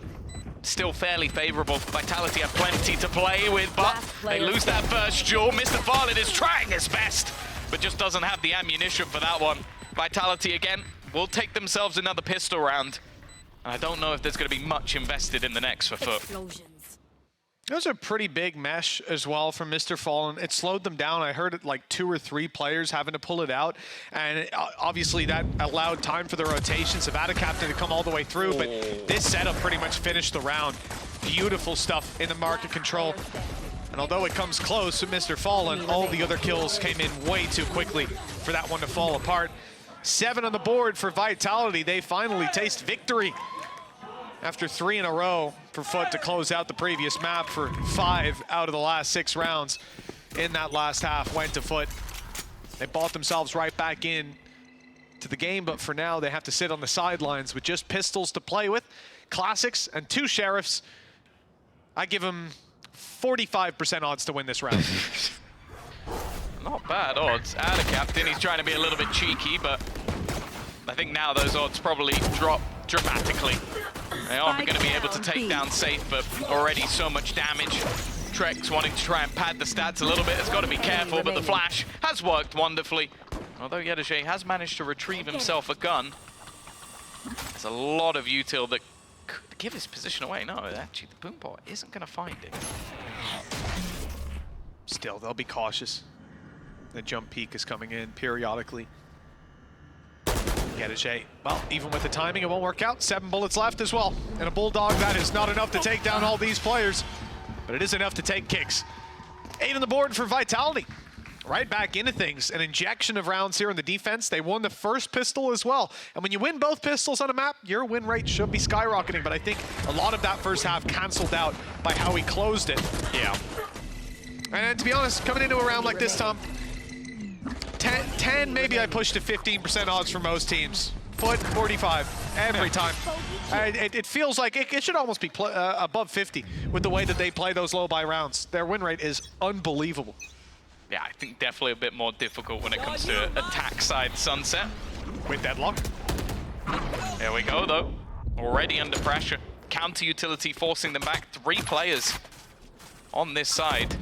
still fairly favorable. Vitality have plenty to play with, but they lose that first duel. Mr. Farley is trying his best, but just doesn't have the ammunition for that one. Vitality again will take themselves another pistol round. And I don't know if there's going to be much invested in the next for FUT. Explosions. Those are pretty big mesh as well from Mr. Fallen. It slowed them down. I heard it like 2 or 3 players having to pull it out. And obviously that allowed time for the rotations of Ada Captain to come all the way through. But this setup pretty much finished the round. Beautiful stuff in the market control. And although it comes close to Mr. Fallen, all the other kills came in way too quickly for that one to fall apart. 7 on the board for Vitality. They finally taste victory after 3 in a row for FUT to close out the previous map. For 5 out of the last 6 rounds in that last half went to FUT. They bought themselves right back in to the game, but for now they have to sit on the sidelines with just pistols to play with, classics, and 2 sheriffs. I give them 45% odds to win this round. Not bad odds. Ada Captain, he's trying to be a little bit cheeky, but I think now those odds probably drop dramatically. They aren't going to be able to take down Safe, but already so much damage. Trex wanting to try and pad the stats a little bit, has got to be careful, but the flash has worked wonderfully. Although Yenoshe has managed to retrieve himself a gun. There's a lot of util that could give his position away. No, actually, the Boombot isn't going to find it. Still, they'll be cautious. The jump peak is coming in periodically. Yenoshe, well, even with the timing, it won't work out. 7 bullets left as well. And a Bulldog, that is not enough to take down all these players, but it is enough to take kicks. 8 on the board for Vitality. Right back into things. An injection of rounds here in the defense. They won the first pistol as well. And when you win both pistols on a map, your win rate should be skyrocketing. But I think a lot of that first half canceled out by how he closed it. Yeah. And to be honest, coming into a round like this, Tom, 10, maybe I push to 15% odds for most teams. FUT, 45, every time. It feels like it should almost be above 50 with the way that they play those low buy rounds. Their win rate is unbelievable. Yeah, I think definitely a bit more difficult when it comes to attack side Sunset. With Deadlock. There we go, though. Already under pressure. Counter utility forcing them back. 3 players on this side.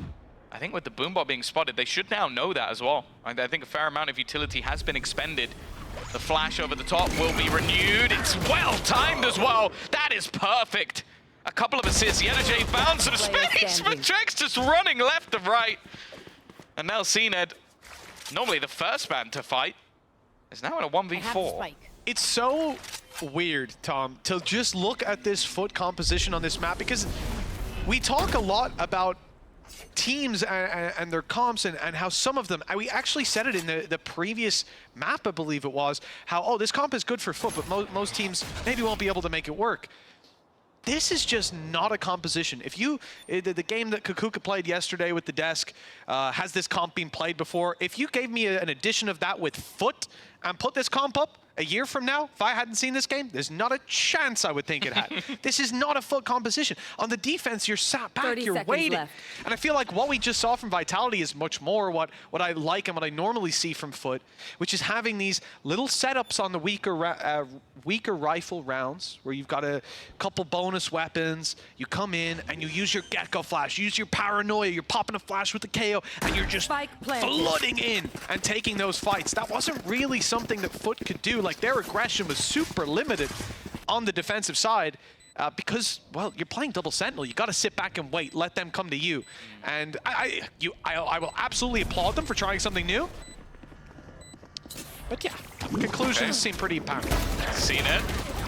I think with the Boombot being spotted, they should now know that as well. I think a fair amount of utility has been expended. The flash over the top will be renewed. It's well timed as well. That is perfect. A couple of assists. Yenerjay found some space, but Trex just running left and right. And now CNED, normally the first man to fight, is now in a 1v4. It's so weird, Tom, to just look at this FUT composition on this map, because we talk a lot about teams and their comps and how some of them, we actually said it in the previous map, I believe it was, how, oh, this comp is good for FUT, but most teams maybe won't be able to make it work. This is just not a composition. If you, the game that Kukuka played yesterday with the desk, has this comp been played before? If you gave me an edition of that with FUT and put this comp up a year from now, if I hadn't seen this game, there's not a chance I would think it had. This is not a FUT composition. On the defense, you're sat back, you're waiting. Left. And I feel like what we just saw from Vitality is much more what I like and what I normally see from FUT, which is having these little setups on the weaker rifle rounds where you've got a couple bonus weapons, you come in and you use your Gecko flash, use your paranoia, you're popping a flash with the KO, and you're just flooding in and taking those fights. That wasn't really something that FUT could do. Like, their aggression was super limited on the defensive side because, well, you're playing double sentinel. You got to sit back and wait, let them come to you. And I will absolutely applaud them for trying something new. But yeah, conclusions seem pretty apparent. Seen it.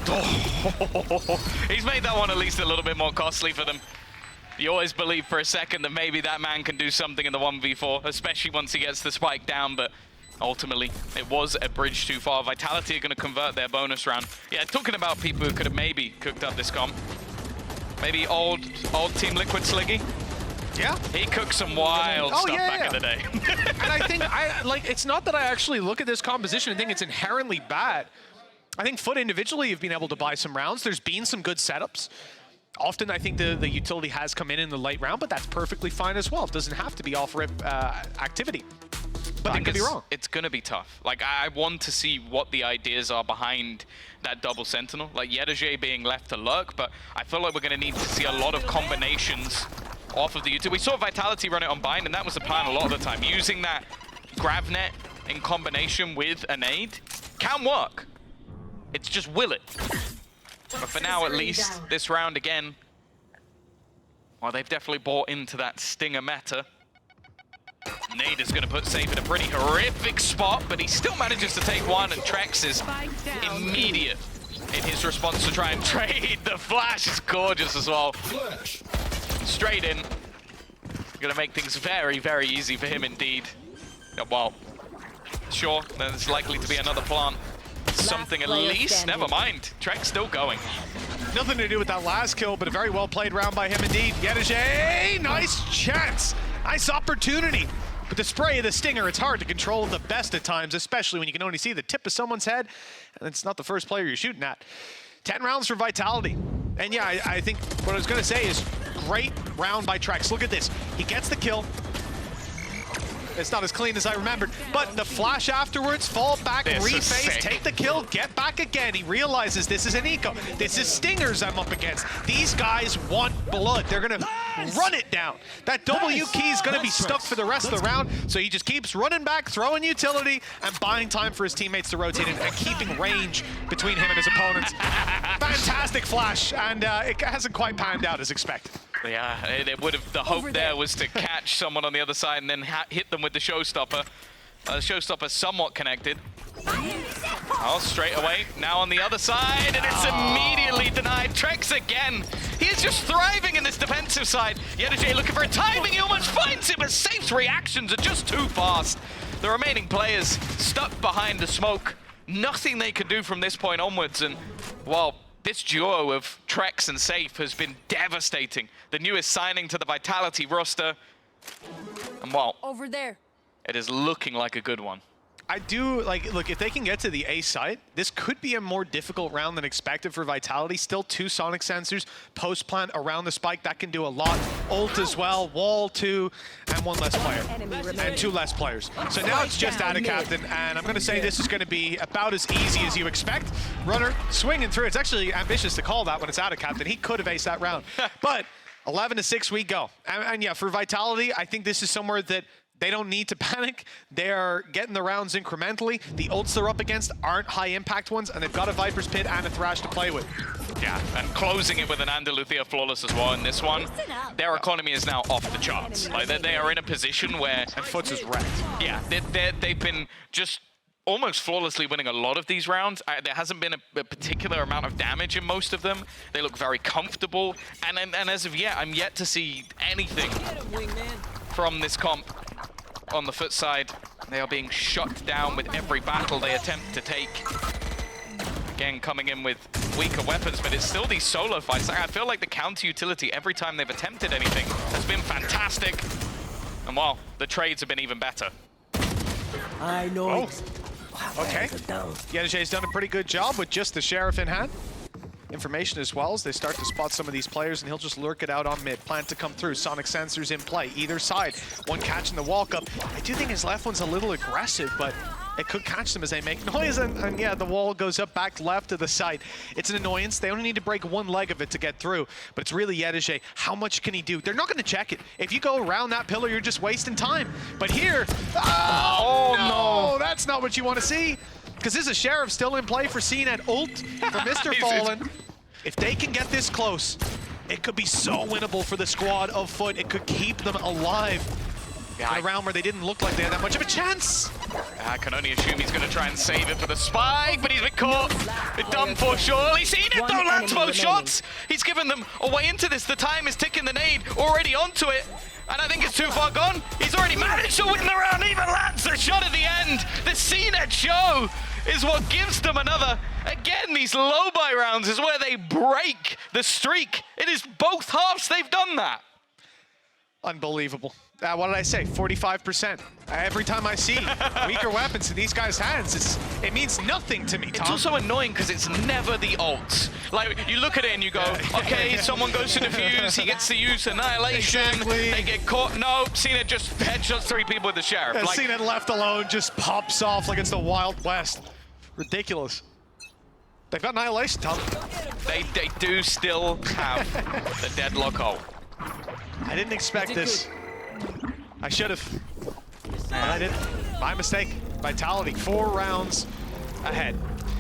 Oh, he's made that one at least a little bit more costly for them. You always believe for a second that maybe that man can do something in the 1v4, especially once he gets the spike down, but ultimately, it was a bridge too far. Vitality are going to convert their bonus round. Yeah, talking about people who could have maybe cooked up this comp. Maybe old Team Liquid Sliggy. Yeah. He cooked some wild stuff back in the day. And I think, it's not that I actually look at this composition and think it's inherently bad. I think FUT individually have been able to buy some rounds. There's been some good setups. Often, I think the utility has come in the late round, but that's perfectly fine as well. It doesn't have to be off-rip activity. But it could be wrong. It's going to be tough. Like, I want to see what the ideas are behind that double sentinel. Like, Yenerjay being left to lurk, but I feel like we're going to need to see a lot of combinations off of the utility. We saw Vitality run it on Bind, and that was the plan a lot of the time. Using that Gravnet in combination with a nade can work. It's just will it. But for now, at least, this round again, well, they've definitely bought into that Stinger meta. Nade is going to put Safe in a pretty horrific spot, but he still manages to take one, and Trex is immediate in his response to try and trade. The flash is gorgeous as well. Straight in. Going to make things very, very easy for him indeed. Well, sure, there's likely to be another plant. Something at least. Never mind. Trex still going. Nothing to do with that last kill, but a very well played round by him indeed. Yenerjay, nice chance. Nice opportunity. But the spray of the Stinger, it's hard to control the best at times, especially when you can only see the tip of someone's head, and it's not the first player you're shooting at. 10 rounds for Vitality. And yeah, I think what I was going to say is great round by Trex. Look at this. He gets the kill. It's not as clean as I remembered, but the flash afterwards, fall back, reface, take the kill, get back again. He realizes this is an eco. This is Stingers I'm up against. These guys want blood. They're gonna run it down. That W key is gonna be stuck for the rest of the round, so he just keeps running back, throwing utility, and buying time for his teammates to rotate in and keeping range between him and his opponents. Fantastic flash, and it hasn't quite panned out as expected. Yeah, it would have. The hope there was to catch someone on the other side and then hit them with the showstopper. The showstopper somewhat connected. Oh, straight away. Now on the other side, and it's immediately denied. Trex again. He is just thriving in this defensive side. Yenerjay looking for a timing. He almost finds him, but Safe's reactions are just too fast. The remaining players stuck behind the smoke. Nothing they can do from this point onwards, and, well, this duo of Trex and Safe has been devastating. The newest signing to the Vitality roster. And well, over there. It is looking like a good one. I do, like, look, if they can get to the A site, this could be a more difficult round than expected for Vitality. Still 2 sonic sensors, post-plant around the spike, that can do a lot. Ult as well, wall 2, and 1 less player. And 2 less players. So now it's just out of captain, and I'm going to say this is going to be about as easy as you expect. Runner swinging through. It's actually ambitious to call that when it's out of captain. He could have aced that round. But 11-6 we go. And yeah, for Vitality, I think this is somewhere that they don't need to panic. They're getting the rounds incrementally. The ults they're up against aren't high-impact ones, and they've got a Viper's Pit and a Thrash to play with. Yeah, and closing it with an Andalusia Flawless as well in this one. Their economy is now off the charts. Like, they are in a position where... And FUT's is wrecked. Yeah, they've been just almost flawlessly winning a lot of these rounds. There hasn't been a particular amount of damage in most of them. They look very comfortable. And as of yet, I'm yet to see anything from this comp. On the FUT side, they are being shut down with every battle they attempt to take. Again, coming in with weaker weapons, but it's still these solo fights. I feel like the counter utility every time they've attempted anything has been fantastic. And well, the trades have been even better. I know. Oh, okay. Yedajay's done a pretty good job with just the Sheriff in hand. Information as well as they start to spot some of these players, and he'll just lurk it out on mid. Plan to come through. Sonic sensors in play, either side. One catching the walk up. I do think his left one's a little aggressive, but it could catch them as they make noise. And yeah, the wall goes up back left of the site. It's an annoyance. They only need to break 1 leg of it to get through. But it's really Yedajay. How much can he do? They're not going to check it. If you go around that pillar, you're just wasting time. But here, oh no, that's not what you want to see. Because this is a Sheriff still in play for CNET ult for Mr. Fallen. If they can get this close, it could be so winnable for the squad of FUT. It could keep them alive in a round where they didn't look like they had that much of a chance. I can only assume he's going to try and save it for the spike, but he's been caught. Been done for surely. CNET though lands both shots. He's given them a way into this. The time is ticking, the nade already onto it. And I think it's too far gone. He's already managed to win the round, even lands the shot at the end. The CNET show is what gives them another. Again, these low buy rounds is where they break the streak. It is both halves they've done that. Unbelievable. What did I say? 45%. Every time I see weaker weapons in these guys' hands, it means nothing to me, Tom. It's also annoying because it's never the ults. Like, you look at it and you go, okay, someone goes to defuse, he gets to use Annihilation, Exactly. They get caught. No, CNET just headshots 3 people with the Sheriff. And Like, CNET left alone just pops off like it's the Wild West. Ridiculous. They've got Annihilation, Tom. they do still have the deadlock ult. I didn't expect this. I should have. And I didn't. My mistake. Vitality, 4 rounds ahead.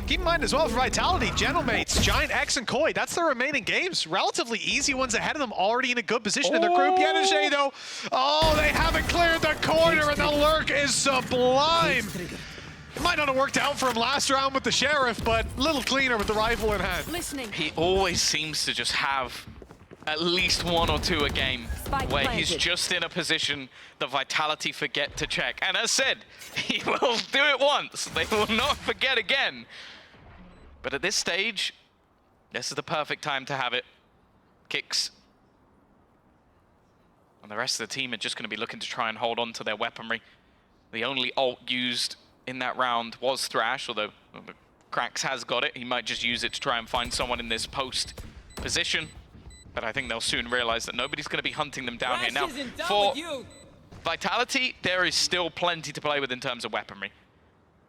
Keep in mind as well for Vitality, Gentlemates, Giant X and Koi, that's the remaining games. Relatively easy ones ahead of them, already in a good position in their group. Yedajay though, oh, they haven't cleared the corner and the lurk is sublime. It might not have worked out for him last round with the Sheriff, but a little cleaner with the rifle in hand. Listening. He always seems to just have at least 1 or 2 a game where he's just in a position the Vitality forget to check. And as said, he will do it once. They will not forget again. But at this stage, this is the perfect time to have it. Kicks. And the rest of the team are just going to be looking to try and hold on to their weaponry. The only ult used in that round was Thrash, although Krax has got it. He might just use it to try and find someone in this post position. But I think they'll soon realize that nobody's going to be hunting them down here. Now, for Vitality, there is still plenty to play with in terms of weaponry.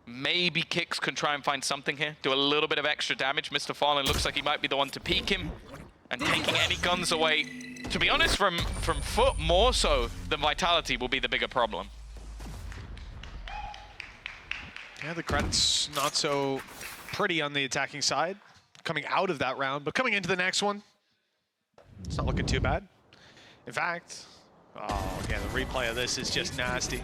Maybe Kicks can try and find something here, do a little bit of extra damage. Mr. Fallen looks like he might be the one to peek him, and taking any guns away, to be honest, from FUT more so than Vitality will be the bigger problem. Yeah, the credit's not so pretty on the attacking side, coming out of that round, but coming into the next one, it's not looking too bad. In fact, oh, again, the replay of this is just nasty.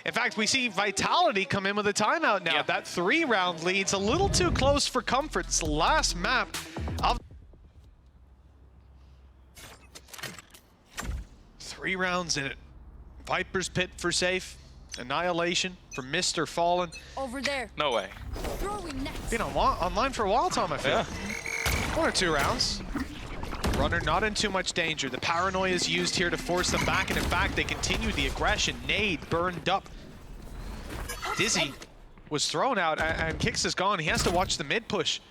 In fact, we see Vitality come in with a timeout now. Yep. That 3-round lead's a little too close for comfort. It's the last map of 3 rounds in it. Viper's Pit for safe. Annihilation for Mr. Fallen. Over there. No way. Throwing next. Been online for a while, Tom, I feel. Yeah. 1 or 2 rounds. Runner not in too much danger. The paranoia is used here to force them back, and in fact, they continue the aggression. Nade burned up. Dizzy was thrown out and Kix is gone. He has to watch the mid push.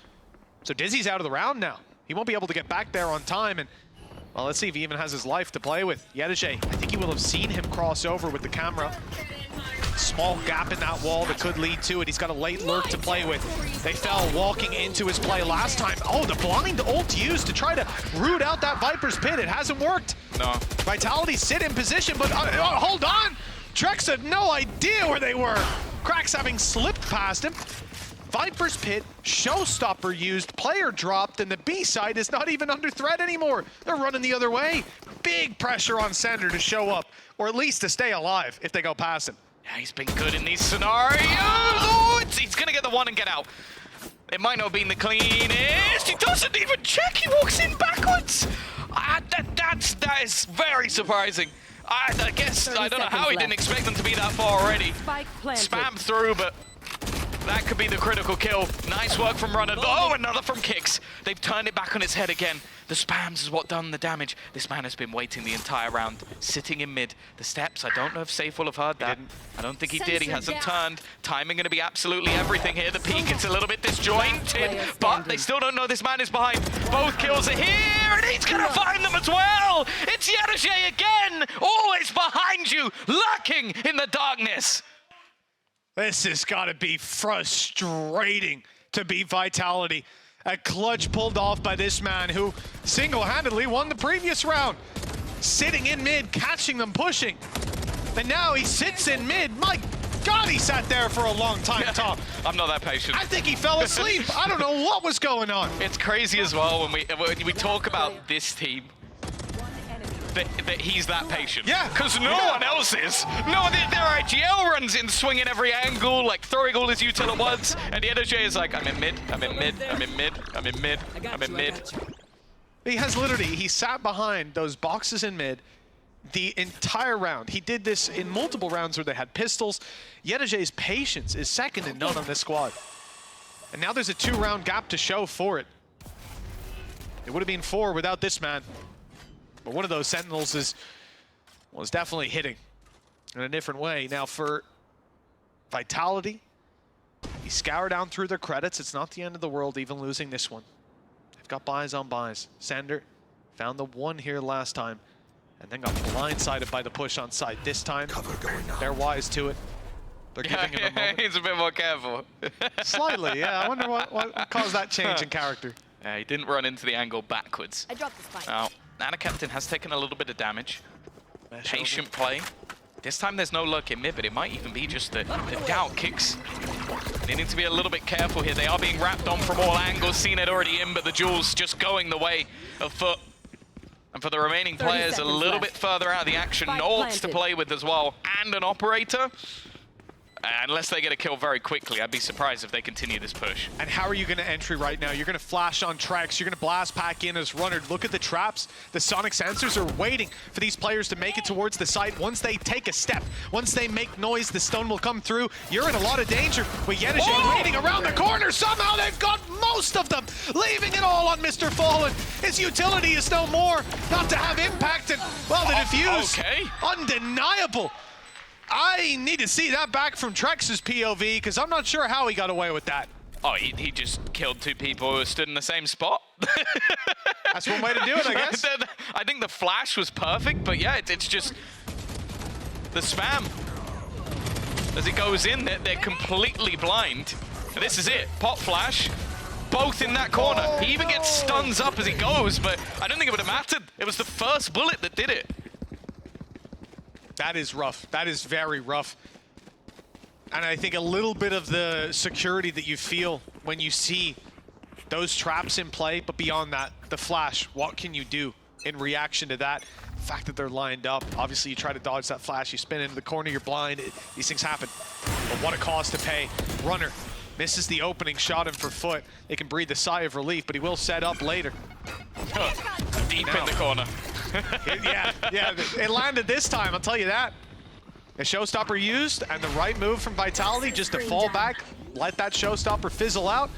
So Dizzy's out of the round now. He won't be able to get back there on time. And well, let's see if he even has his life to play with. Yedege, I think he will have seen him cross over with the camera. Small gap in that wall that could lead to it. He's got a late lurk to play with. They fell walking into his play last time. Oh, the blind ult used to try to root out that Viper's pit. It hasn't worked. No. Vitality sit in position, but hold on. Trex had no idea where they were. Cracks having slipped past him. Viper's pit, showstopper used, player dropped, and the B side is not even under threat anymore. They're running the other way. Big pressure on Sender to show up, or at least to stay alive if they go past him. Yeah, he's been good in these scenarios. Oh, he's gonna get the one and get out. It might not have been the cleanest. He doesn't even check. He walks in backwards. That is very surprising. I guess I don't know how he didn't expect them to be that far already. Spam through, but that could be the critical kill. Nice work from Runner. Oh, another from Kix. They've turned it back on its head again. The spams is what done the damage. This man has been waiting the entire round, sitting in mid. The steps, I don't know if Safe will have heard that. I don't think he did. He hasn't turned. Timing going to be absolutely everything here. The peak, it's a little bit disjointed, but they still don't know this man is behind. Both kills are here, and he's going to find them as well. It's Yedege again, always behind you, lurking in the darkness. This has got to be frustrating to beat Vitality. A clutch pulled off by this man who single-handedly won the previous round. Sitting in mid, catching them pushing. And now he sits in mid. My God, he sat there for a long time, Tom. I'm not that patient. I think he fell asleep. I don't know what was going on. It's crazy as well when we talk about this team. That he's that patient. Yeah. Because no one else is. No, their IGL runs in swinging every angle, like throwing all his util at once, and the NJ is like, I'm in mid, I'm in mid, I'm in mid, I'm in mid, I'm in mid. He has literally, he sat behind those boxes in mid the entire round. He did this in multiple rounds where they had pistols. Yedege's patience is second to none on this squad. And now there's a 2-round gap to show for it. It would have been 4 without this man. But one of those Sentinels is definitely hitting in a different way. Now for Vitality, he scoured down through their credits. It's not the end of the world even losing this one. They've got buys on buys. Sander found the one here last time and then got blindsided by the push on site. This time, they're wise to it. They're giving him a moment. He's a bit more careful. Slightly, yeah. I wonder what caused that change in character. He didn't run into the angle backwards. I dropped the spike. Now, Nana Captain has taken a little bit of damage. Patient play. This time there's no luck in mid, but it might even be just the doubt kicks. They need to be a little bit careful here. They are being wrapped on from all angles. Seen it already in, but the Jules just going the way of FUT. And for the remaining players, a little bit further out of the action. No ults to play with as well, and an operator. Unless they get a kill very quickly, I'd be surprised if they continue this push. And how are you going to entry right now? You're going to flash on Trex. You're going to blast pack in as Runner. Look at the traps. The Sonic sensors are waiting for these players to make it towards the site. Once they take a step, once they make noise, the stun will come through. You're in a lot of danger. With Yedege waiting around the corner. Somehow they've got most of them, leaving it all on Mr. Fallen. His utility is no more. Not to have impact. And, well, the defuse. Okay. Undeniable. I need to see that back from Trex's POV, because I'm not sure how he got away with that. Oh, he just killed 2 people who stood in the same spot. That's one way to do it, I guess. I think the flash was perfect, but yeah, it's just the spam. As it goes in, they're completely blind. And this is it, pop flash, both in that corner. He even gets stuns up as he goes, but I don't think it would have mattered. It was the first bullet that did it. That is rough. That is very rough. And I think a little bit of the security that you feel when you see those traps in play, but beyond that, the flash, what can you do in reaction to that? The fact that they're lined up, obviously you try to dodge that flash, you spin into the corner, you're blind, these things happen. But what a cost to pay. Runner misses the opening shot in for FUT. They can breathe a sigh of relief, but he will set up later. Deep in the corner. yeah, it landed this time, I'll tell you that. A showstopper used, and the right move from Vitality just to fall back, let that showstopper fizzle out,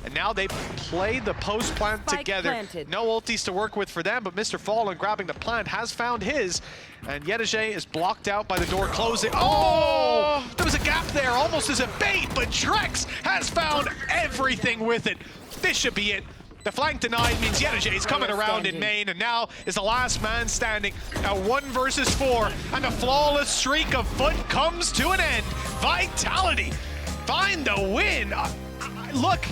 And now they play the post plant Spike together. planted. No ultis to work with for them, but Mr. Fallen grabbing the plant has found his. And Yedege is blocked out by the door closing. Oh! There was a gap there, almost as a bait, but Drex has found everything with it. This should be it. The flank denied means Yedege is coming around in main, and now is the last man standing at 1 versus 4, and the flawless streak of FUT comes to an end. Vitality find the win. Look,